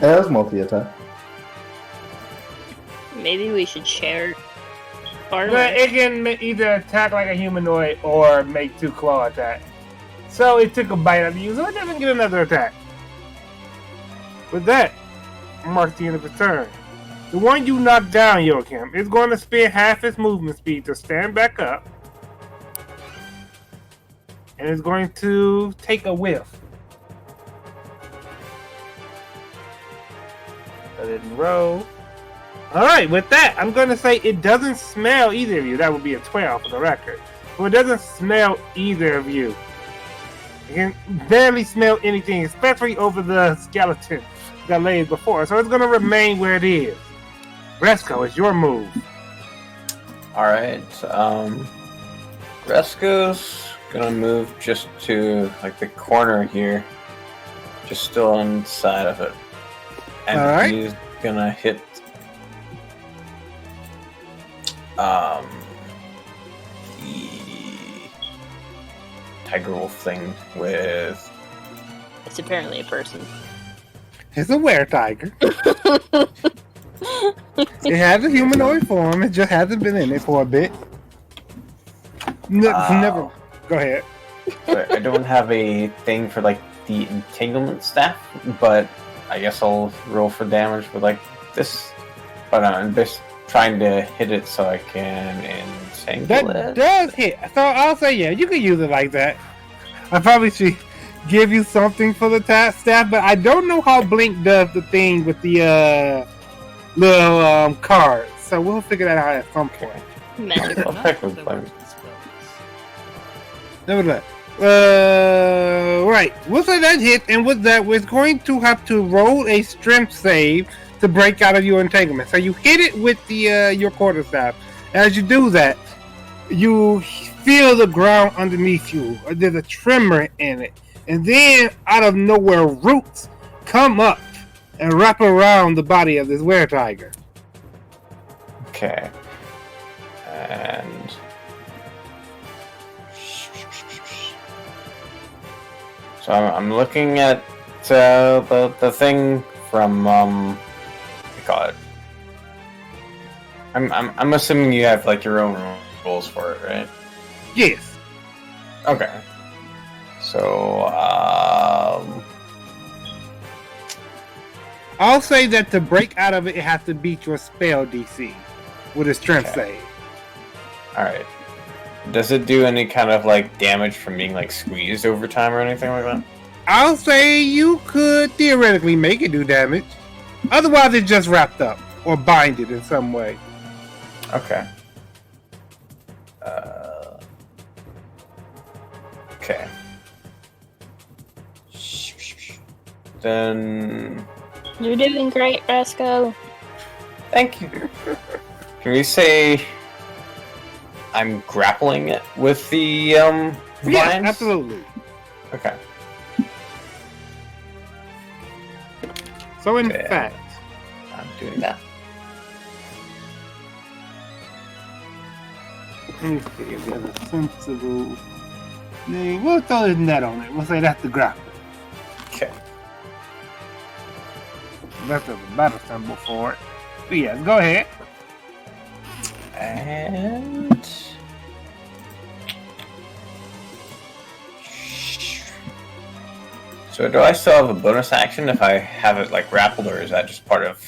That was multi-attack. Maybe we should share But armor. it can either attack like a humanoid or make 2 claw attacks. So it took a bite out of you, so it doesn't get another attack. With that, marks the end of its turn. The one you knocked down, Joachim, is going to spend half its movement speed to stand back up. And is going to take a whiff. I didn't roll. Alright, with that, I'm going to say it doesn't smell either of you. That would be a 12 for the record. So it doesn't smell either of you. It can barely smell anything, especially over the skeleton that lays before. So it's going to remain where it is. Resco, it's your move. Alright, Resco's gonna move just to like the corner here. Just still inside of it. And Alright. he's gonna hit the tiger wolf thing with It's apparently a person. It's a were-tiger. It has a humanoid form. It just hasn't been in it for a bit. Never. Go ahead. I don't have a thing for like the entanglement staff, but I guess I'll roll for damage with like this. But I'm just trying to hit it so I can entangle That it. does hit. So I'll say, yeah, you can use it like that. I probably should give you something for the staff, but I don't know how Blink does the thing with the little cards. So we'll figure that out at some point. Magical. I'll check with them. Nevertheless. Right. We'll say that hit, and with that, we're going to have to roll a strength save to break out of your entanglement. So you hit it with the your quarterstaff. As you do that, you feel the ground underneath you. There's a tremor in it, and then out of nowhere, roots come up and wrap around the body of this were-tiger. Okay. And so I'm looking at the thing from what do you call it? I'm assuming you have like your own rules for it, right? Yes. Okay. So I'll say that to break out of it, it has to beat your spell DC with a strength save. all right. Does it do any kind of like damage from being like squeezed over time or anything like that? I'll say you could theoretically make it do damage. Otherwise, it's just wrapped up or binded in some way. Okay. Okay. Then You're doing great, Rasco. thank you. Can we say I'm grappling it with the vines? Yeah, absolutely. Okay. So in Okay. fact, I'm doing that. let me see if there's a sensible name. We'll throw his net on it. We'll say that's the grapple. Okay. That's a battle symbol for it. But yes, go ahead. And so do I still have a bonus action if I have it like grappled, or is that just part of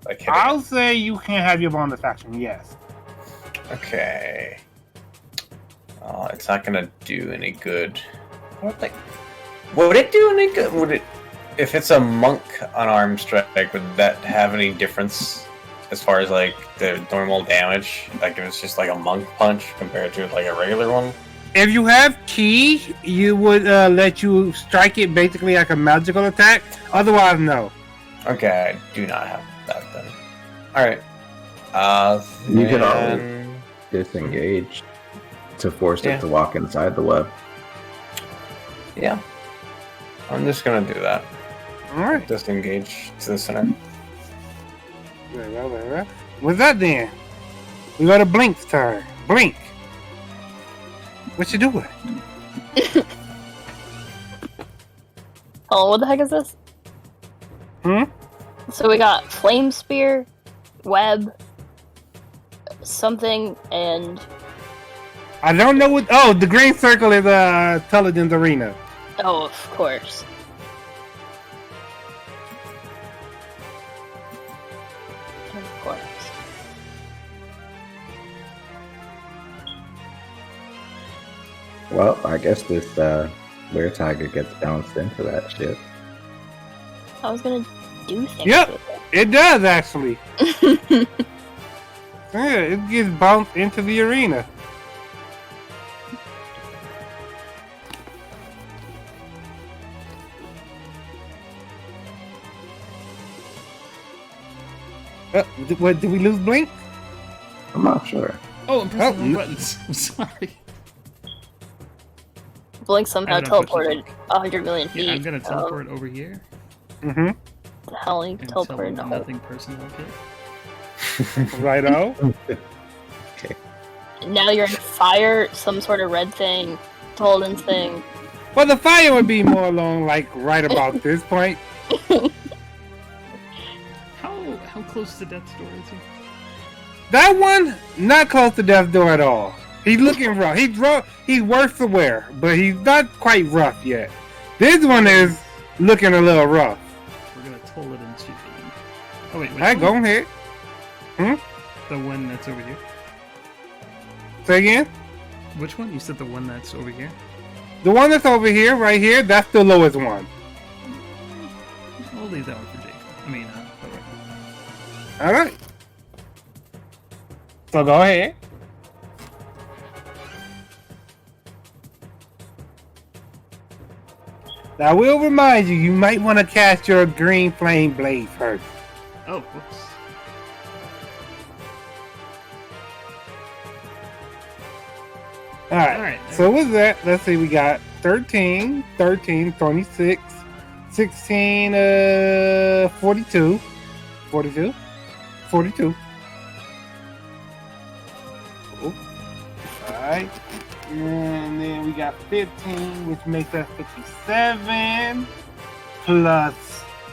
like hitting? I'll say you can have your bonus action, yes. Okay. It's not gonna do any good. I don't think. Would it do any good? Would it? If it's a monk unarmed strike, would that have any difference as far as like the normal damage? Like if it's just like a monk punch compared to like a regular one? If you have key, you would let you strike it basically like a magical attack. Otherwise, no. Okay, I do not have that then. Alright. You can then- Disengage to force Yeah. it to walk inside the web. Yeah. I'm just gonna do that. Alright. Disengage to the center. With that then, we go to Blink's turn. Blink. What you doing? Oh, what the heck is this? Hmm? So we got Flame Spear, Web, something, and I don't know what. Oh, the green circle is Intelligence Arena. oh, of course. Of course. Well, I guess this were tiger gets bounced into that shit. I was gonna do things Yep. with It does actually. it. Yeah, it gets bounced into the arena. What, did we lose Blink? I'm not sure. Oh, I'm pressing the wrong no. buttons. I'm sorry. Blink I somehow don't know if teleported it's- 100 million feet. Yeah, I'm gonna teleport over here Mm-hmm. The hell he and teleported in tell the hole. nothing personal kid. Righto. Now you're in fire, some sort of red thing, golden thing. Well, the fire would be more along like right about this point. How close to death's door is he? That one, not close to death's door at all. He's looking rough. He's rough. He's worse for wear, but he's not quite rough yet. This one is looking a little rough. We're gonna toll it into the... Oh wait, which Alright, one? go ahead. The one that's over here? Say again? Which one? You said the one that's over here? The one that's over here, right here, that's the lowest one. We'll leave that one for Jake. I mean, alright. Alright. So go ahead. Now, I will remind you, you might want to cast your green flame blade first. Oh, whoops. Alright, so with that, let's see, we got 13, 26, 16, 42. Alright. And then we got 15, which makes us 57. Plus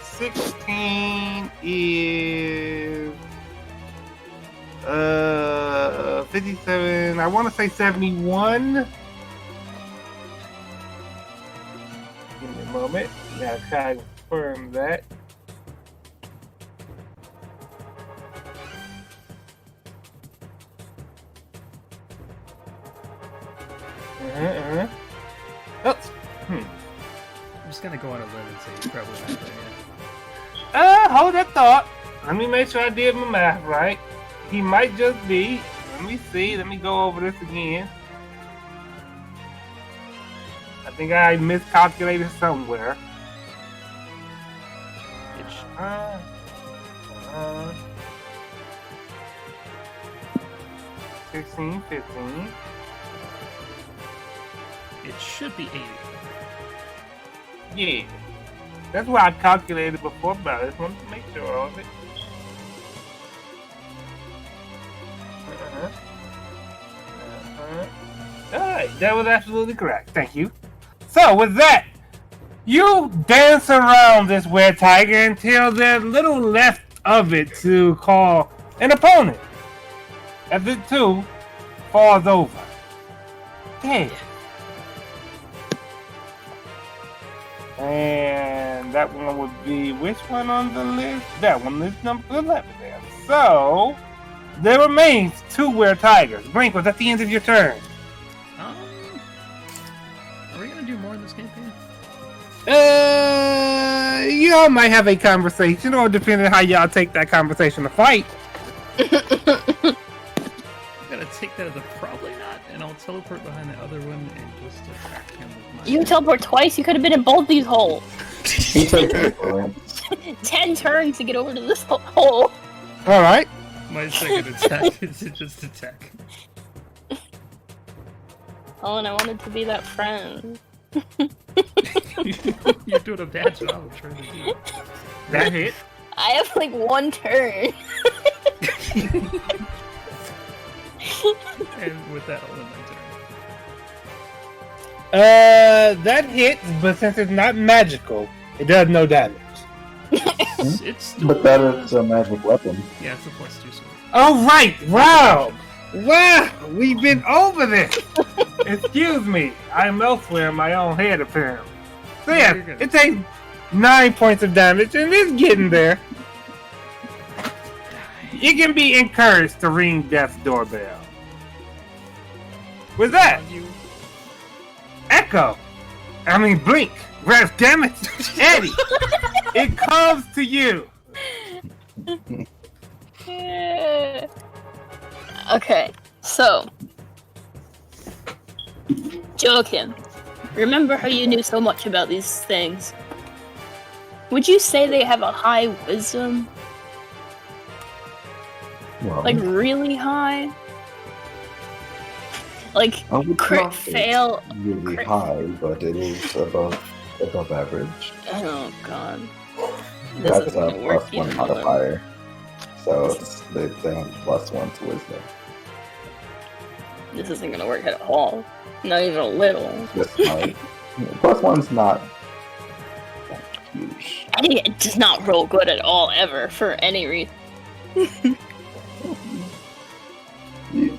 16 is 57. I want to say 71. Give me a moment. Gotta try to confirm that. Oops. I'm just gonna go on a limb and say he's probably not there yet. Hold that thought. Let me make sure I did my math right. He might just be. Let me see. Let me go over this again. I think I miscalculated somewhere. 16, 15. It should be 80. Yeah. That's what I calculated before, but I just wanted to make sure of it. Alright, that was absolutely correct. Thank you. So, with that, you dance around this were tiger until there's little left of it to call an opponent. As it too falls over. Okay. And that one would be which one on the list? That one is number 11 there. So, there remains 2 were tigers. Blink, was that the end of your turn? Are we gonna do more in this campaign? Y'all might have a conversation, or depending on how y'all take that conversation to fight. I'm gonna take that as a probably not, and I'll teleport behind the other one and just attack him with my... You teleport twice, you could have been in both these holes. He took it for him. 10 turns to get over to this hole. Alright. My second attack is to just attack. Oh, and I wanted to be that friend. You're doing a bad job of trying to do it. That hit. I have like 1 turn. And with that, I'll end my turn. That hits, but since it's not magical, it does no damage. It's still... But that is a magic weapon. Yeah, it's a +2 sword. Oh, right! Wow! Wow! We've been over this! Excuse me. I'm elsewhere in my own head, apparently. So yeah, You're good. it takes 9 points of damage, and it's getting there. You can be encouraged to ring death's doorbell. With that, Blink, damn it, Eddie, it comes to you. Okay, so Joachim, remember how you knew so much about these things? Would you say they have a high wisdom? Well, Like really high? Like I would crit not say fail? it's really crit- high, but it is above average. Oh god. This That's isn't a gonna work +1 either. modifier. So they have +1 to wisdom. This isn't gonna work at all. Not even a little. Just like, +1's not that huge. Eddie does not roll good at all, ever, for any reason. You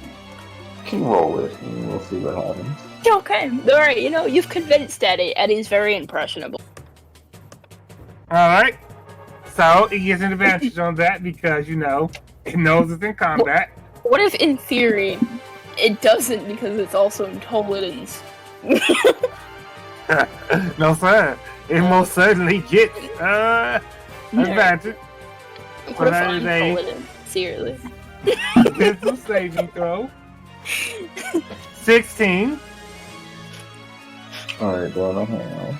Roll it, and we'll see what happens. Okay, alright, you've convinced Eddie. Eddie's very impressionable. Alright. So, it gets an advantage on that because, it knows it's in combat. What if, in theory, it doesn't because it's also intelligence? No, sir. It most certainly gets advantage. What if that I'm is a- intelligent? Seriously. Wisdom saving throw. 16. Alright, well, hang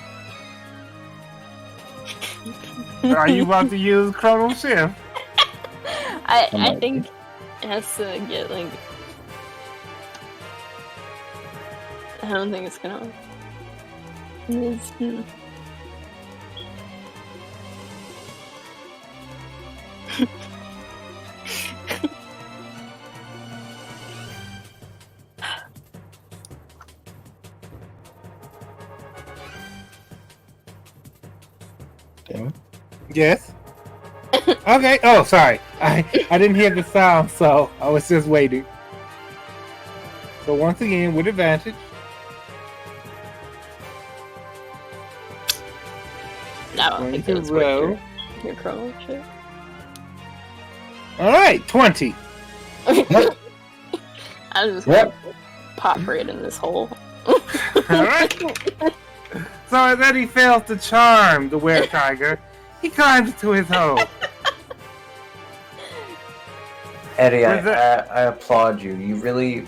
on. Are you about to use Chrono Shift? I might think it has to get, like... I don't think it's gonna... Damn it. Yes. Okay. Oh, sorry. I didn't hear the sound, so I was just waiting. So once again, with advantage. I don't think Going it's to roll. worth your chrono shit. All right, 20. I'm just Yep. pop right in this hole. All right. So as Eddie fails to charm the were-tiger, he climbs to his hole. Eddie, What is that? I applaud you. You really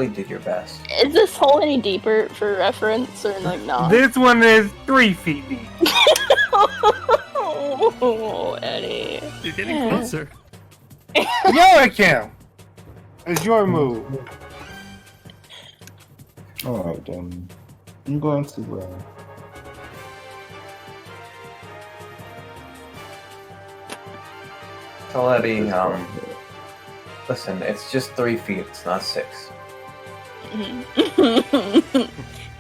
did your best. Is this hole any deeper for reference or like not? This one is 3 feet deep. Oh, Eddie. You're getting closer. Your account. It's your move. Alright, I'm going to, Tell Eddie, listen, it's just 3 feet, it's not 6.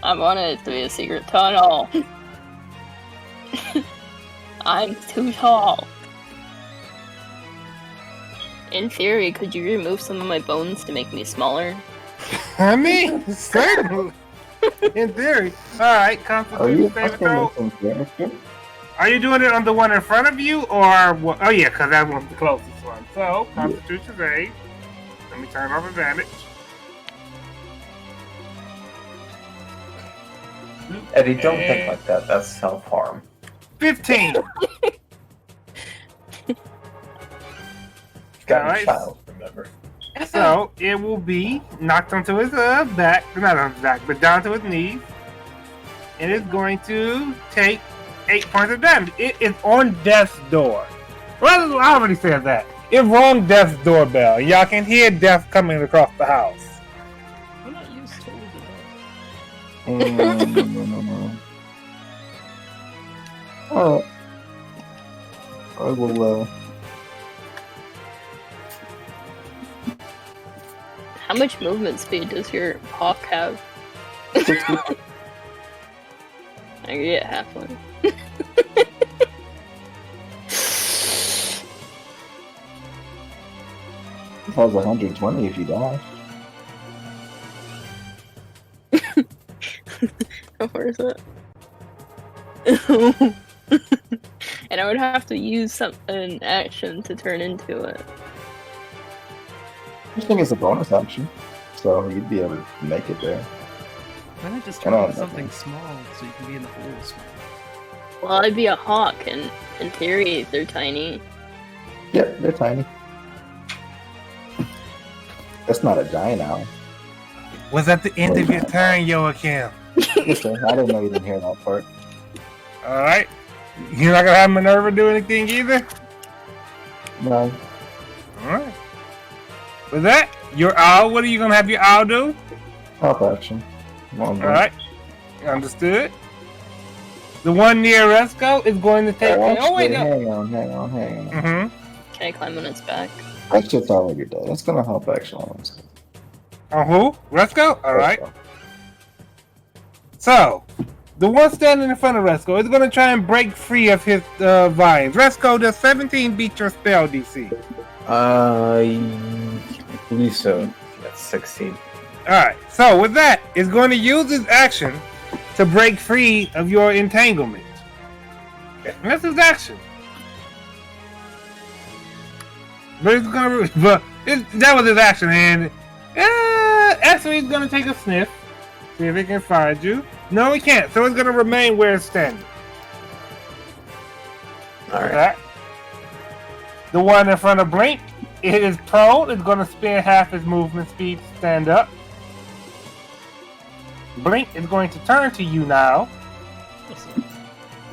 I wanted it to be a secret tunnel. I'm too tall. In theory, could you remove some of my bones to make me smaller? I mean, certainly. In theory. All right, Are you Constitution saving throw. fucking character? Are you doing it on the one in front of you, or what? Oh yeah, because that one's the closest one. So, Constitution save. Let me turn off advantage. Eddie, don't think like that. That's self-harm. 15. You've got Alright. a child, remember? So it will be knocked onto his back, not on his back, but down to his knees. It is going to take 8 points of damage. It is on death's door. Well, I already said that. It rung death's doorbell. Y'all can hear death coming across the house. I'm not used to it. Alright. I will, How much movement speed does your hawk have? 60. I can get half one. It has 120 if you die. Where is it? And I would have to use an action to turn into it. I think it's a bonus action, so you'd be able to make it there. Why not just I turn don't into know. something small so you can be in the hole small? Well, I'd be a hawk, and in theory, they're tiny. Yep, they're tiny. That's not a giant owl. Was at the end of your turn, Joachim. Listen, I didn't know you didn't hear that part. Alright. You're not gonna have Minerva do anything either? No. Alright. With that, your owl, what are you gonna have your owl do? Help action. Alright. Understood. The one near Resco is going to take. Oh, wait, no. Hang on. Mm-hmm. Can I climb on its back? That shit's already dead. That's gonna help action on us. Who? Resco? Alright. So, the one standing in front of Resco is going to try and break free of his vines. Resco, does 17 beat your spell DC? I believe so. That's 16. Alright, so with that, it's going to use its action to break free of your entanglement. That's his action. But it's gonna. That was his action, and actually, he's gonna take a sniff, see if he can find you. No, he can't. So it's gonna remain where it's standing. All right. The one in front of Blink, it is prone. It's gonna spend half its movement speed to stand up. Blink is going to turn to you now,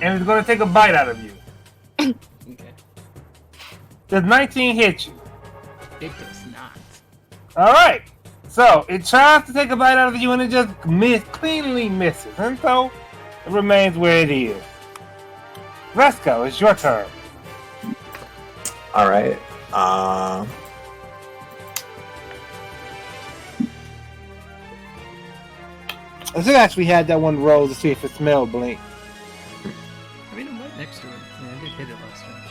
and it's going to take a bite out of you. Okay. Does 19 hit you? It does not. Alright. So, it tries to take a bite out of you, and it just cleanly misses. And so, it remains where it is. Resco, it's your turn. Alright. I should actually had that one roll to see if it smelled Blink. I mean, I'm right next to it. Yeah, I did hit it last time.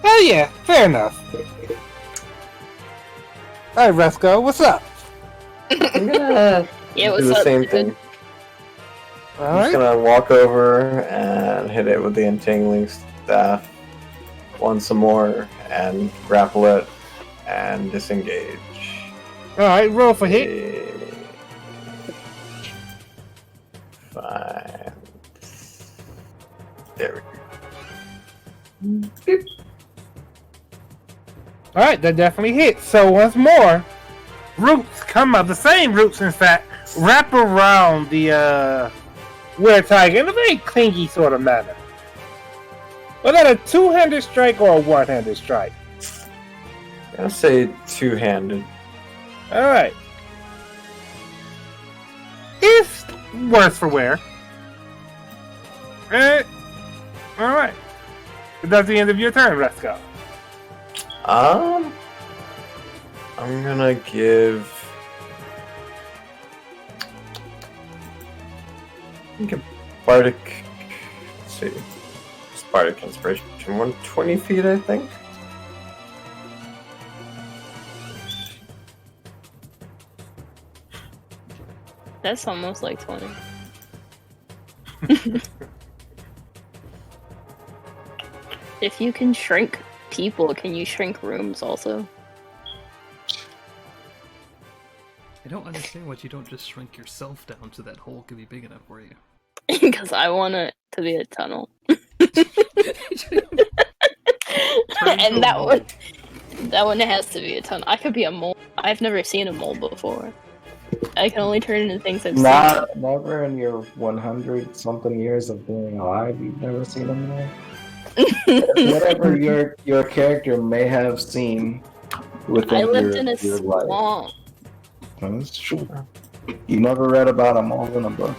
Oh yeah, fair enough. Alright, Resco, what's up? I'm gonna Yeah, what's do the up, same dude? thing. I'm Alright. just gonna walk over and hit it with the entangling staff once more and grapple it and disengage. Alright, roll for hit. 5. There we go. Alright, that definitely hits. So once more, roots come out, the same roots in fact, wrap around the were-tiger in a very clingy sort of manner. Was that a two-handed strike or a one-handed strike? I'm gonna say two-handed. Alright. It's worse for wear. Alright. That's the end of your turn, Resco. I'm gonna give. I think a bardic. Let's see. It's bardic inspiration. 120 feet, I think. That's almost like 20. If you can shrink people, can you shrink rooms also? I don't understand why you don't just shrink yourself down so that hole can be big enough for you. Because I want it to be a tunnel. And that one has to be a tunnel. I could be a mole. I've never seen a mole before. I can only turn into things I've seen. Never in your 100 something years of being alive, you've never seen a mole. Whatever your character may have seen within I lived in a your life. swamp. That's true. You never read about a mole in a book.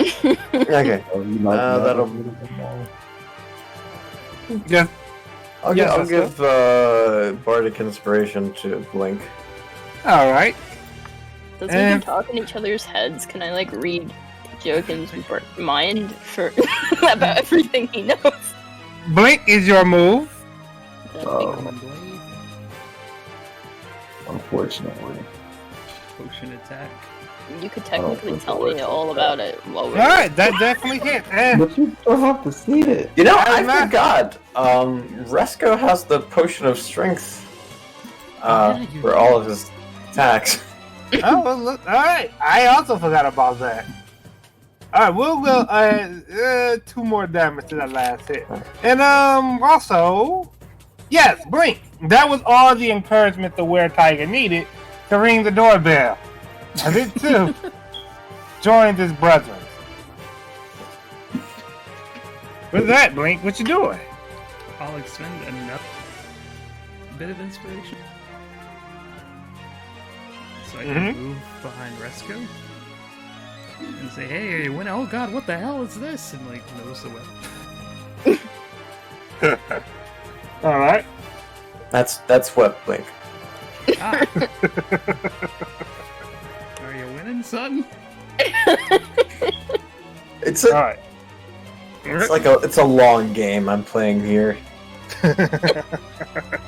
Okay. Or you might never that'll- read of a mole. Yeah. I'll give bardic inspiration to Blink. Alright. Since we can talk in each other's heads, can I like read Jokin's mind for about everything he knows? Blink is your move. That'd be Oh. cool. Blade, Unfortunately. potion attack. You could technically tell me all about it while we're Alright, that definitely hits. And But you still have to see it. You know, I'm I not- forgot. Resco has the potion of strength Yeah, you for do. all of his attacks. oh, well, look, alright. I also forgot about that. Alright, we'll go 2 more damage to that last hit. And also, yes, Blink. That was all the encouragement the were-tiger needed to ring the doorbell. I did too. Joined his brethren. With that, Blink, what you doing? I'll expend another bit of inspiration. So I can move behind Resco and say, hey, when, oh god, what the hell is this? And like, nose the weapon. Alright. That's what Blink. Ah. Are you winning, son? It's Alright. it's a long game I'm playing here.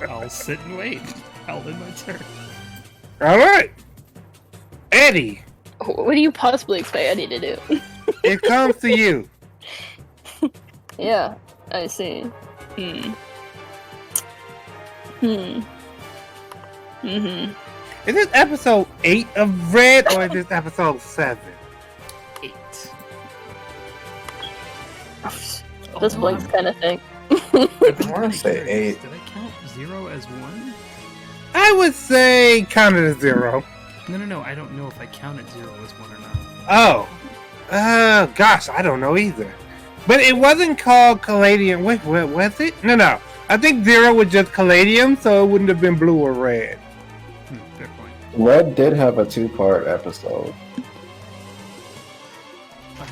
I'll sit and wait. I'll end my turn. Alright. Eddie, What do you possibly expect Eddie to do? it comes to you. Yeah, I see. Hmm. Mm-hmm. Is this episode 8 of Red or is this episode 7? 8. This Blink's kind of thing. I want to say 8. Did I count 0 as 1? I would say count it as 0. No. I don't know if I counted 0 as 1 or not. Oh. Gosh, I don't know either. But it wasn't called Caladium. Wait, what was it? No. I think 0 was just Caladium, so it wouldn't have been blue or red. Fair point. Red did have a 2-part episode.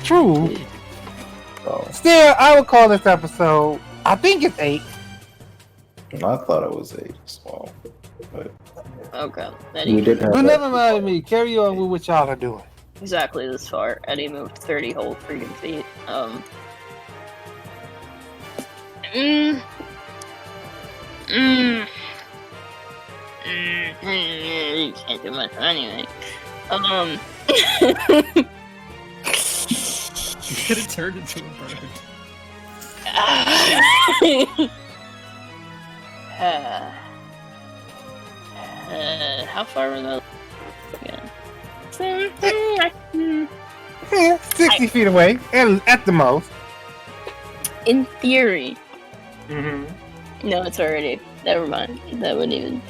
True. So Still, I would call this episode, I think it's 8. I thought it was 8 as well. But Okay. we Eddie, did have But that. never mind me. Carry on with what y'all are doing. exactly this far. Eddie moved 30 whole freaking feet. You can't do much anyway. You could have turned into a bird. How far was that? Yeah, 60 feet away, at the most. In theory. Mm-hmm. No, it's already. Never mind. That wouldn't even.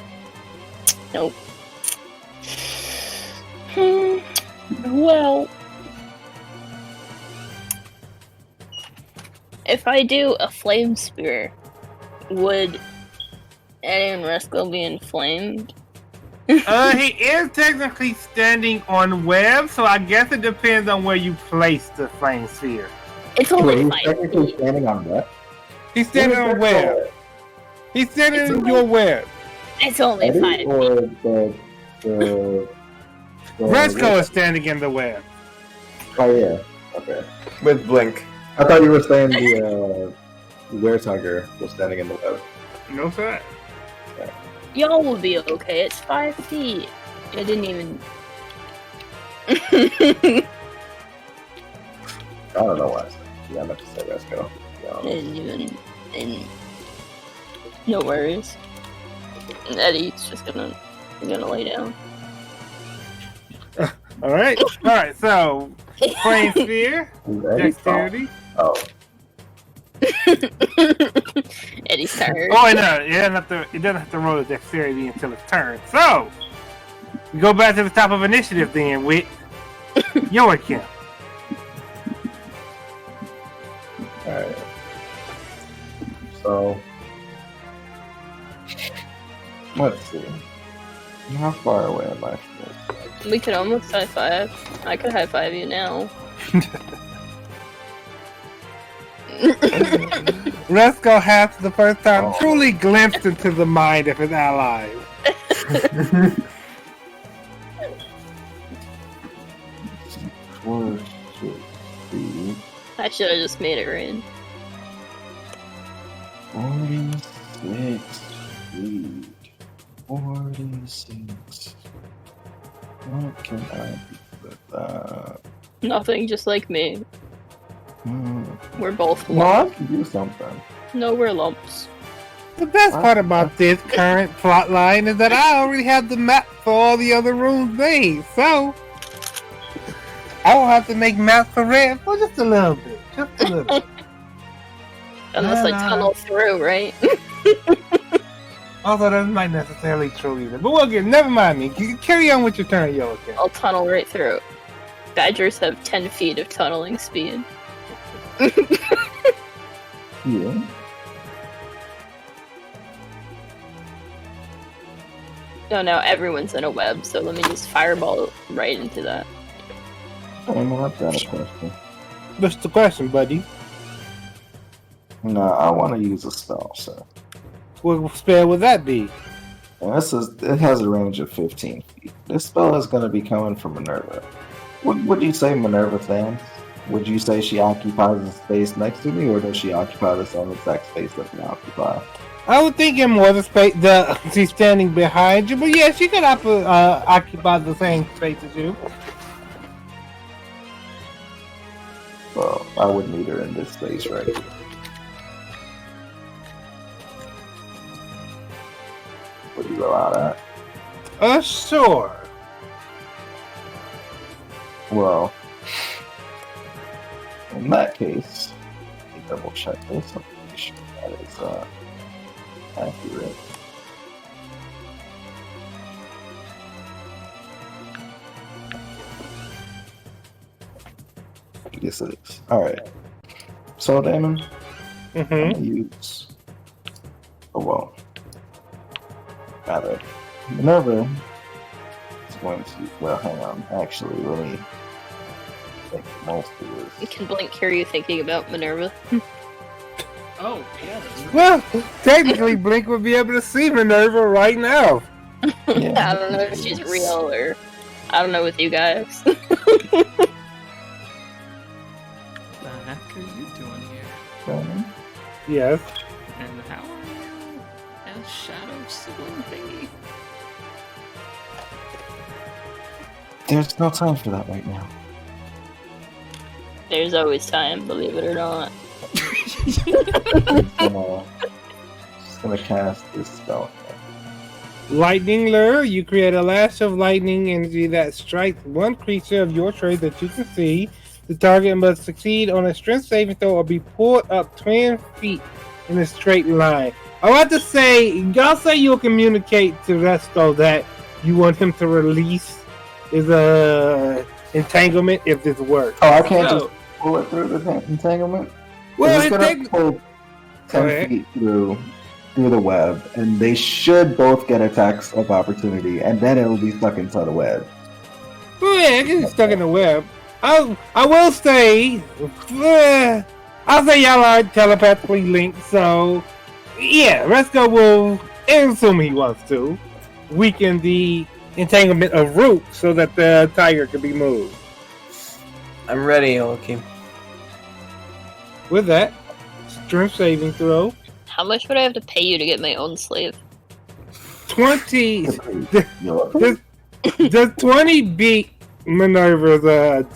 Nope. Well. If I do a flame spear, would Eddie and Resco be inflamed? He is technically standing on web, so I guess it depends on where you place the flame sphere. It's Wait, only he's 5 technically feet. standing on what? He's standing on web. He's standing on your web. It's only Eddie 5 or feet. the Resco is standing in the web. Oh yeah. Okay. With Blink. I thought you were saying the weretugger was standing in the web. No, sir. Y'all will be okay. It's 5 feet. I didn't even. I don't know why I said. Yeah, I meant to say Resco. Didn't even. And no worries. And Eddie's just gonna lay down. All right. So flame sphere, dexterity. Oh. Eddie's tired. Oh, no, it doesn't have to roll a dexterity until it's turned. So we go back to the top of initiative then with Joachim. Alright. So let's see. How far away am I from this? We could almost high five. I could high five you now. Resco has for the first time Oh. truly glimpsed into the mind of his allies. 4, 6, 3, I should have just made it rain. 46 feet. 46. What can I do with that? Nothing, just like me. We're both No, I lumps. can do something. No, we're lumps. The best part about this current plot line is that I already have the map for all the other rooms made, so I don't have to make maps for red for just a little bit. Just a little bit. Unless I Nah. tunnel through, right? Although that's not necessarily true either. But we'll get, never mind me. You can carry on with your turn, Joachim. I'll tunnel right through. Badgers have 10 feet of tunneling speed. Yeah. No, now everyone's in a web, so let me just fireball right into that. Well, I've got a question. What's the question, buddy? No, I want to use a spell, sir. What spell would that be? And this is, it has a range of 15 feet. This spell is going to be coming from Minerva. Would you say Minerva stands? Would you say she occupies the space next to me, or does she occupy the same exact space that we occupy? I would think in more the space she's standing behind you, but yeah, she could occupy the same space as you. Well, I would need her in this space right here. Would you allow that? Sure. Well, in that case, let me double check this. I'm pretty sure that is accurate. Yes, it is. Alright. So, Damon, I'm gonna use. Oh, well. Rather, Minerva is going to. Well, hang on. Actually, let me think most of this. Can Blink hear you thinking about Minerva? Oh, yeah. That's Well, technically, Blink would be able to see Minerva right now. Yeah. I don't know if she's real or I don't know with you guys. the heck are you doing here? Yes. And how are you as Shadow sibling thingy? There's no time for that right now. There's always time, believe it or not. Just gonna cast this spell. Lightning Lure, you create a lash of lightning energy that strikes one creature of your choice that you can see. The target must succeed on a strength saving throw or be pulled up 20 feet in a straight line. I want to say, y'all say you'll communicate to Resto that you want him to release his entanglement if this works. Oh, I can't just pull it through the entanglement? Well, it's gonna pull 10 feet through the web, and they should both get attacks of opportunity, and then it will be stuck inside the web. Oh yeah, it gets stuck in the web. I will say, I'll say y'all are telepathically linked, so yeah, Resto will, assume he wants to, weaken the entanglement of Root so that the tiger can be moved. I'm ready, Loki. With that, strength saving throw. How much would I have to pay you to get my own slave? 20. Does 20 beat Minerva's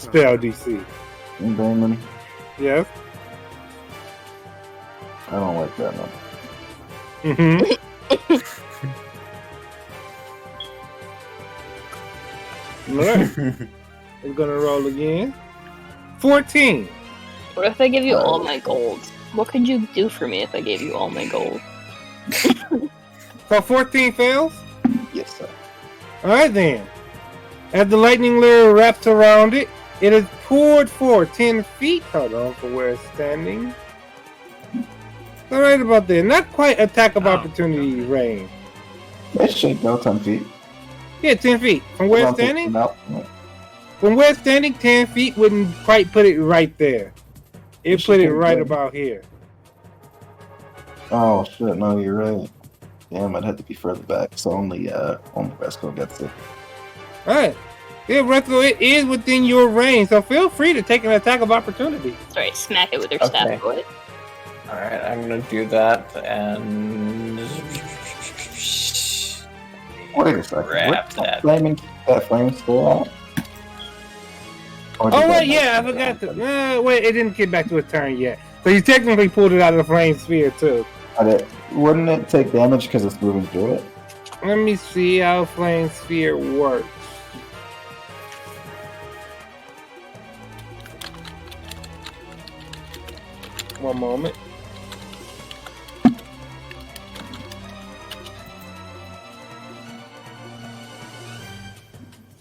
spell DC? Damon, Yes. I don't like that one. Alright. I'm gonna roll again. 14. What if I give you all my gold? What could you do for me if I gave you all my gold? So 14 fails? Yes, sir. Alright then. As the lightning lure wraps around it, it is pulled forward 10 feet. Hold on for where it's standing. Alright about there. Not quite attack of opportunity range. It should go 10 feet. Yeah, 10 feet. From where it's standing? No. From where it's standing, 10 feet wouldn't quite put it right there. It put it right about here. Oh shit, no, you're right. Damn, I'd have to be further back, so only Resco gets it. Alright. Yeah, Resto, it is within your range, so feel free to take an attack of opportunity. Sorry, smack it with your Okay. staff, boy. Alright, I'm gonna do that, and... Wait a second. Wrap Where's that. that flame still out? Or did Oh, that wait, not yeah, I come forgot down? to... wait, it didn't get back to a turn yet. So you technically pulled it out of the flame sphere, too. Wouldn't it take damage because it's moving through it? Let me see how flame sphere works. One moment.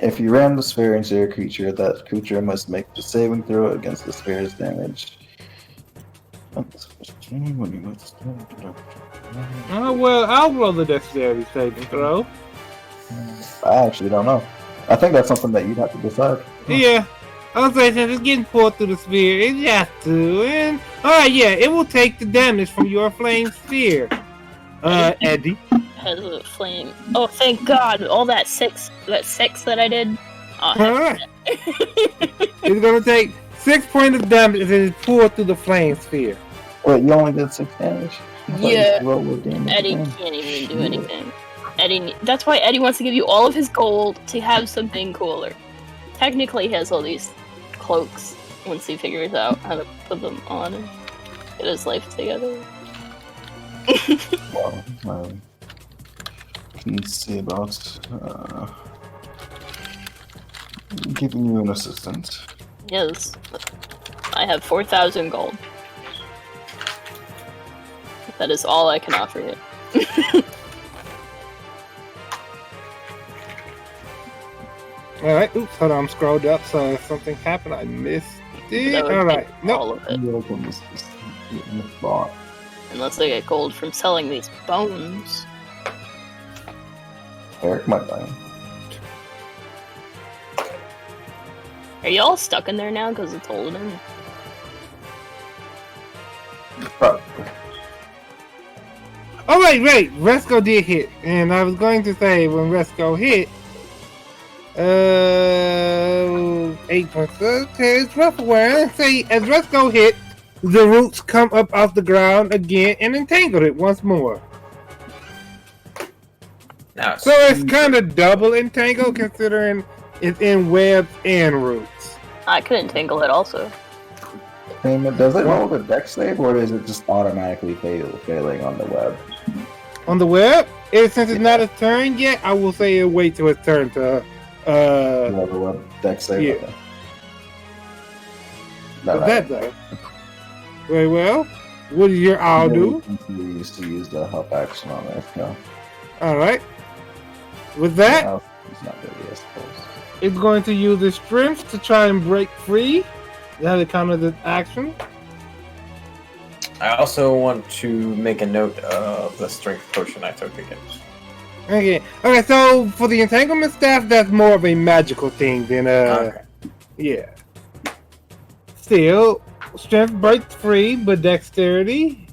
If you ram the sphere into your creature, that creature must make the saving throw against the sphere's damage. Oh, well, I'll roll the dexterity saving throw. I actually don't know. I think that's something that you'd have to decide. Yeah. I'll say since it's getting pulled through the sphere, it has to. And alright, yeah, it will take the damage from your flame sphere. Eddie. Has a flame. Oh, thank God! All that six that I did. Oh, Alright. It's gonna take 6 points of damage as it is pulled through the flame sphere. Wait, you only did 6 damage? Yeah, Roll with damage Eddie again. can't even do anything. That's why Eddie wants to give you all of his gold to have something cooler. Technically, he has all these cloaks once he figures out how to put them on and get his life together. Well, can see about giving you an assistant. Yes, I have 4,000 gold. That is all I can offer you. Alright, oops, hold on, I'm scrolled up, so if something happened, I missed it. That would Alright, take nope. all of it. You open this in the spot. Unless I get gold from selling these bones. Eric might buy him. Are y'all stuck in there now because it's olden? Probably. Oh, wait, Resco did hit. And I was going to say, when Resco hit, 8 points. Okay, it's rough aware. Say, as Resco hit, the roots come up off the ground again and entangled it once more. Now, So it's kind of double entangled considering it's in webs and roots. I could entangle it also. Does it roll the deck save, or is it just automatically failing on the web? On the web, since it's not a turn yet, I will say it'll wait till it's turn to The web deck save? yeah. Okay. No, that though. Very well. What does your owl do? We used to use the help action on it. No. Alright. With that, It's not really, I suppose. it's going to use its strength to try and break free. That'll counter the action. I also want to make a note of the strength potion I took again. Okay, so for the entanglement staff, that's more of a magical thing than Okay. yeah. Still, strength breaks free, but dexterity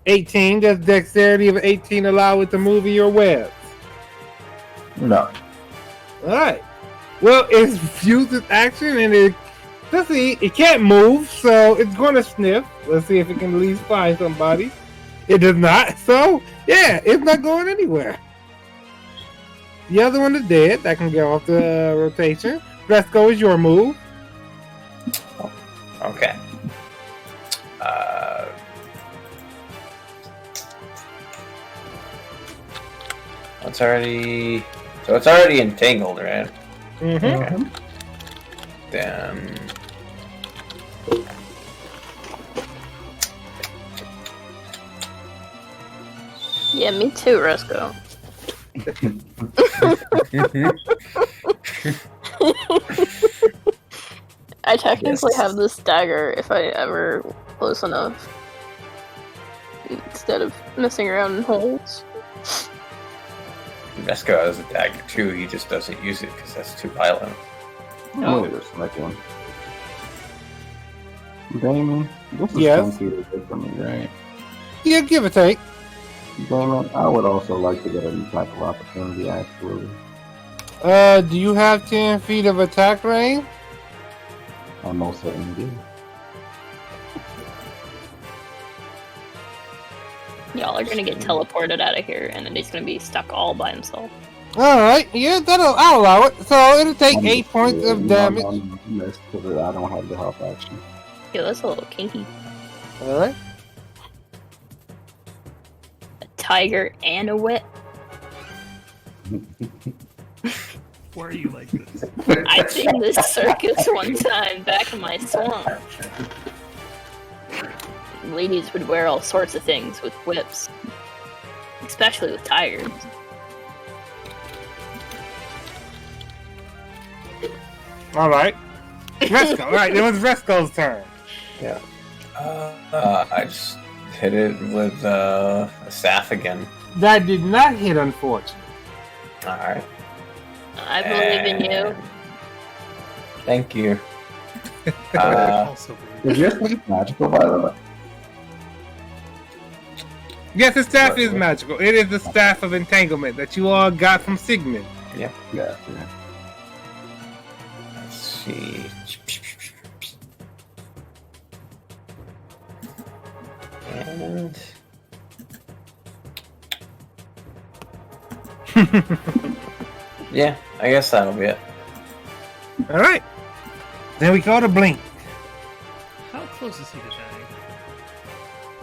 18. Does dexterity of 18 allow it to move in your webs? No. Alright. Well, it's used its action and let's see, it can't move, so it's gonna sniff. Let's see if it can at least find somebody. It does not, so yeah, it's not going anywhere. The other one is dead. That can go off the rotation. Resco is your move. Okay. It's already entangled, right? Mm-hmm. Okay. Then Yeah, me too, Resco. I technically Yes. have this dagger if I ever close enough. Instead of messing around in holes. Mesco has a dagger too. He just doesn't use it because that's too violent. Oh. Wait a second. Damon, this is Yes? chunky to good for me, right? Yeah, give or take. Damon, I would also like to get a type of opportunity, actually. Do you have 10 feet of attack range? I most certainly do. Y'all are gonna get teleported out of here, and then he's gonna be stuck all by himself. Alright, yeah, I'll allow it. So it'll take 8 points of damage. I'm missed because I don't have the help action. Yeah, that's a little kinky. Alright. A tiger and a wet. Why are you like this? I seen this circus one time back in my swamp. Ladies would wear all sorts of things with whips. Especially with tigers. Alright. Resco. Alright, it was Resco's turn. I just hit it with a staff again. That did not hit, unfortunately. All right. I believe in you. Thank you. Also, Is your sleep magical, by the way? Yes, the staff is magical. It is the staff of entanglement that you all got from Sigmund. Yeah. Let's see. And Yeah, I guess that'll be it. All right. Then we go to Blink. How close is he to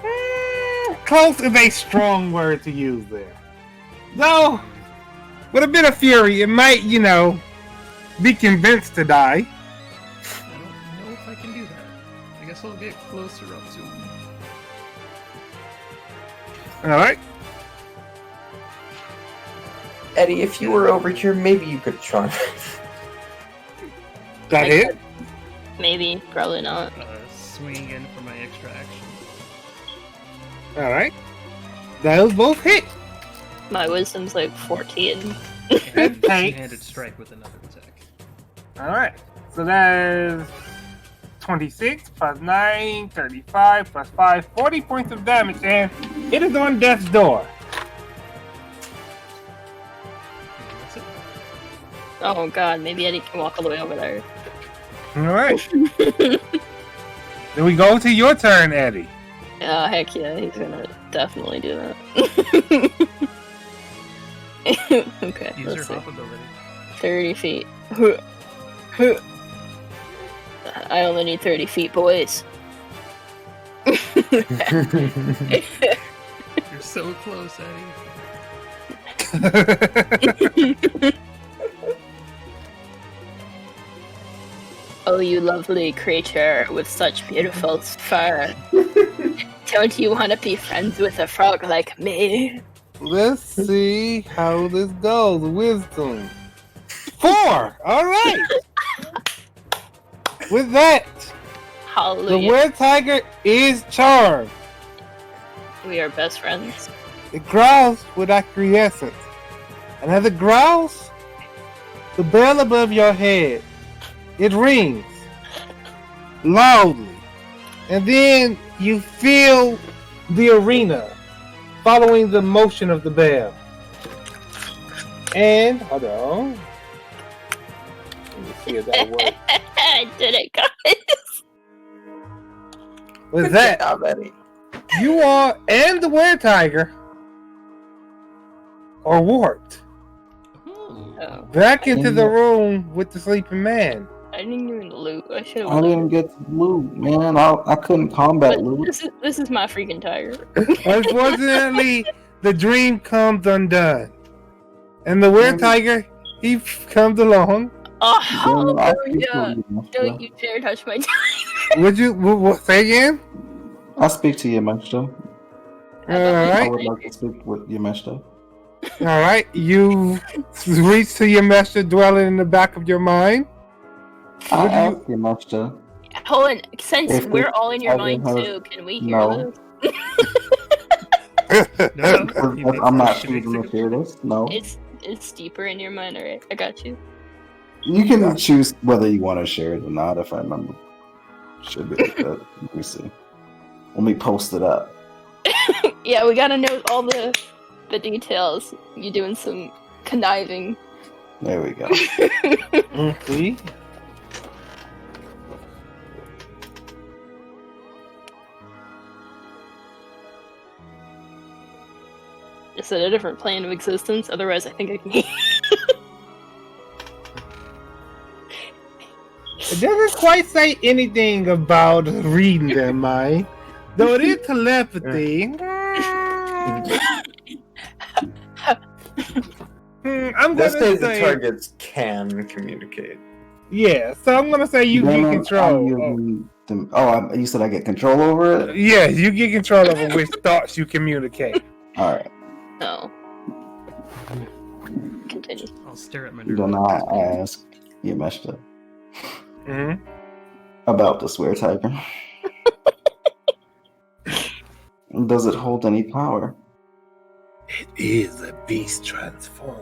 dying? Close is a strong word to use there. Though, with a bit of fury, it might, be convinced to die. I don't know if I can do that. I guess I'll get closer up to him. All right. Eddie, if you were over here, maybe you could charm. That it? Maybe, probably not. Swing in for my extra action. All right. Those both hit. My wisdom's like 14. And Tank. two-handed strike with another attack. All right. So that is 26 plus 9, 35 plus 5, 40 points of damage, and it is on death's door. And that's it. Oh god, maybe Eddie can walk all the way over there. All right. Then we go to your turn, Eddie. Oh, heck yeah, he's gonna definitely do that. Okay, Use let's your see. hop ability. 30 feet. I only need 30 feet, boys. You're so close, Eddie. Oh, you lovely creature with such beautiful fur. Don't you want to be friends with a frog like me? Let's see how this goes. Wisdom. 4. All right. With that, the Hallelujah. red tiger is charmed. We are best friends. It growls with acquiescence. And as it growls, the bell above your head, it rings loudly. And then you feel the arena following the motion of the bell. And, hold on. Let me see if that works. I did it, guys. With that, Job, Eddie. you are, and the red tiger are warped Oh, back into the room with the sleeping man. I didn't even loot. I should I have didn't get to loot, man. I couldn't combat But loot. this is my freaking tiger. Unfortunately, the dream comes undone. And the red tiger, he comes along. Oh, Then I speak to hallelujah. you, Don't Master. you dare touch my tiger. Would you say again? I speak to you, Master. All I right. would like to speak with you, Master. All right. You reach to your master dwelling in the back of your mind. I Would you- ask you, Master. Hold on. Since If we're this all in your tiger mind has- too, can we hear No. this? No, I'm not choosing to hear this. No. It's deeper in your mind, alright. I got you. You can choose whether you want to share it or not, if I remember. Should be like that. Let me see. Let me post it up. Yeah, we gotta know all the details. You doing some conniving. There we go. See? Is it a different plane of existence? Otherwise, I think I can hear. It doesn't quite say anything about reading their mind, though it is telepathy. I'm This gonna says the say, targets can communicate. yeah. So I'm gonna say you Then get I'm control. using you said I get control over it? Yeah, you get control over which thoughts you communicate. Alright. Oh. Continue. I'll stare at my Then I ask you, Master, Mm-hmm. about the swear tiger. Does it hold any power? It is a beast transformed.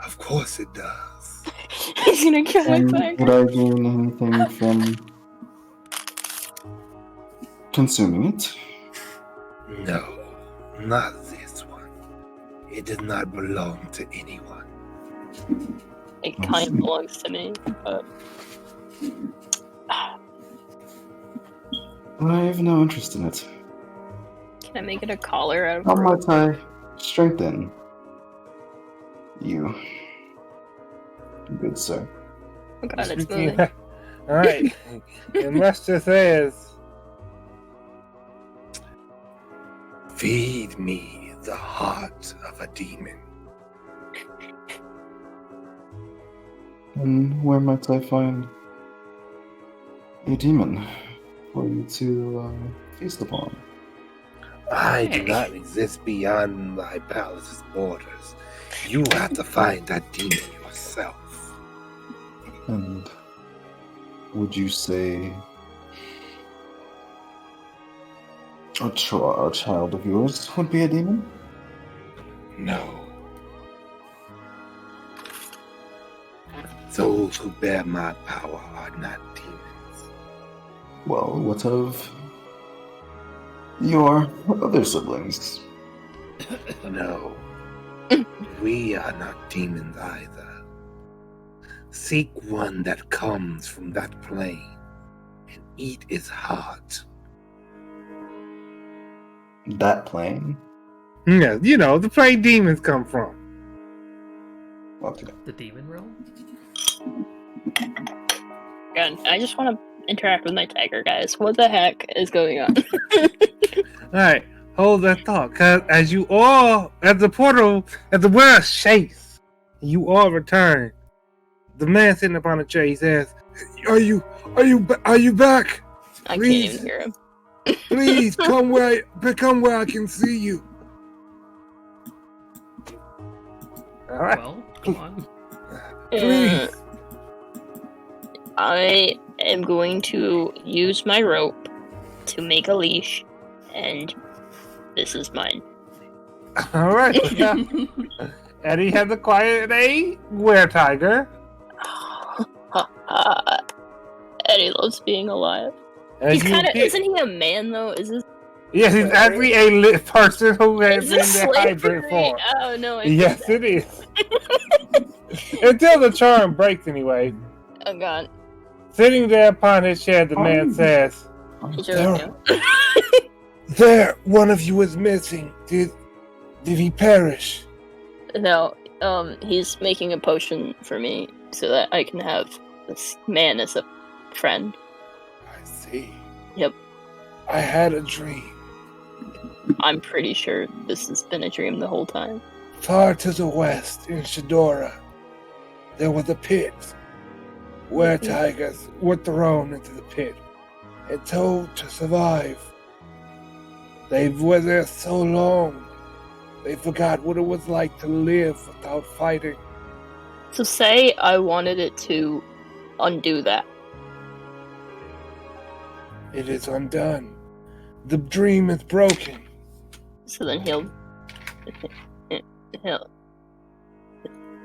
Of course it does. He's gonna kill my And tiger. would I gain anything from consuming it? No, not this one. It does not belong to anyone. It kind of belongs to me, but I have no interest in it. can I make it a collar out of How rope? might I strengthen You. Good sir. Oh god, it's Speaking moving. of- All right. And Lester says, "Feed me the heart of a demon." And where might I find a demon for you to feast upon? I do not exist beyond my palace's borders. You have to find that demon yourself. And would you say a child of yours would be a demon? No. Those who bear my power are not demons. Well, what of your other siblings? No. We are not demons either. Seek one that comes from that plane and eat its heart. That plane? Yeah, you know, the plane demons come from. Okay. The demon realm? God, I just want to interact with my tiger, guys. What the heck is going on? Alright, hold that thought, cause as you all, at the portal, at the world shakes, you all return. The man sitting upon a chair, he says, Are you back? I Please. can't even hear him. Please come where I can see you." Alright, Well, come on. please. I am going to use my rope to make a leash, and this is mine. Alright, Eddie has acquired a were-tiger. Eddie loves being alive. As He's you kind of, get- isn't he a man though? Is this? Yes, he's actually a lit person who has Is been this their hybrid slavery? form. Oh no! Yes, it is. Until the charm breaks, anyway. Oh god! Sitting there upon his chair, the man says, Is yours new? "There, one of you is missing. Did he perish?" No. He's making a potion for me so that I can have this man as a friend. I see. Yep. I had a dream. I'm pretty sure this has been a dream the whole time. Far to the west, in Shadora, there was a pit. Where tigers were thrown into the pit and told to survive. They were there so long, they forgot what it was like to live without fighting. So say I wanted it to undo that. It is undone. The dream is broken. So then he'll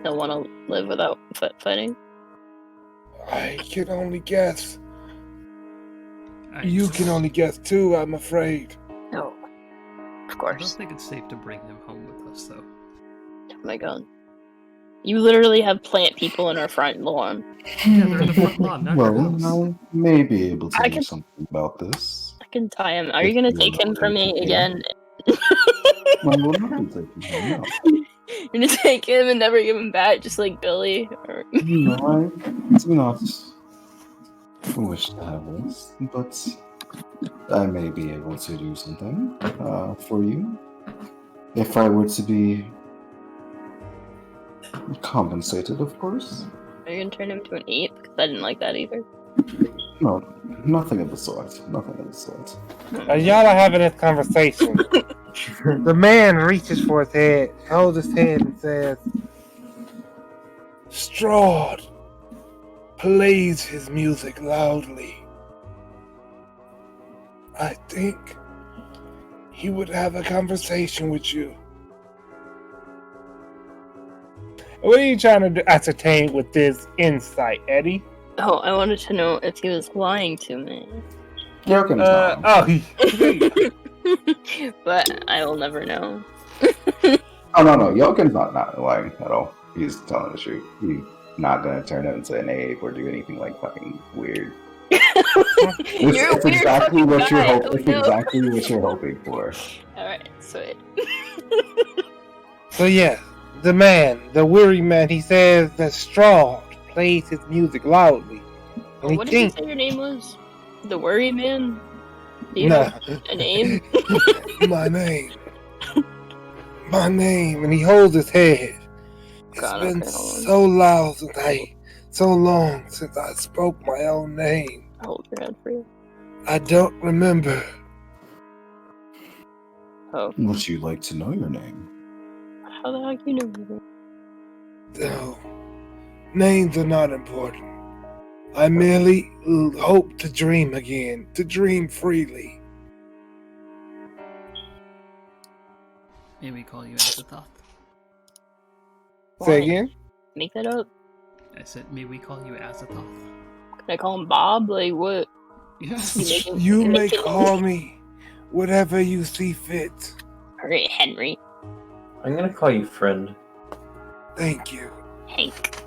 want to live without fighting. I can only guess. I You can only guess too, I'm afraid. No, of I don't course. think it's safe to bring him home with us, though. Oh my god. You literally have plant people in our front lawn. Yeah, they're in the front lawn, not your Well, house. I may be able to I do can- something about this. I can tie him. Are you gonna take him from me again? I will not be taking him, no. You're gonna take him and never give him back, just like Billy? Or... No, I do not wish to have this, but I may be able to do something for you. If I were to be compensated, of course. Are you gonna turn him to an ape? Because I didn't like that either. No, nothing of the sort. Nothing of the sort. As y'all are having this conversation, the man reaches for his head, holds his head, and says, Strahd plays his music loudly. I think he would have a conversation with you. What are you trying to ascertain with this insight, Eddie? Oh, I wanted to know if he was lying to me. You can tell. But I will never know. Oh no, Yokin's not lying at all. He's telling the truth. He's not gonna turn it into an ape or do anything like fucking weird. It's exactly what you're hoping. It's exactly what you're hoping for. Alright, sweet. So yeah, the man, the weary man, he says that Straw plays his music loudly. And he What did you thinks, say your name was? The Worry Man? Do you nah, have a name? my name. My name. And he holds his head. It's God, been okay, hold on. so loud so long since I spoke my own name. I'll hold your head for you. I don't remember. Oh, Would you like to know your name? how the heck you know me? No, names are not important. I merely hope to dream again, to dream freely. Maybe we call you Azathoth. Say again? Make that up? I said, maybe we call you Azathoth. Can I call him Bob? Like, what? Yes. You make him- You may make him- call me whatever you see fit. Alright, Henry. I'm gonna call you friend. Thank you. Hank.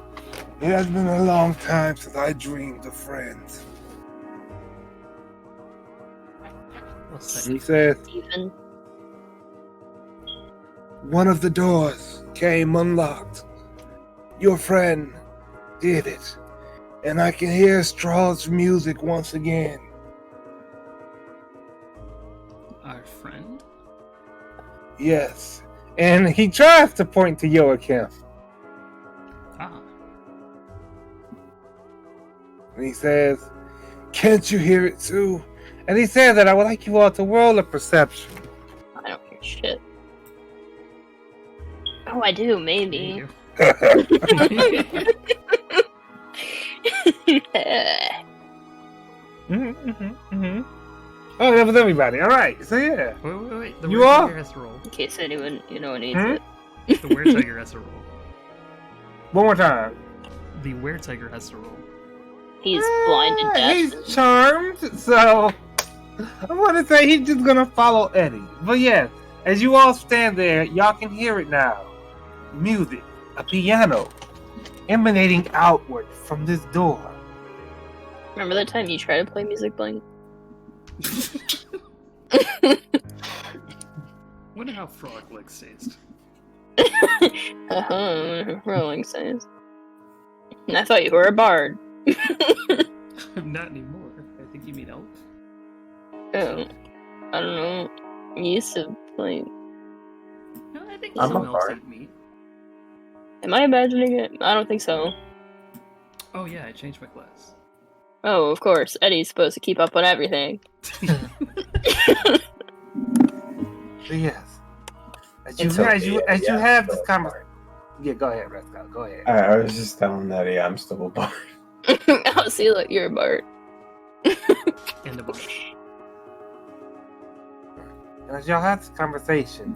It has been a long time since I dreamed of friends. What's He that? says, Stephen. one of the doors came unlocked. Your friend did it. And I can hear Straw's music once again. Our friend? Yes. And he tries to point to Joachim. Ah. And he says, can't you hear it too? And he says that I would like you all to roll a perception. I don't hear shit. Oh, I do, maybe. Oh, that was everybody. All right. So yeah. Wait. The You word are? tiger has to roll. In case anyone, needs Hmm? it. The were tiger has to roll. One more time. The were tiger has to roll. He's blind and deaf. He's charmed. So I want to say he's just gonna follow Eddie. But yeah, as you all stand there, y'all can hear it now. Music, a piano, emanating outward from this door. Remember that time you tried to play music, Blink? Wonder how frog legs taste. Rolling says. I thought you were a bard. Not anymore. I think you mean elf. Oh, I don't know. You used to play. No, I think I'm a someone else bard. ate meat. Am I imagining it? I don't think so. Oh yeah, I changed my class. Oh, of course. Eddie's supposed to keep up on everything. So yes, as It's you okay, yeah, have still this a conversation. Yeah, go ahead, Resco. Go ahead. I was just telling that, yeah, I'm still a bard. Oh, see, look, you're a bard. And a bar. And as y'all have this conversation,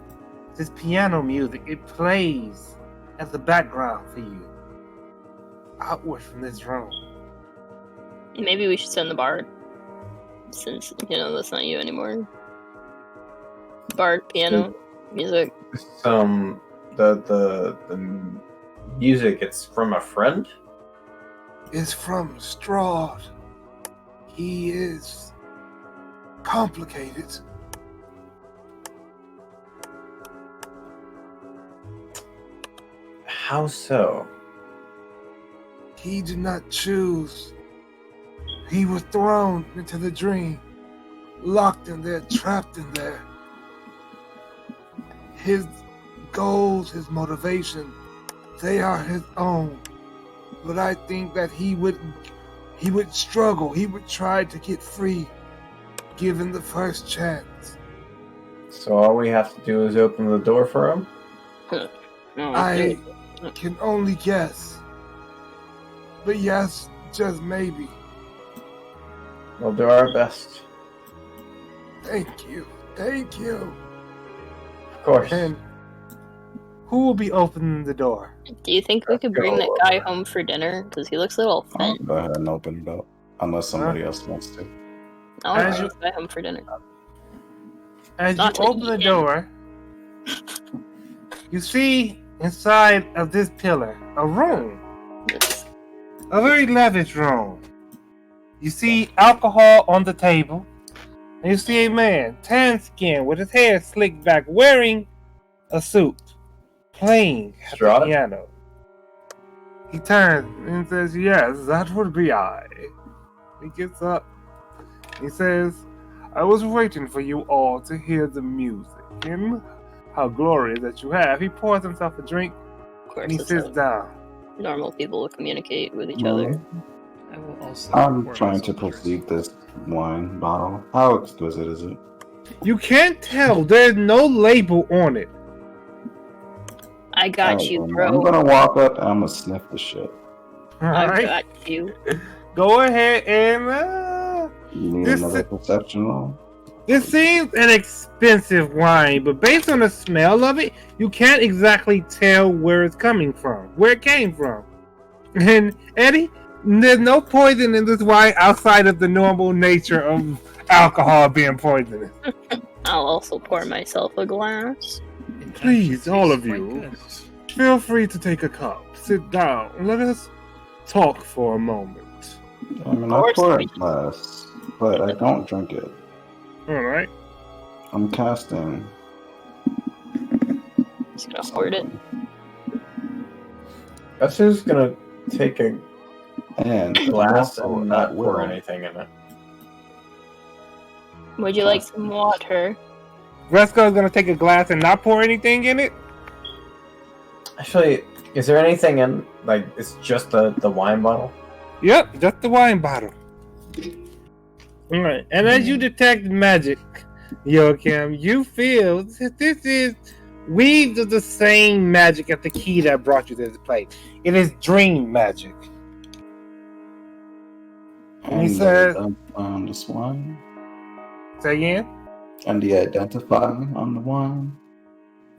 this piano music, it plays as the background for you. Outward from this room. Maybe we should send the bard. Since, that's not you anymore. Bard, piano, music. The music, it's from a friend? It's from Strahd. He is complicated. How so? He did not choose. He was thrown into the dream, locked in there, trapped in there. His goals, his motivation, they are his own. But I think that he would struggle. He would try to get free, given the first chance. So all we have to do is open the door for him? No, I can only guess. But yes, just maybe. We'll do our best. Thank you. Thank you. Of course. And who will be opening the door? Do you think we could bring that guy home for dinner? Because he looks a little I'll thin. go ahead and open it up. Unless somebody else wants to. I want As to you- bring this guy home for dinner. As you Not to open the eat him. door, you see inside of this pillar a room, a very lavish room. You see alcohol on the table, and you see a man, tan skin, with his hair slicked back, wearing a suit. playing at the Strahd? piano. He turns and says, "Yes, that would be I." He gets up. He says, "I was waiting for you all to hear the music, and how glorious that you have." He pours himself a drink Of and course, he that's sits how down. normal people communicate with each other. I will also. I'm pour trying to myself a drink. perceive this wine bottle. How exquisite is it? You can't tell. There's no label on it. I got you, I'm bro. gonna walk up and I'm gonna sniff the shit. All I right, got you. go ahead and You need This- another perception roll? this seems an expensive wine, but based on the smell of it, you can't exactly tell where it's coming from, where it came from. And Eddie, there's no poison in this wine outside of the normal nature of alcohol being poisonous. I'll also pour myself a glass. It Please, actually all tastes of quite you. good. Feel free to take a cup, sit down, and let us talk for a moment. I mean, Of I course pour we a glass, but I don't drink it. All right. I'm casting. Just gonna hoard it. Guess who's gonna take a And glass also and not at pour will. anything in it? Would you like some water? Resco's gonna take a glass and not pour anything in it. Actually, is there anything in, like, it's just the wine bottle? Yep, just the wine bottle. All right, and as you detect magic, Joachim, you feel that this is weaves of the same magic as the key that brought you to this place. It is dream magic. And He said- on this wine. Say again. And the identify on the wine.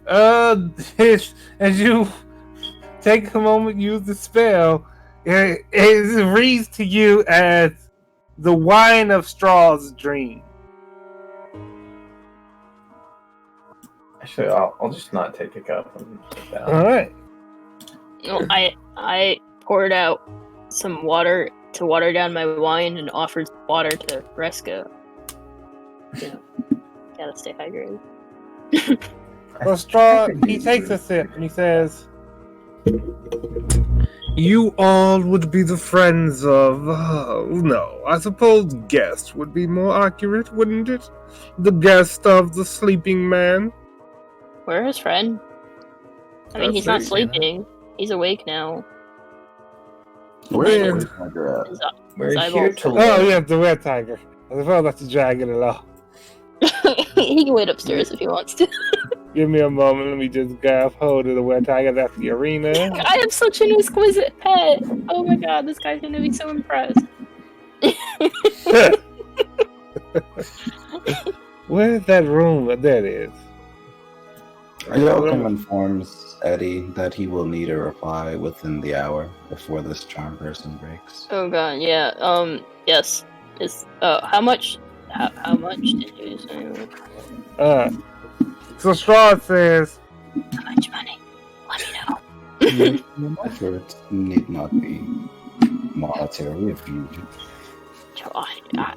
As you take a moment, use the spell, it reads to you as the wine of Straw's dream. Actually, I'll just not take a cup and sit down. All right. Well, I poured out some water to water down my wine and offered water to Resco. You know, gotta stay hydrated. So Straw, he takes a sip and he says, "You all would be the friends of, no, I suppose guest would be more accurate, wouldn't it? The guest of the sleeping man." We're his friend. I mean, he's not That's sleeping. He's awake now. Where's the tiger at? His We're eyeballs here are- to Oh, learn. yeah, the red tiger. I suppose that's the dragon alone. he can wait upstairs if he wants to. Give me a moment, let me just grab hold of the red tiger. That's the arena. I have such an exquisite pet. Oh my god, this guy's gonna be so impressed. Where's that room? There it is. Joachim informs Eddie that he will need a reply within the hour before this charm person breaks. Oh god, yeah. Yes. It's how much? How much did you say? So Straw says, How much money? Let me know. Efforts need not be monetary if you.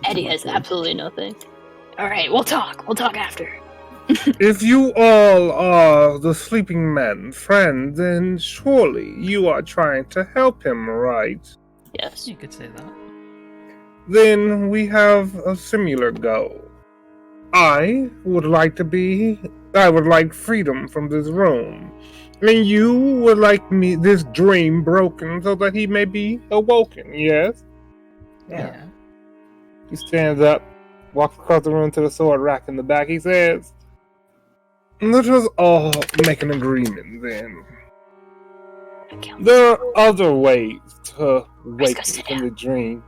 Eddie has absolutely nothing. All right, we'll talk. We'll talk after. "If you all are the sleeping man's friend, then surely you are trying to help him, right? Yes. You could say that. Then we have a similar goal. I would like freedom from this room. And you would like this dream broken so that he may be awoken, yes?" Yeah. He stands up, walks across the room to the sword rack in the back. He says, "Let us all make an agreement then. There are other ways to wake sit from the dream.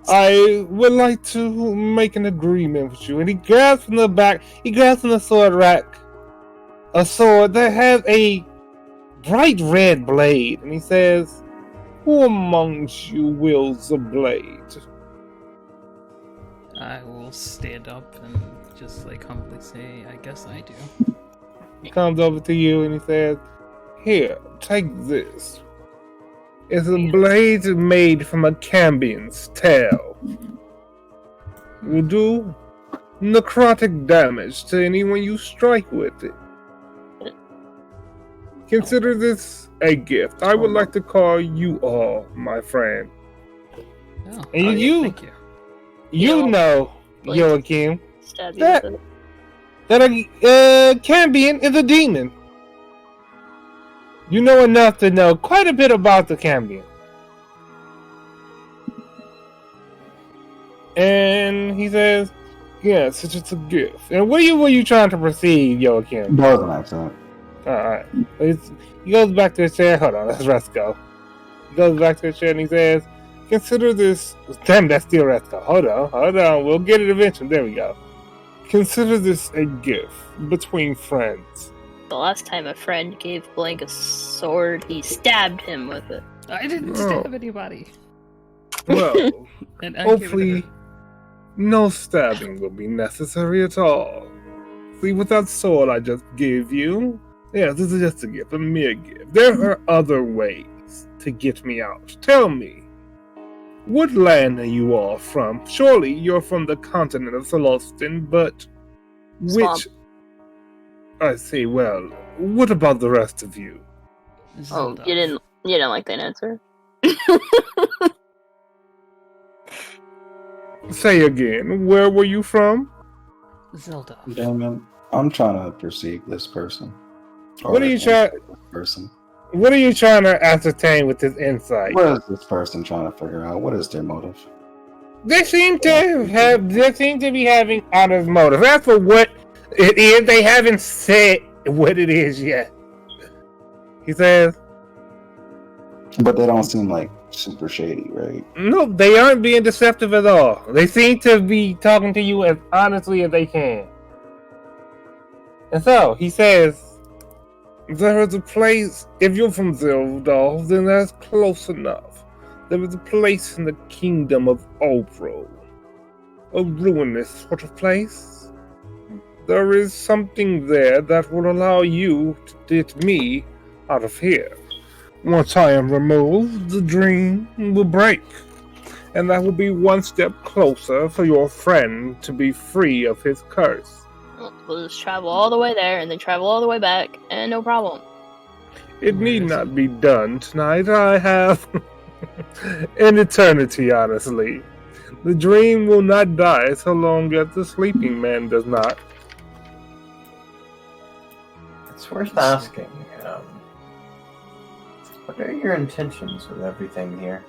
I would like to make an agreement with you." And he grabs from the back, he grabs from the sword rack a sword that has a bright red blade. And he says, "Who amongst you wields the blade?" I will stand up and just like humbly say, I guess I do. He comes over to you and he says, "Here, take this. It's a blade made from a Cambion's tail. Will do necrotic damage to anyone you strike with it." Consider this a gift. I would like to call you all my friend. Oh, And thank you. You know, Blink. Joachim, Stab you That- with it. that a Cambion is a demon. You know enough to know quite a bit about the Cambion. And he says, yes, it's just a gift. And what were you trying to perceive, Joachim? That was an accident. Alright. He goes back to his chair. Hold on, let's go. He goes back to his chair and he says, consider this. Damn, that's still Resco. Hold on. We'll get it eventually. There we go. Consider this a gift between friends. The last time a friend gave Blank a sword, he stabbed him with it. I didn't stab anybody. Well, And I hopefully, no stabbing will be necessary at all. See, with that sword I just gave you, yeah, this is just a gift, a mere gift. There are other ways to get me out. Tell me, what land are you all from? Surely you're from the continent of Celestin, but Swamp. which... I see, well, what about the rest of you? Oh, you didn't like that answer? Say again, where were you from? Zelda. Damon, I'm trying to perceive this person. What are you trying... Person. What are you trying to ascertain with this insight? What is this person trying to figure out? What is their motive? They seem to be having honest motive. As for what it is, they haven't said what it is yet. He says, But they don't seem like super shady, right? no, they aren't being deceptive at all. They seem to be talking to you as honestly as they can. And so, he says, there is a place, if you're from Zeldol, then that's close enough. There is a place in the kingdom of Obro. A ruinous sort of place. There is something there that will allow you to get me out of here. Once I am removed, the dream will break. And that will be one step closer for your friend to be free of his curse. We'll just travel all the way there and then travel all the way back, and no problem. It need not be done tonight. I have an eternity, honestly. The dream will not die so long as the sleeping man does not. It's worth asking. What are your intentions with everything here?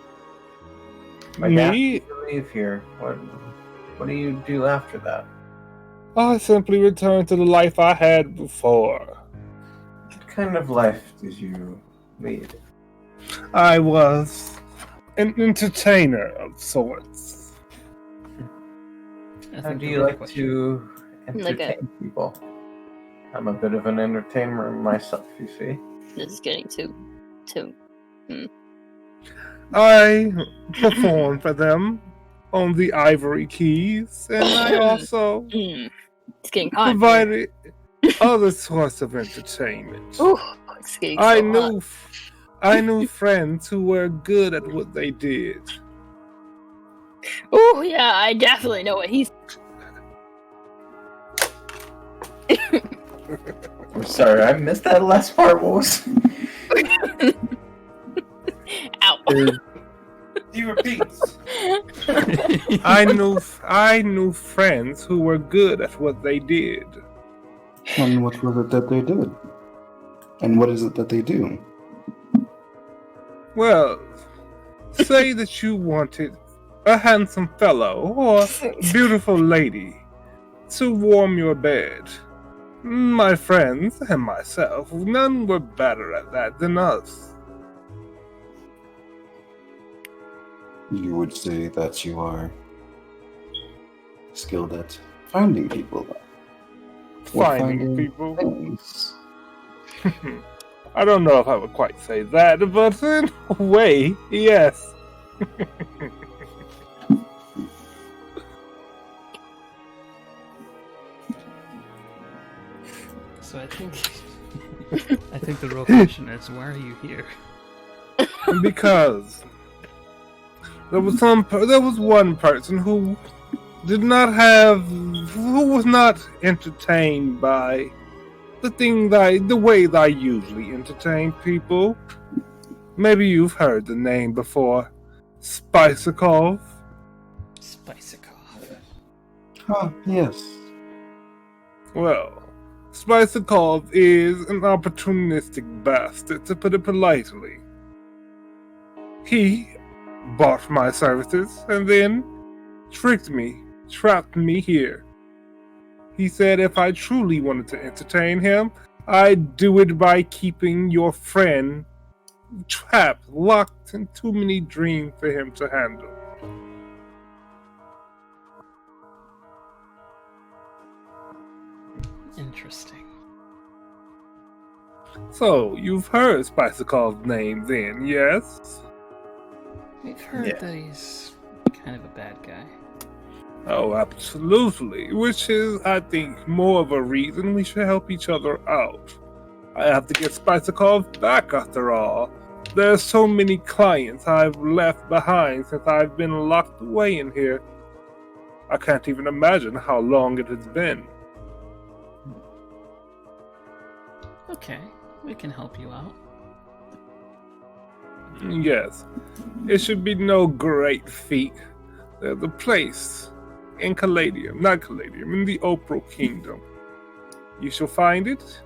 Like, after Me? you leave here, what do you do after that? I simply return to the life I had before. What kind of life did you lead? I was an entertainer of sorts. How do you like to Like entertain people? I'm a bit of an entertainer myself, you see. This is getting too. I perform for them on the Ivory Keys, and I also It's getting hot. provided other sorts of entertainment. Ooh, it's getting so hot. I knew friends who were good at what they did. Ooh, yeah, I definitely know what he's. I'm sorry, I missed that last part. What was? Ow. He repeats. I knew friends who were good at what they did. And what was it that they did? And what is it that they do? Well, say that you wanted a handsome fellow or beautiful lady to warm your bed. My friends and myself, none were better at that than us. You would say that you are skilled at finding people, then. Or Finding people. things. I don't know if I would quite say that, but in a way, yes. So I think the real question is, why are you here? Because there was one person who was not entertained by the way that I usually entertain people. Maybe you've heard the name before. Spicikov? Spicikov. Yes. Well, Spicikov is an opportunistic bastard, to put it politely. He bought my services and then trapped me here. He said if I truly wanted to entertain him, I'd do it by keeping your friend trapped, locked in too many dreams for him to handle. Interesting. So, you've heard Spicikov's name then, yes? We've heard Yeah. that he's kind of a bad guy. Oh, absolutely. Which is, I think, more of a reason we should help each other out. I have to get Spicikov back after all. There's so many clients I've left behind since I've been locked away in here. I can't even imagine how long it has been. Okay, we can help you out. Yes, it should be no great feat. There's a place in in the Opal Kingdom. You shall find it,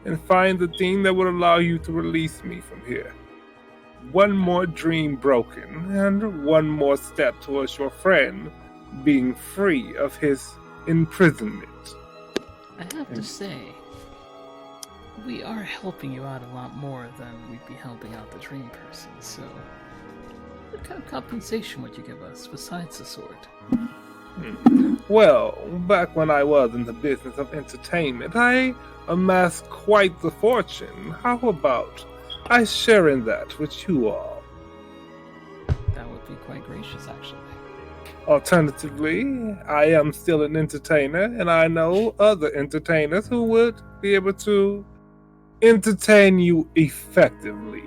and find the thing that would allow you to release me from here. One more dream broken, and one more step towards your friend being free of his imprisonment. I have to say, we are helping you out a lot more than we'd be helping out the dream person, so what kind of compensation would you give us besides the sword? Well, back when I was in the business of entertainment, I amassed quite the fortune. How about I share in that with you all? That would be quite gracious, actually. Alternatively, I am still an entertainer, and I know other entertainers who would be able to entertain you effectively.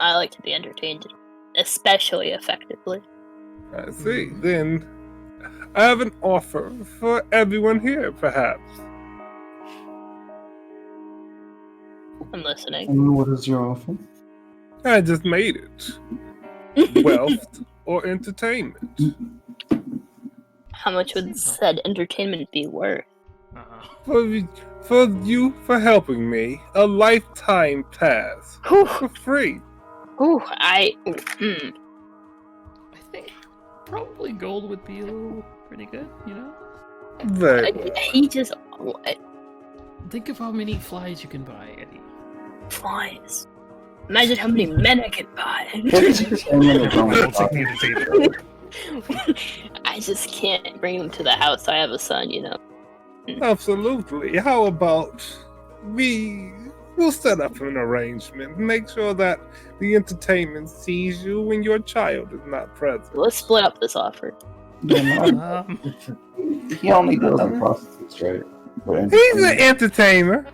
I like to be entertained, especially effectively. I see. Then I have an offer for everyone here, perhaps. I'm listening. And what is your offer? I just made it. Wealth or entertainment. How much would said entertainment be worth? For helping me, a lifetime pass Whew. for free. Ooh, I think probably gold would be a little pretty good, you know? he just Think of how many flies you can buy, Eddie. flies. Imagine how many men I could buy. I just can't bring them to the house. I have a son, you know. Absolutely. How about we'll set up an arrangement. Make sure that the entertainment sees you when your child is not present. Let's split up this offer. He only deals in prostitutes, right? He's an entertainer.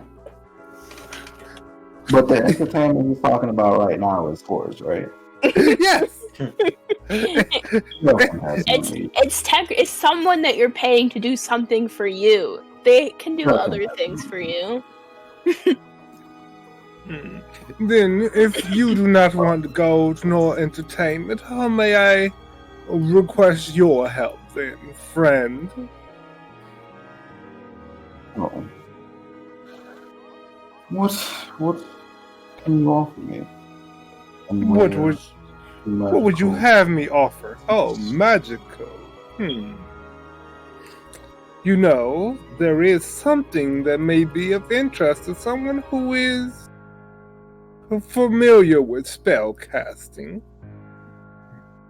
But the entertainment he's talking about right now is whores, right? Yes. No one has no need. It's someone that you're paying to do something for you. They can do other things for you. Then, if you do not want gold nor entertainment, how may I request your help then, friend? Oh. What can you offer me? And What where would is What would you magical? have me offer? Oh, magical. You know, there is something that may be of interest to someone who is familiar with spell casting.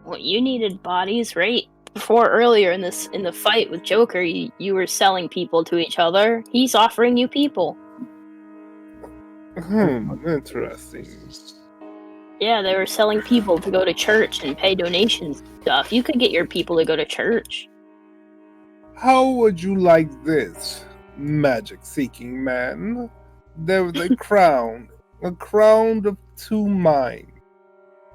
Well, you needed bodies, right? Before earlier in the fight with Joker, you were selling people to each other. He's offering you people. Interesting. Yeah, they were selling people to go to church and pay donations and stuff. You could get your people to go to church. How would you like this, magic-seeking man? There was a crown of two minds.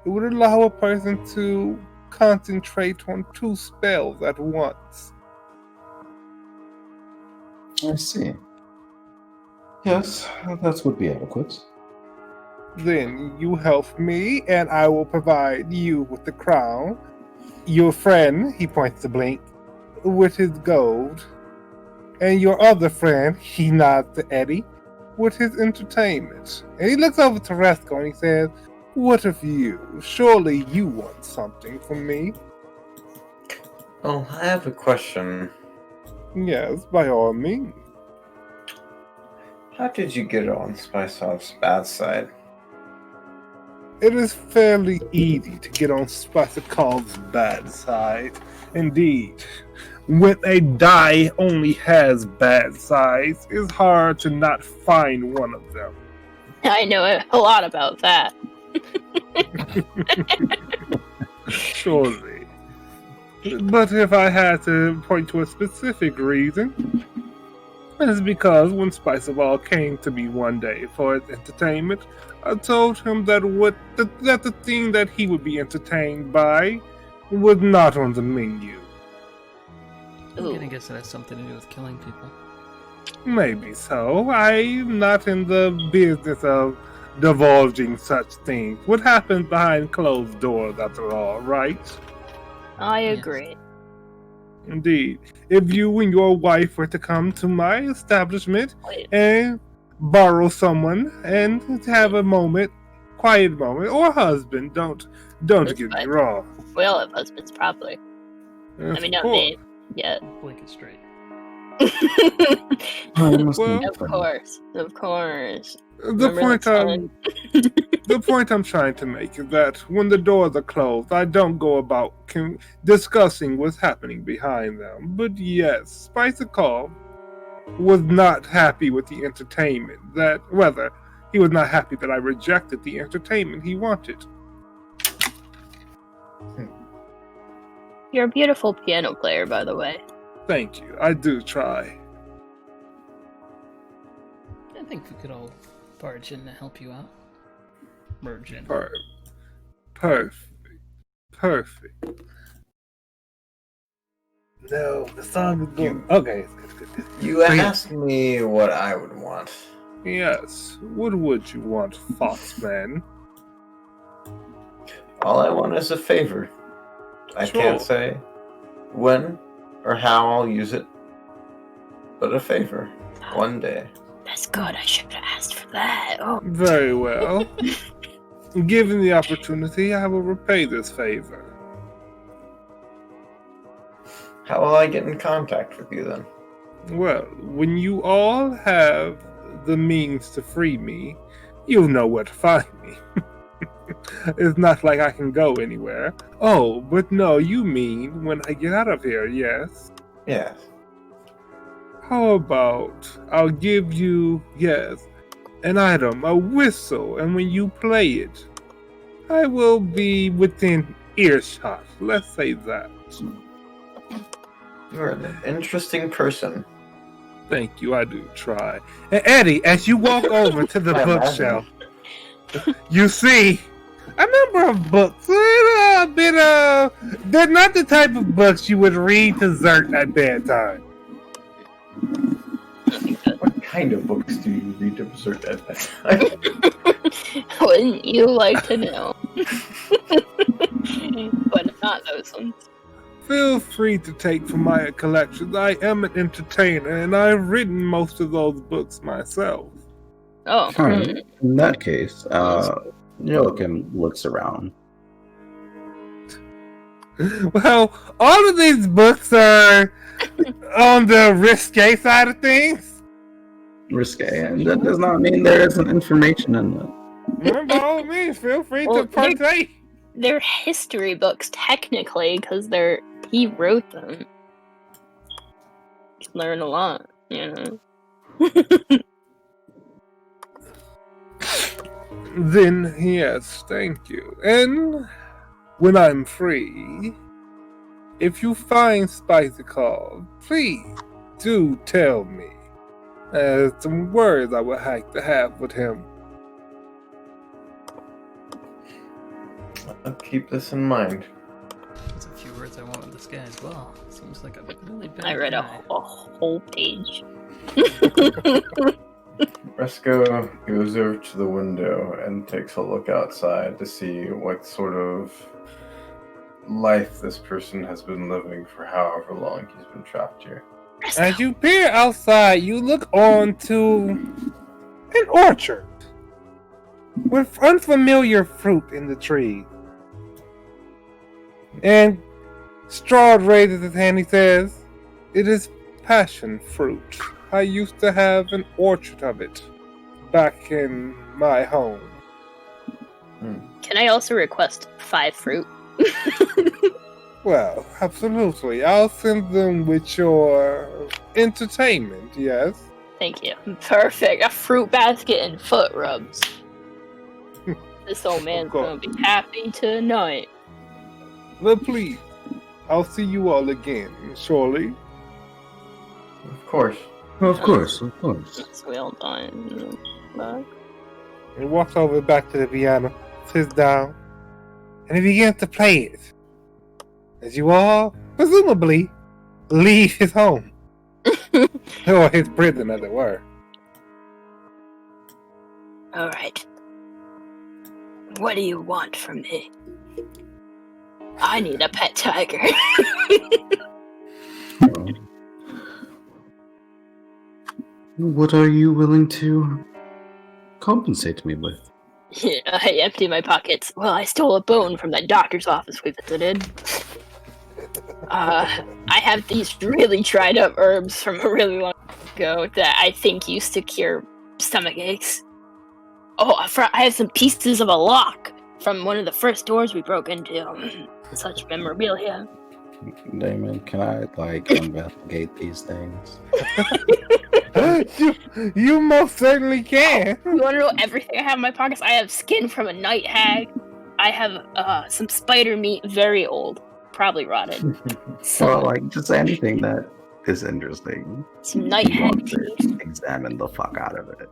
It would allow a person to concentrate on two spells at once. I see. Yes, that would be adequate. Then you help me, and I will provide you with the crown. Your friend, he points to Blink, with his gold. And your other friend, he nods to Eddie, with his entertainment. And he looks over to Resco and he says, what of you? Surely you want something from me? Oh, I have a question. Yes, by all means. How did you get on Spiceoff's bad side? It is fairly easy to get on Spiceoff's bad side. Indeed. When a die only has bad sides, it's hard to not find one of them. I know a lot about that. Surely. But if I had to point to a specific reason, it's because when Spiceoff came to me one day for his entertainment, I told him that that the thing that he would be entertained by was not on the menu. I'm gonna guess it has something to do with killing people. Maybe so. I'm not in the business of divulging such things. What happens behind closed doors, after all, right? I Yes. agree. Indeed. If you and your wife were to come to my establishment Wait, and borrow someone and have a moment, quiet moment, or husband, don't That's get me fine. wrong. we all have husbands, probably. I mean, not me. Yet. Blink it straight. Well, Of course. Of course. The Remember point that the point I'm trying to make is that when the doors are closed, I don't go about discussing what's happening behind them. But yes, Spiceoff was not happy with the entertainment he was not happy that I rejected the entertainment he wanted. You're a beautiful piano player, by the way. Thank you. I do try. I think we could all barge in to help you out. Merge in. Perfect. No, the song is good. Okay. You asked me what I would want. Yes. What would you want, Foxman? All I want is a favor. I Sure. can't say when or how I'll use it, but a favor. One day. That's good. I should have asked for that. Oh, Very well. Given the opportunity, I will repay this favor. How will I get in contact with you then? Well, when you all have the means to free me, you'll know where to find me. It's not like I can go anywhere. Oh, but no, you mean when I get out of here, yes? Yes. How about I'll give you, yes, an item, a whistle, and when you play it, I will be within earshot. Let's say that. You're an interesting person. Thank you, I do try. And Eddie, as you walk over to the I imagine. bookshelf, you see a number of books. A bit of, they're not the type of books you would read to Zert at bedtime. What kind of books do you read to Berserk at that time? wouldn't you like to know? But not those ones. Feel free to take from my collections. I am an entertainer, and I've written most of those books myself. Oh, Alright. In that case, Joachim looks around. Well, all of these books are on the risque side of things. Risque, and that does not mean there isn't information in it. By all means, feel free Well, to partake. they're history books technically because he wrote them. You can learn a lot, you know. Then, yes, thank you. And when I'm free, if you find Spicy Call, please do tell me. Some words I would like to have with him. I'll keep this in mind. There's a few words I want with this guy as well. Seems like a really bad I read a guy. whole page. Resco goes over to the window and takes a look outside to see what sort of life this person has been living for however long he's been trapped here. As you peer outside, you look onto an orchard with unfamiliar fruit in the tree. And Strahd raises his hand. He says, "It is passion fruit. I used to have an orchard of it back in my home." Can I also request 5 fruit? Well, absolutely. I'll send them with your entertainment, yes? Thank you. Perfect. A fruit basket and foot rubs. This old man's gonna be happy tonight. Well, please. I'll see you all again, surely. Of course. Of course, of course. It's well done. Bye. He walks over back to the piano, sits down, and he begins to play it. As you all, presumably, leave his home. Or his prison, as it were. Alright. What do you want from me? I need a pet tiger. What are you willing to compensate me with? I empty my pockets. Well, I stole a bone from that doctor's office we visited. I have these really dried up herbs from a really long time ago that I think used to cure stomach aches. Oh, I have some pieces of a lock from one of the first doors we broke into. Such memorabilia. Damon, can I, investigate these things? You most certainly can. You want to know everything I have in my pockets? I have skin from a night hag. I have some spider meat, very old, probably rotted. Well, just anything that is interesting. Some night hag teeth. Examine the fuck out of it.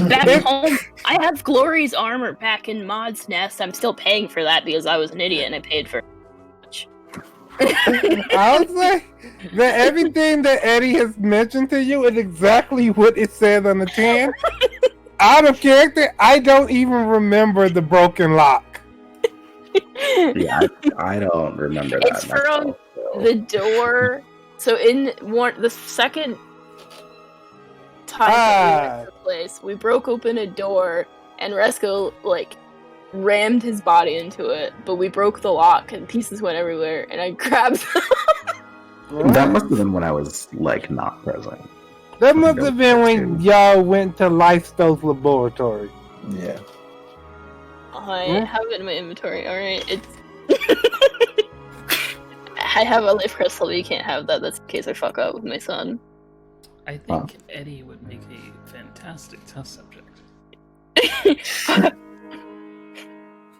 Back home, I have Glory's armor back in Maud's nest. I'm still paying for that because I was an idiot and I paid for much. I would say that everything that Eddie has mentioned to you is exactly what it says on the tin. Out of character, I don't even remember the broken lock. Yeah, I don't remember that. It's from the door. So in the second time that we went to the place, we broke open a door and Resco rammed his body into it, but we broke the lock and pieces went everywhere and I grabbed them. That must have been when I was not present. That must have been when y'all went to Lifestone's laboratory. Yeah. I have it in my inventory. Alright, it's I have a life crystal, but you can't have that. That's in case I fuck up with my son. I think Eddie would make a fantastic test subject.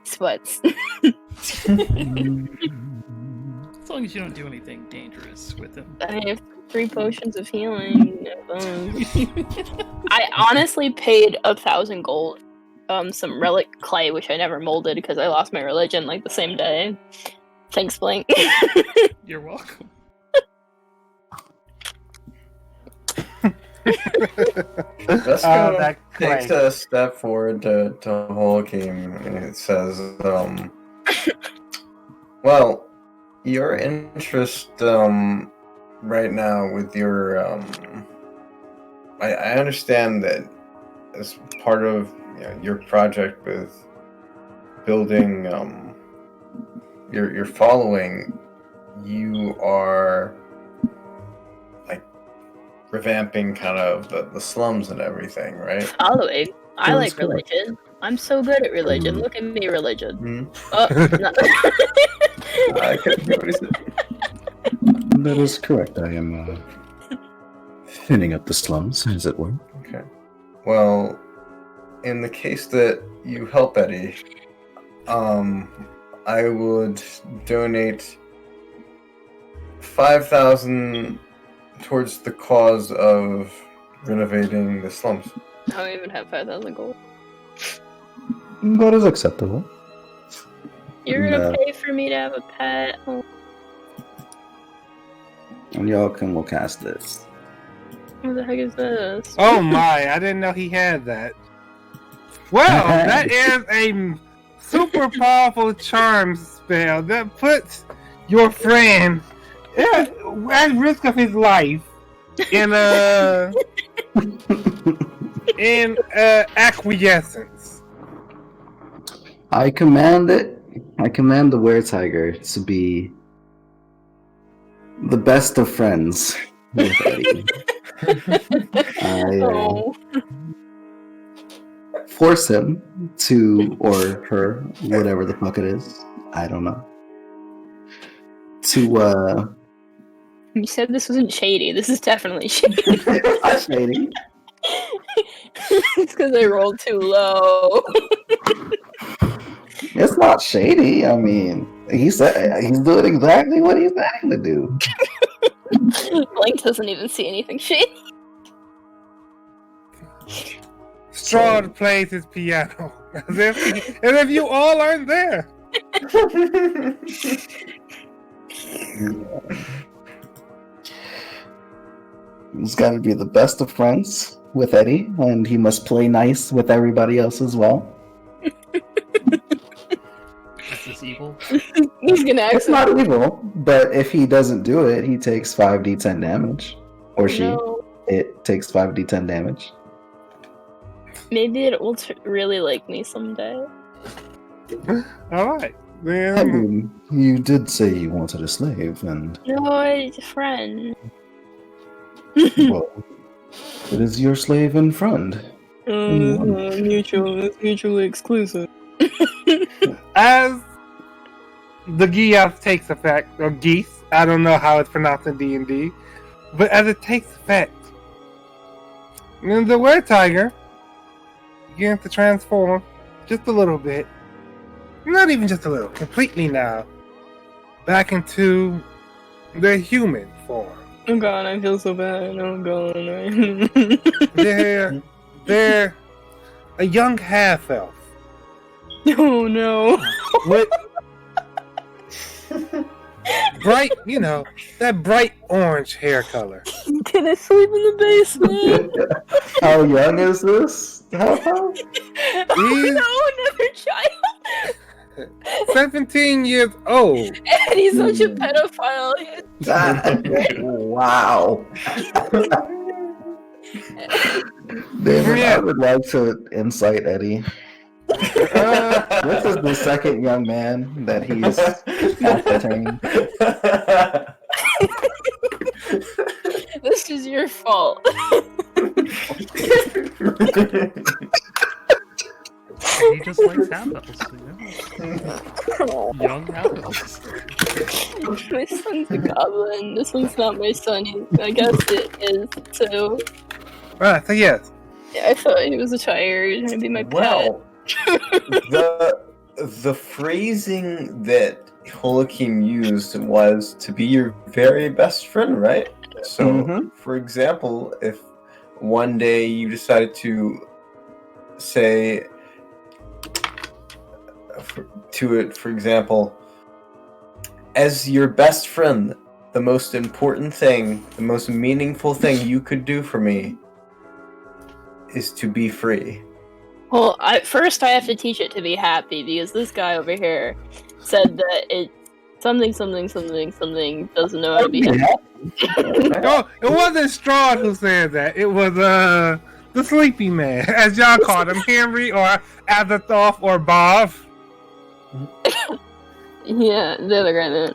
Sweats. As long as you don't do anything dangerous with him. I have 3 potions of healing. I honestly paid 1,000 gold. Some relic clay, which I never molded because I lost my religion the same day. Thanks, Blink. You're welcome. Vesco takes a step forward to Holkim and it says, well, your interest right now with your I understand that as part of your project with building your following, you are revamping kind of the slums and everything, right? Following. I like correct. religion. I'm so good at religion. Look at me, religion. Mm-hmm. Oh, no. I couldn't hear what he said. That is correct. I am thinning up the slums, as it were. Okay. Well, in the case that you help Eddie, I would donate 5,000 towards the cause of renovating the slums. I don't even have 5,000 gold. That is acceptable. You're gonna pay for me to have a pet? Oh. And y'all can look past this. What the heck is this? Oh my, I didn't know he had that. Well, that is a super powerful charm spell that puts your friend at risk of his life in acquiescence. I command the weretiger to be the best of friends with Eddie. Oh. Force him to, or her, whatever the fuck it is, I don't know, to You said this wasn't shady. This is definitely shady. Not shady. It's because I rolled too low. It's not shady. I mean, he said he's doing exactly what he's saying to do. Blink doesn't even see anything shady. Strahd plays his piano as if you all aren't there. He's got to be the best of friends with Eddie, and he must play nice with everybody else as well. Is this evil? He's gonna It's not evil, but if he doesn't do it, he takes 5d10 damage. Or she. No. It takes 5d10 damage. Maybe it will really like me someday. Alright. I Then mean, you did say you wanted a slave, and No, it's a friend. well, it is your slave and friend. It's mutually exclusive. as the Geass takes effect, or geese, I don't know how it's pronounced in D&D, but as it takes effect, then the weretiger begins to transform just a little bit, not even just a little, completely now, back into their human form. Oh god, I feel so bad. Oh god. They're a young half-elf Oh no. with bright, that bright orange hair color. Can I sleep in the basement? How young is this? How? Oh no, another child. 17 years old. And he's such a pedophile. Wow. David, Yeah. I would like to incite Eddie. This is the second young man that he's entertained. This is your fault. He just likes half-elves, young half-elves. My son's a goblin. This one's not my son. I guess it is. So Right, so yes. yeah, I thought he was a child. He was gonna be my pet. Well, the phrasing that Holokim used was to be your very best friend, right? So, for example, if one day you decided to say for example, as your best friend, the most important thing, the most meaningful thing you could do for me is to be free. Well, first I have to teach it to be happy because this guy over here said that it something doesn't know how to be happy. No, it wasn't Strahd who said that. It was the sleepy man, as y'all called him, Henry or Azathoth or Bob. Yeah, the other guy then.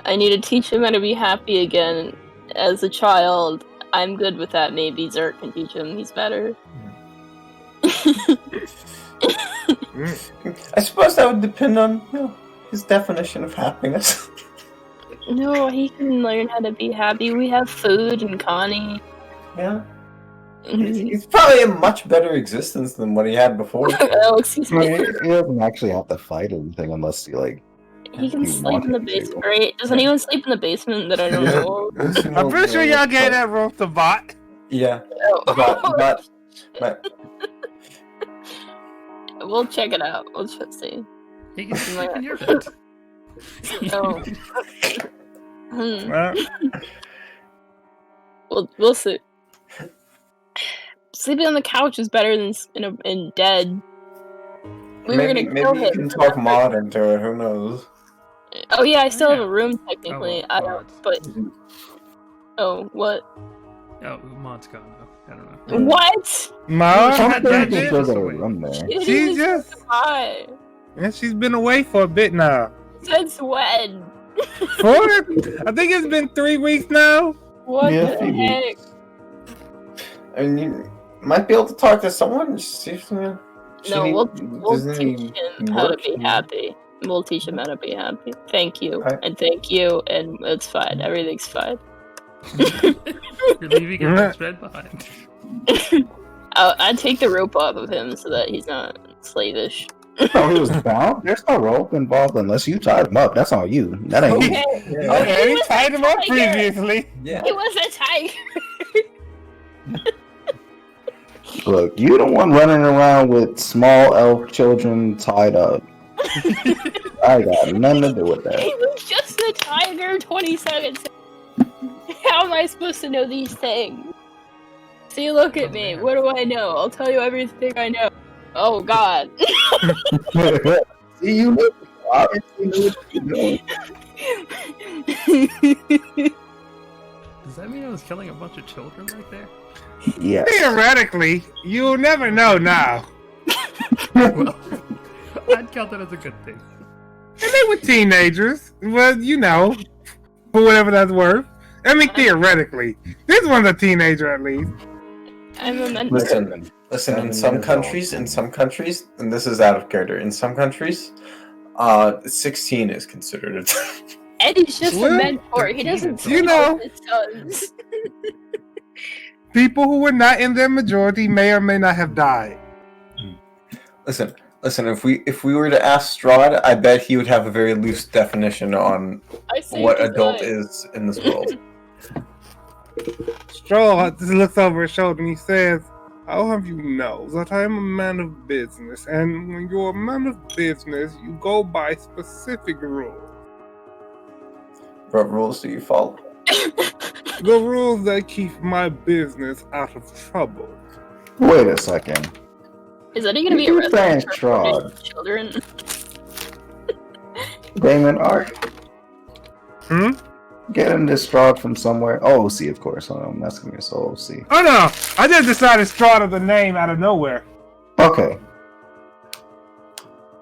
I need to teach him how to be happy again. As a child, I'm good with that. Maybe Zerk can teach him. He's better. I suppose that would depend on his definition of happiness. No, he can learn how to be happy. We have food and Connie. Yeah. He's probably a much better existence than what he had before. Oh, excuse I mean, me. he doesn't actually have to fight anything unless he He can You sleep in the wanted to. basement, right? Does anyone sleep in the basement that I don't know? I'm pretty sure y'all gave that rope to Bot. Yeah, Oh. but We'll check it out. We'll just see. He can sleep in your bed. Oh. Hmm. Well, We'll see. Sleeping on the couch is better than in dead. We were gonna kill maybe you can him. talk Mod into it. Who knows? Oh yeah, I still have yeah. a room technically. Oh, I don't. But what? Oh, Mod's gone though. I don't know. What? Ma, That- You that- can that- still that's got a the way. room there. She didn't She even just- specify. and she's been away for a bit now. Since when? I think it's been 3 weeks now. What Yeah, the a few heck? I mean, you might be able to talk to someone. See if No, we'll teach him how to be happy. We'll teach him how to be happy. Thank you, Right. and thank you, and it's fine. Everything's fine. You're leaving your best friend behind. I'd take the rope off of him so that he's not slavish. Oh, he was bound? There's no rope involved unless you tied him up. That's on you. That ain't me. Okay, Okay, He we was tied him up a tiger. previously. Yeah. he was a tiger. Look, you the one running around with small elf children tied up. I got nothing to do with that. He was just a tiger 20 seconds. How am I supposed to know these things? See, look at me. What do I know? I'll tell you everything I know. Oh, God. See, you look. Obviously knew what you were doing. Does that mean I was killing a bunch of children right there? Yes. Theoretically, you'll never know now. Well, I'd count that as a good thing. And they were teenagers. Well, you know, for whatever that's worth. I mean, theoretically. This one's a teenager, at least. I'm a mentor. Listen. In some countries, and this is out of character. In some countries, 16 is considered a. Eddie's just Well, a mentor. He doesn't you see know. all his sons. People who were not in their majority may or may not have died. Listen. If we were to ask Strahd, I bet he would have a very loose definition on I see what his adult eyes. is in this world. Straw just looks over his shoulder and he says, I'll have you know that I am a man of business, and when you're a man of business, you go by specific rules. What rules do you follow? The rules that keep my business out of trouble. Wait a second. Is Eddie gonna be You arrested saying for Strahd. murdering children? Damon, Hmm? getting this Strahd from somewhere. Oh, OC, of course. I'm asking you, so OC. Oh no! I just decided Straw as the name out of nowhere. Okay.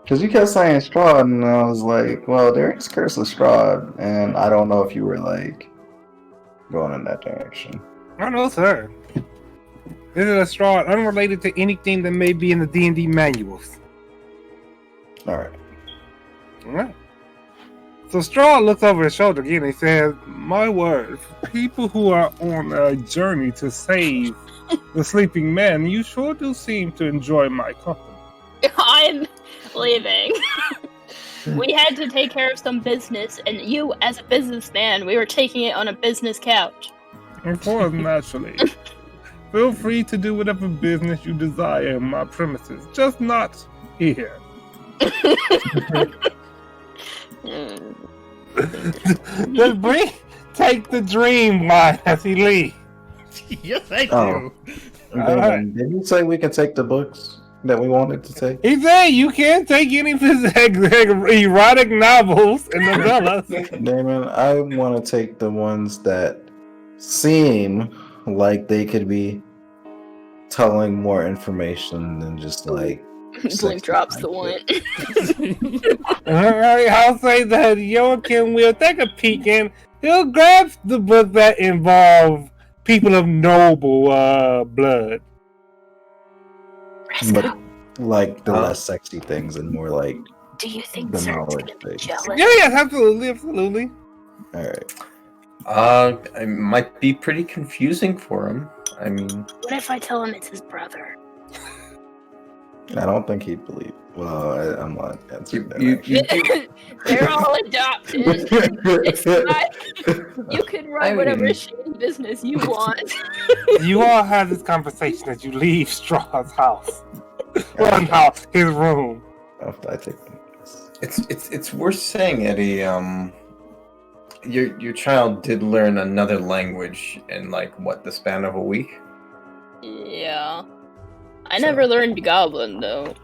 Because you kept saying Strahd, and I was like, well, there is Curseless Strahd, and I don't know if you were, like, going in that direction. Oh no, sir. This is a Straw unrelated to anything that may be in the D&D manuals. Alright. Alright. So Straw looks over his shoulder again and he says, my word, people who are on a journey to save the sleeping man, you sure do seem to enjoy my company. I'm leaving. We had to take care of some business, and you, as a businessman, we were taking it on a business couch. Of course, naturally. Feel free to do whatever business you desire in my premises, just not here. Just take the dream line as he leaves. Yes, I do. Oh. Alright. Did you say we can take the books that we wanted to take? He said you can't take any of his erotic novels and novellas. Damon, I want to take the ones that seem like they could be telling more information than just like Blink drops the one. Alright, I'll say that Joachim will take a peek and he'll grab the book that involve people of noble blood. but like the less sexy things and more like Do you think the Zerg's knowledge gonna be things. jealous? Yes, absolutely. All right. It might be pretty confusing for him. I mean, What if I tell him it's his brother? I don't think he'd believe. Well, I'm not answering that. you They're all adopted. It's fine. You can run I whatever mean- shady business you want. You all have this conversation as you leave Straw's house. One house, his room. After I take them. it's worth saying, Eddie. your child did learn another language in like what the span of a week. Yeah. I never learned Goblin though.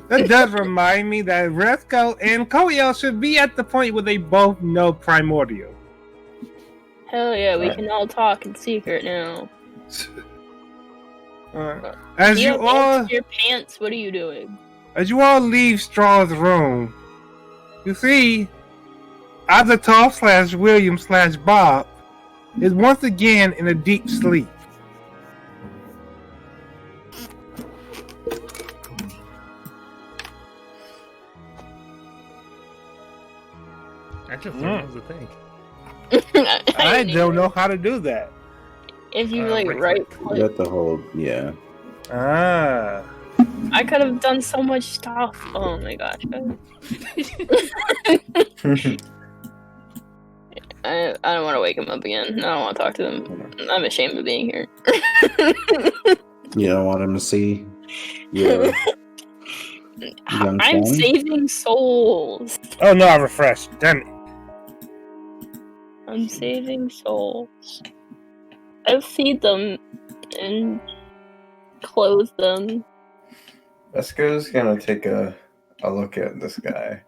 That does remind me that Resco and Koyo should be at the point where they both know Primordial. Hell yeah, we Right. can all talk in secret now. As Your you all pants, what are you doing? leave Straw's room, you see Azatov / William / Bob is once again in a deep sleep. I just don't know what to think. I don't know how to do that. If you Right right click. You click. got the whole, yeah. Ah. I could have done so much stuff. Oh my gosh. I don't want to wake him up again. I don't want to talk to him. I'm ashamed of being here. You don't want him to see your young I'm son? saving souls. Oh no, I refreshed. Damn it. I'm saving souls. I feed them and clothe them. Vesco's gonna take a look at this guy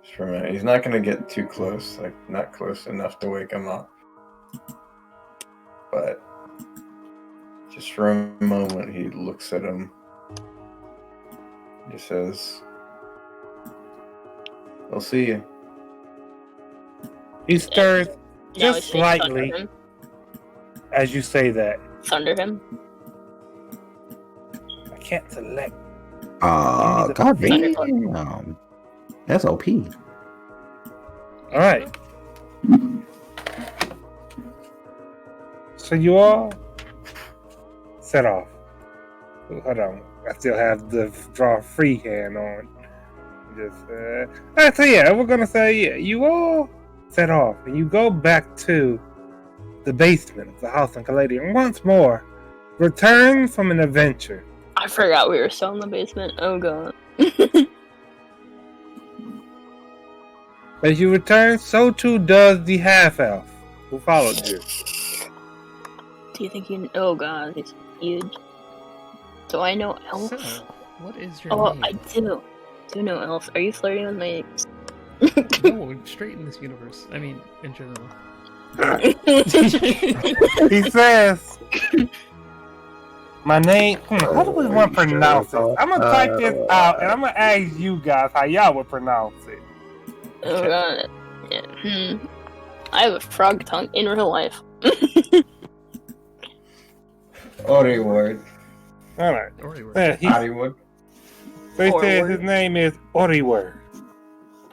just for a minute. He's not gonna get too close, like not close enough to wake him up. But just for a moment, he looks at him. He says, "I'll see you." He stirs Now just I say thunder slightly him. as you say that. Thunder him. I can't select. God Thunder. damn. That's OP. Alright. So you all set off. Hold on. I still have the draw freehand on. Alright, so yeah, we're gonna say yeah, you all set off and you go back to the basement of the house in Caladium once more. Return from an adventure. I forgot we were still in the basement. Oh god. As you return, so too does the half-elf who followed you. Do you think you? Oh god, he's huge. Do I know elf? So, what is your Oh, name? I do. Do know elf. Are you flirting with my? No, straight in this universe. I mean, in general. He says, my name, how do we want to pronounce it? I'm going to type this out and I'm going to ask you guys how y'all would pronounce it. Oh god. Yeah. I have a frog tongue in real life. Oriward. Alright. Or So he Hollywood. says Orward. his name is Oriward.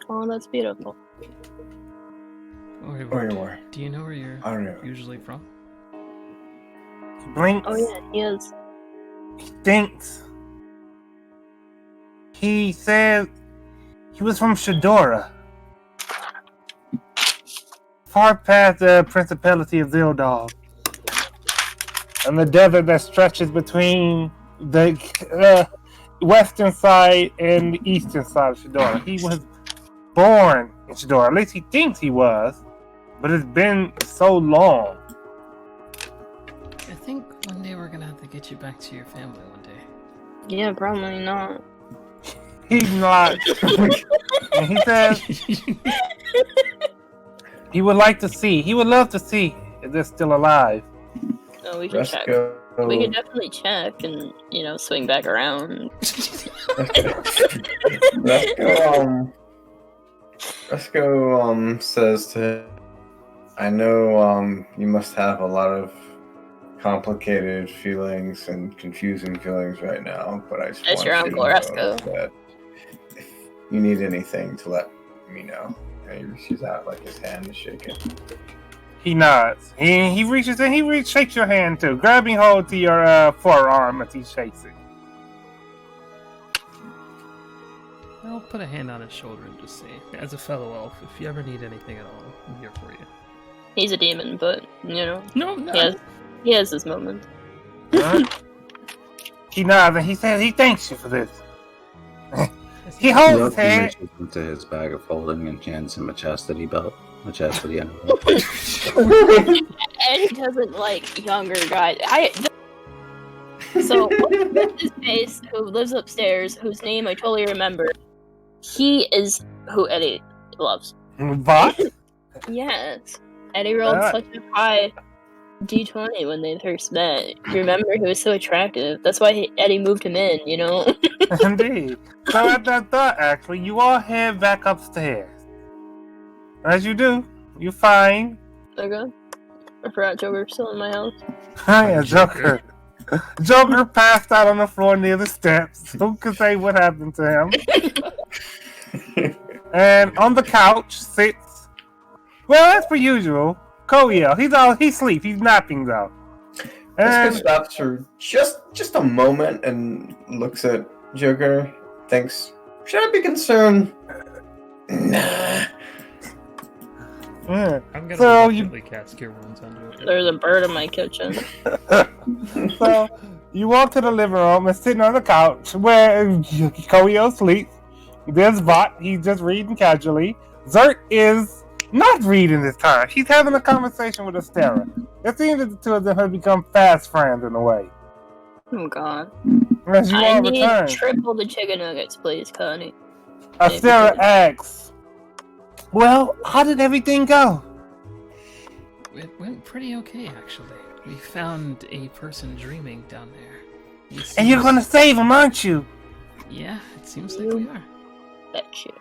Oh, that's beautiful. Oriward. Do you know where you're Oriward. usually from? He blinks, Oh yeah, he is. he thinks. He says he was from Shadora. Far past the Principality of Zildog. And the desert that stretches between the western side and the eastern side of Shadora. He was born in Shadora. At least he thinks he was. But it's been so long. I think one day we're gonna have to get you back to your family one day. Yeah, probably not. He's not. And he says he would like to see. He would love to see if they're still alive. No, we can check. Resco. We can definitely check and, swing back around. Resco says to him, I know you must have a lot of complicated feelings and confusing feelings right now, but I just That's want your you Uncle to know Resco. that if you need anything to let me know. And he reaches out like his hand is shaking. He nods. He reaches in. He shakes your hand too, grabbing hold to your forearm as he shakes it. I'll put a hand on his shoulder and just say, as a fellow elf, if you ever need anything at all, I'm here for you. He's a demon, but, No, he has his moments. Huh? He nods and he says he thanks you for this. He holds his hand. Reaches into his bag of folding and hands him a chastity belt. Which has to the end. Eddie doesn't like younger guys. So, what's his face, who lives upstairs, whose name I totally remember, he is who Eddie loves. What? Yes. Eddie rolled such a high D20 when they first met. You remember, he was so attractive. That's why Eddie moved him in, you know? Indeed. So at that thought, actually, you all head back upstairs. As you do, you find... Okay. I forgot Joker's still in my house. Yeah, Joker. Joker passed out on the floor near the steps. Who can say what happened to him? And on the couch sits, well, as per usual, Koyo. He's asleep. He's napping though. Wesker And stops for just a moment and looks at Joker. Thinks, should I be concerned? Nah. yeah. I'm gonna So reluctantly cast Cure Wounds on Joker. There's a bird in my kitchen. So you walk to the living room and sitting on the couch where Koyo sleeps. There's Vought. He's just reading casually. Zert is not reading this time. He's having a conversation with Astera. It seems that the two of them have become fast friends in a way. Oh god. As you I all need return, triple the chicken nuggets, please, Connie. Astera asks, well, how did everything go? It went pretty okay, actually. We found a person dreaming down there. And you're gonna save him, aren't you? Yeah, it seems like we are. Bet you.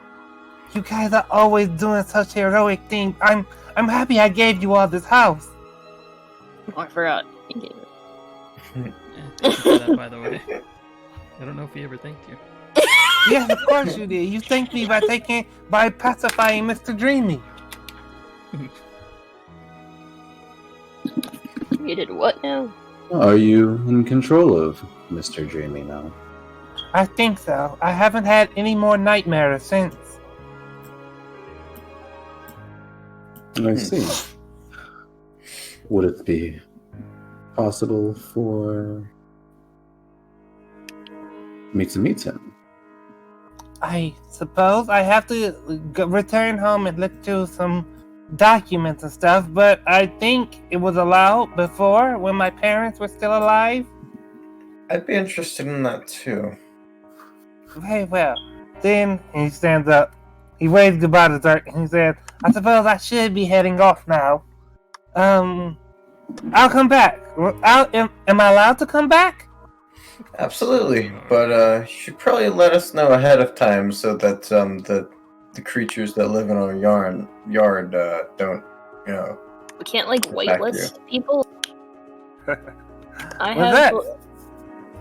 You guys are always doing such heroic things. I'm happy I gave you all this house. Oh, I forgot. He gave it. Yeah, thank you for that, by the way. I don't know if he ever thanked you. Yes, of course you did. You thanked me by pacifying Mr. Dreamy. You did what now? Are you in control of Mr. Dreamy now? I think so. I haven't had any more nightmares since. I see. Would it be possible for me to meet him? I suppose I have to return home and look through some documents and stuff, but I think it was allowed before when my parents were still alive. I'd be interested in that too. Very well. Then he stands up. He waves goodbye to Zert and he said, I suppose I should be heading off now. I'll come back. Am I allowed to come back? Absolutely, but you should probably let us know ahead of time so that the creatures that live in our yard don't, you know. We can't, like, Attack whitelist people? I What's have... that?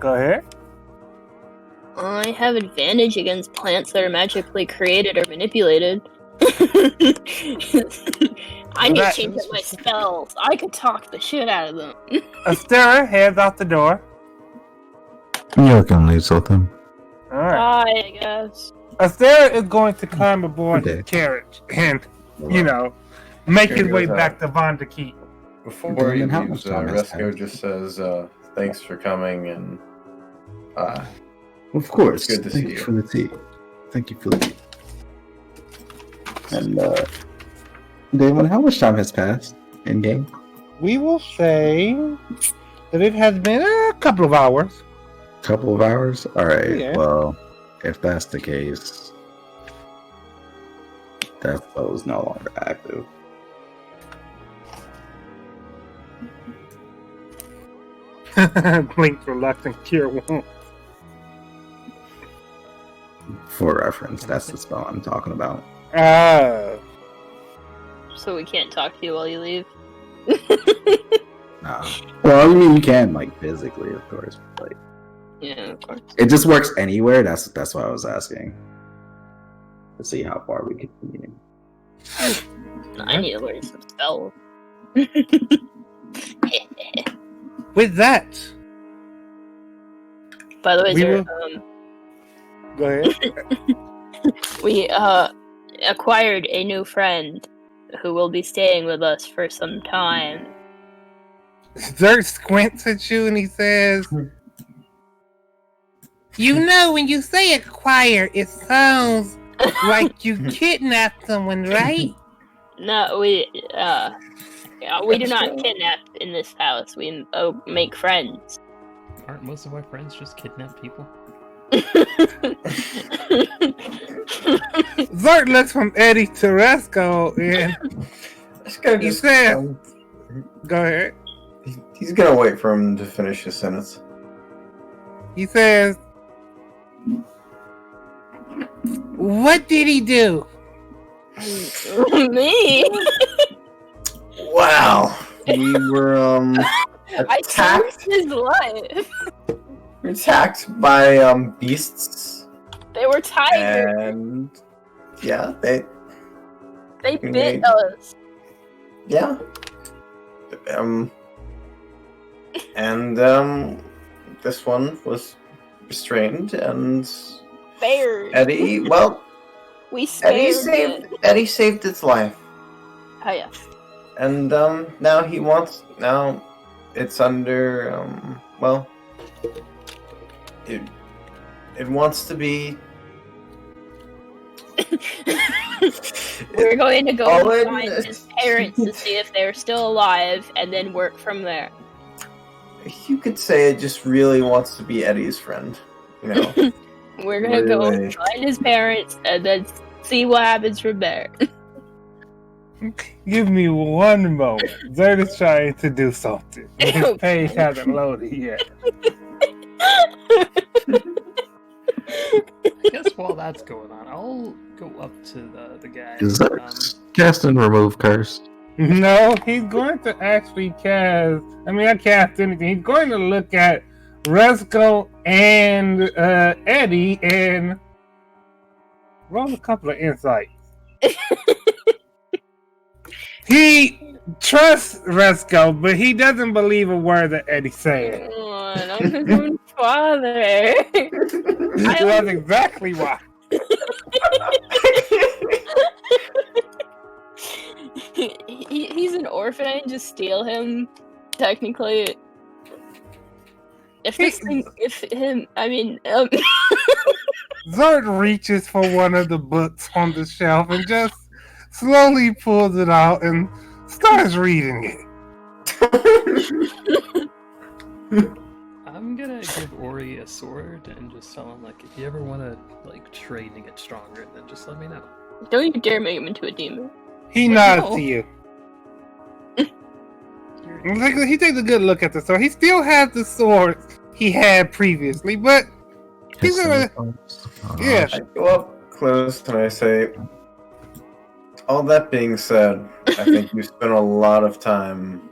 Go ahead. I have advantage against plants that are magically created or manipulated. I need to change up my spells. I could talk the shit out of them. Astera heads out the door. You can leave with him. Alright. Bye, I guess. Astera is going to climb aboard Okay. the carriage and, make his Here way goes back to Vonderkeep. Before he And how leaves, much time has Resco passed? just says, thanks for coming and Of course. It's good to Thank see you you. for the tea. Thank you for the tea. And, Damon, how much time has passed in game? We will say that it has been a couple of hours. Couple of hours? Alright, Yeah. well, if that's the case, that spell is no longer active. Blink's reluctant cure wounds. For reference, that's the spell I'm talking about. So we can't talk to you while you leave. Well, I mean, you can, like, physically, of course. But, like, Yeah, of course. it just works anywhere. That's why I was asking. To see how far we can continue. I need to learn some spells. With that, By the way, We sir, go ahead. we acquired a new friend who will be staying with us for some time. Zert squints at you and he says, you know, when you say acquire, it sounds like you kidnapped someone, right? No, we do not kidnap in this house. We make friends. Aren't most of our friends just kidnap people? Zart looks from Eddie to Resco, and he says, "Go ahead." He's gonna wait for him to finish his sentence. He says, "What did he do?" Me? Wow. We were I saved his life. We're attacked by beasts. They were tigers. And yeah, they bit us. Yeah. And this one was restrained, and Spared. Eddie, well, We spared Eddie saved its life. Oh yes. And now it's under well, it wants to be. We're going to go and find his parents to see if they're still alive, and then work from there. You could say it just really wants to be Eddie's friend, you know. We're gonna go find his parents, and then see what happens from there. Give me one moment. Zert is trying to do something. His page hasn't loaded yet. I guess while that's going on, I'll go up to the guy. Is that cast and remove curse? No, he's going to actually cast. I mean, I cast anything. He's going to look at Resco and Eddie and roll a couple of insights. He trusts Resco, but he doesn't believe a word that Eddie's saying. I'm his own father. That's exactly why. He's an orphan. I can just steal him. Technically, Zord reaches for one of the books on the shelf and just slowly pulls it out and starts reading it. I'm gonna give Ori a sword and just tell him, like, if you ever want to, like, train to get stronger, then just let me know. Don't you dare make him into a demon. He nods to you. He takes a good look at the sword. He still has the sword he had previously, but he's gonna. Yeah. I go up close and I say, all that being said, I think you spent a lot of time,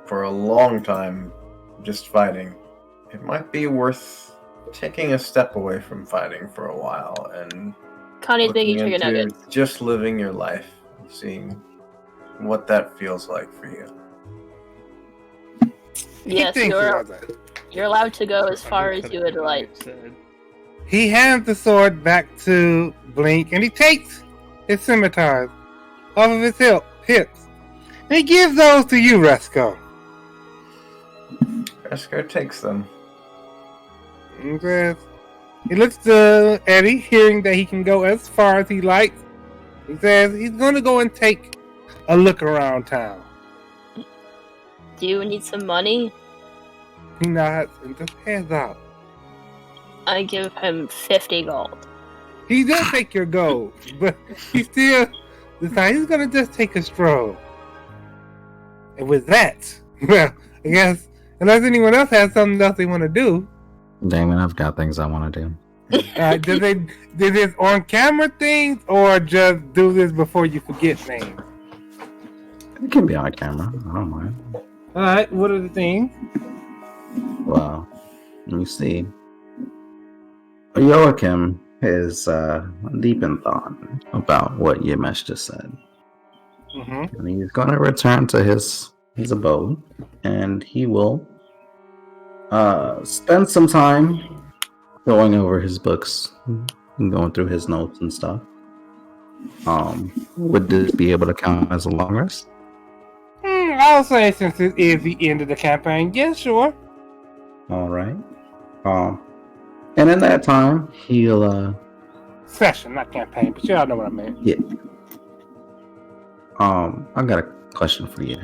for a long time, just fighting. It might be worth taking a step away from fighting for a while and Connie's making chicken nuggets. Just living your life, seeing what that feels like for you. Yes, you're allowed to go as far as you would like. He hands the sword back to Blink, and he takes his scimitars off of his hips. And he gives those to you, Resco. Resco takes them. He says, he looks to Eddie, hearing that he can go as far as he likes. He says he's going to go and take a look around town. Do you need some money? He nods and just heads out. I give him 50 gold. He does take your gold, but he still decides he's going to just take a stroll. And with that, well, I guess, unless anyone else has something else they want to do. Damon, I've got things I want to do. Do they do this on camera things or just do this before you forget things? It can be on camera. I don't mind. Alright, what are the things? Well, let me see. Joachim is deep in thought about what Yemesh just said. Mm-hmm. And he's going to return to his abode, and he will spend some time going over his books and going through his notes and stuff. Would this be able to count as a long rest? I'll say since it is the end of the campaign, yeah, sure. All right. And in that time, he'll session, not campaign, but y'all know what I meant. yeah, I've got a question for you.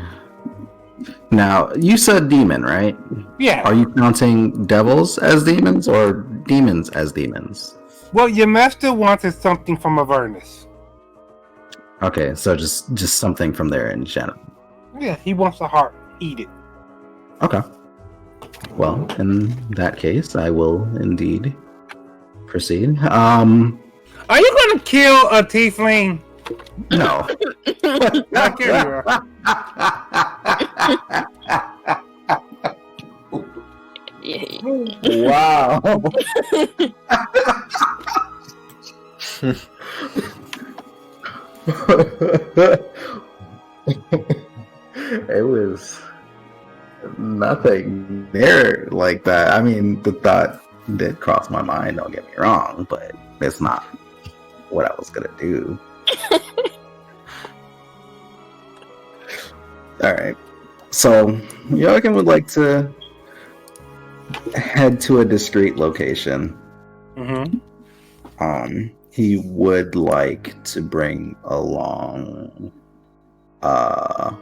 Now, you said demon, right? Yeah. Are you counting devils as demons or demons as demons? Well, your master wanted something from Avernus. Okay, so just something from there in general. Yeah, he wants a heart. Eat it. Okay. Well, in that case, I will indeed proceed. Are you gonna kill a tiefling? No. I kill you. Wow. It was nothing there like that. I mean, the thought did cross my mind, don't get me wrong, but it's not what I was gonna do. Alright. So, Joachim would like to head to a discreet location. Mm-hmm. He would like to bring along a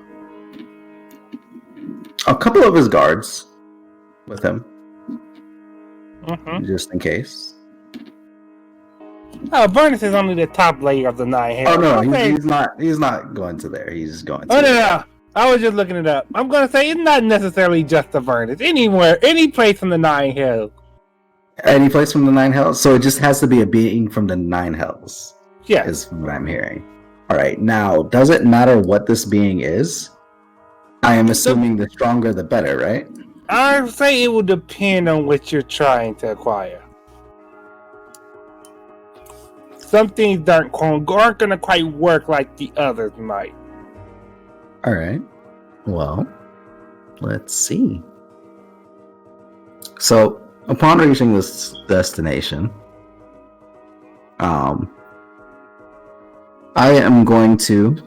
couple of his guards with him, just in case. Oh, Avernus is only the top layer of the 9 hells. Oh no, Okay. he's not going to there. He's going to. Oh no. I was just looking it up. I'm gonna say it's not necessarily just Avernus. Anywhere, any place from the 9 hells. Any place from the 9 hells? So it just has to be a being from the 9 hells. Yeah. Is what I'm hearing. Alright, now, does it matter what this being is? I am assuming the stronger the better, right? I say it will depend on what you're trying to acquire. Some things aren't gonna quite work like the others might. Alright. Well, let's see. So, upon reaching this destination, I am going to,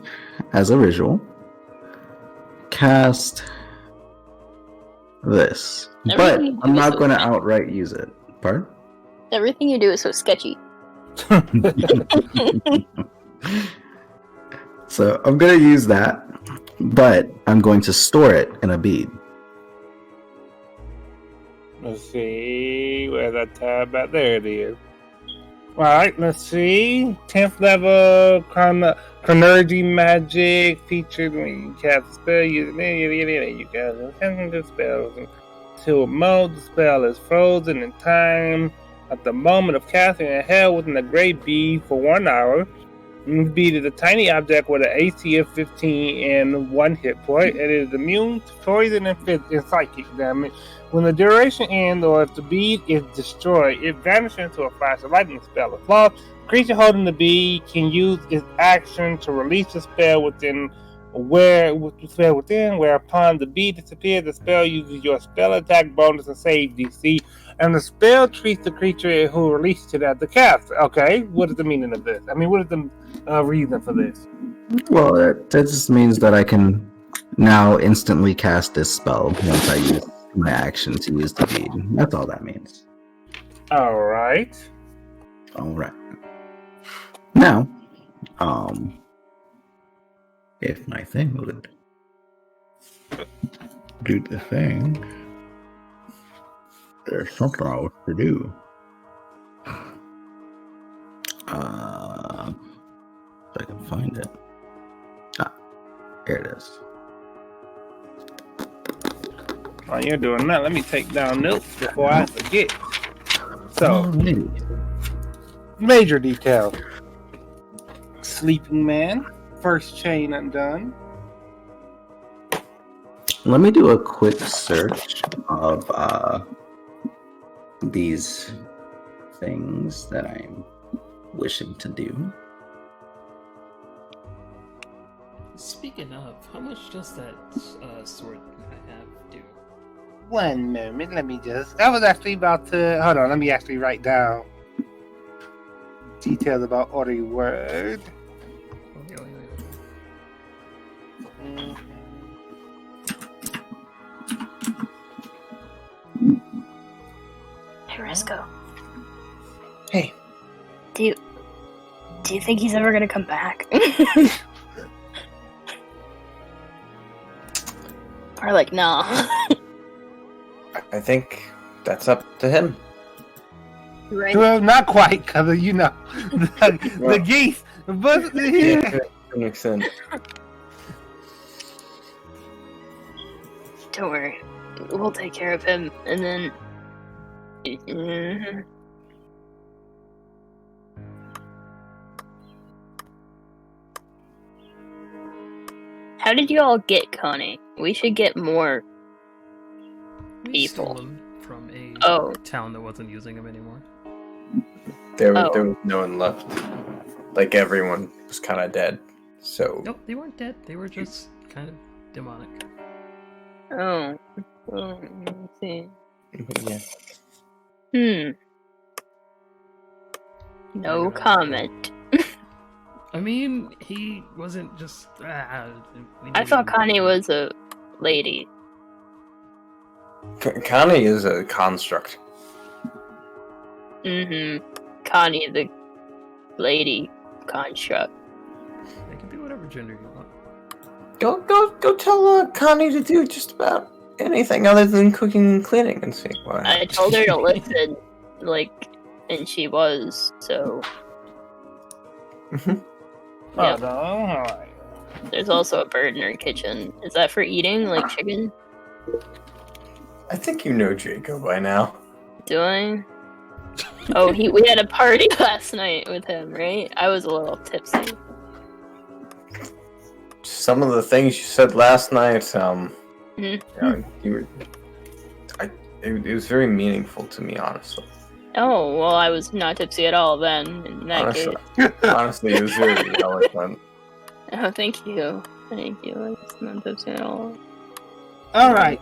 as a visual, cast this. But I'm not going to outright use it. Pardon? Everything you do is so sketchy. So I'm going to use that, but I'm going to store it in a bead. Let's see, where's that tab at? There it is. Alright, let's see. 10th level Chronergy magic featured when you cast a spell. You cast the spells. To a mode, the spell is frozen in time at the moment of casting and held within a great bead for 1 hour. This bead is a tiny object with an AC of 15 and 1 hit point. It is immune to poison and psychic damage. When the duration ends or if the bead is destroyed, it vanishes into a flash of lightning. Spell is lost. The creature holding the bead can use its action to release the spell whereupon the bead disappears, the spell uses your spell attack bonus and save DC, and the spell treats the creature who released it as the cast. Okay, what is the meaning of this? I mean, what is the reason for this? Well, that just means that I can now instantly cast this spell once I use my action to use the bead. That's all that means. Alright. Now, if my thing would do the thing, there's something I was to do. If I can find it. Here it is. While you're doing that, let me take down notes before I forget. So, major detail. Sleeping man. First chain undone. Let me do a quick search of these things that I'm wishing to do. Speaking of, how much does that sword I have do? One moment, let me just... I was actually about to... Hold on, let me actually write down details about Order Word. Hey, Resco. Hey. Do you think he's ever gonna come back? We're like, nah. I think that's up to him. Right? Well, not quite, because you know the geese. But Yeah, to an extent. Don't worry. We'll take care of him, and then... Mhm. How did you all get Connie? We should get more. We stole People. them from a Oh. town that wasn't using them anymore. There Oh. was no one left. Like, everyone was kind of dead. So, Nope, they weren't dead. They were just kind of demonic. Oh. Let's see. yeah. No comment. I mean, he wasn't just. I thought Connie was a lady. Connie is a construct. Connie the lady construct. They can be whatever gender you want. Go tell Connie to do just about anything other than cooking and cleaning and see what I happens. told her to listen, and she was, so... Oh, Yep. no, alright. There's also a bird in her kitchen. Is that for eating, like chicken? I think you know Jacob by now. Do I? Oh, we had a party last night with him, right? I was a little tipsy. Some of the things you said last night, Mhm. you were. It was very meaningful to me, honestly. Oh, well, I was not tipsy at all then, in that case. Honestly, it was very eloquent. Oh, thank you. Thank you. I was not tipsy at all. Alright.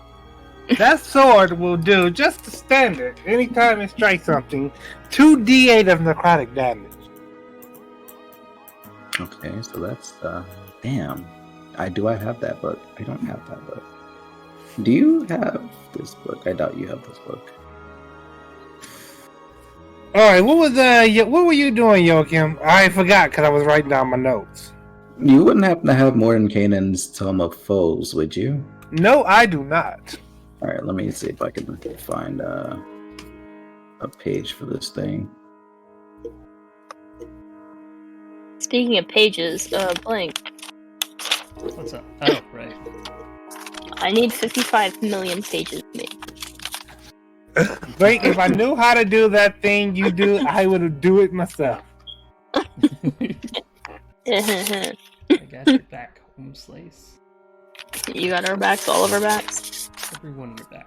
That sword will do just the standard. Anytime it strikes something, 2d8 of necrotic damage. Okay, so that's damn. Do I have that book? I don't have that book. Do you have this book? I doubt you have this book. Alright, what were you doing, Joachim? I forgot because I was writing down my notes. You wouldn't happen to have Mordenkainen's Tome of Foes, would you? No, I do not. Alright, let me see if I can find a page for this thing. Speaking of pages, Blink. What's up? Oh, right. I need 55 million pages made. Wait, if I knew how to do that thing you do, I would do it myself. I got your back, home slice. You got our backs, all of our backs. Everyone in your back.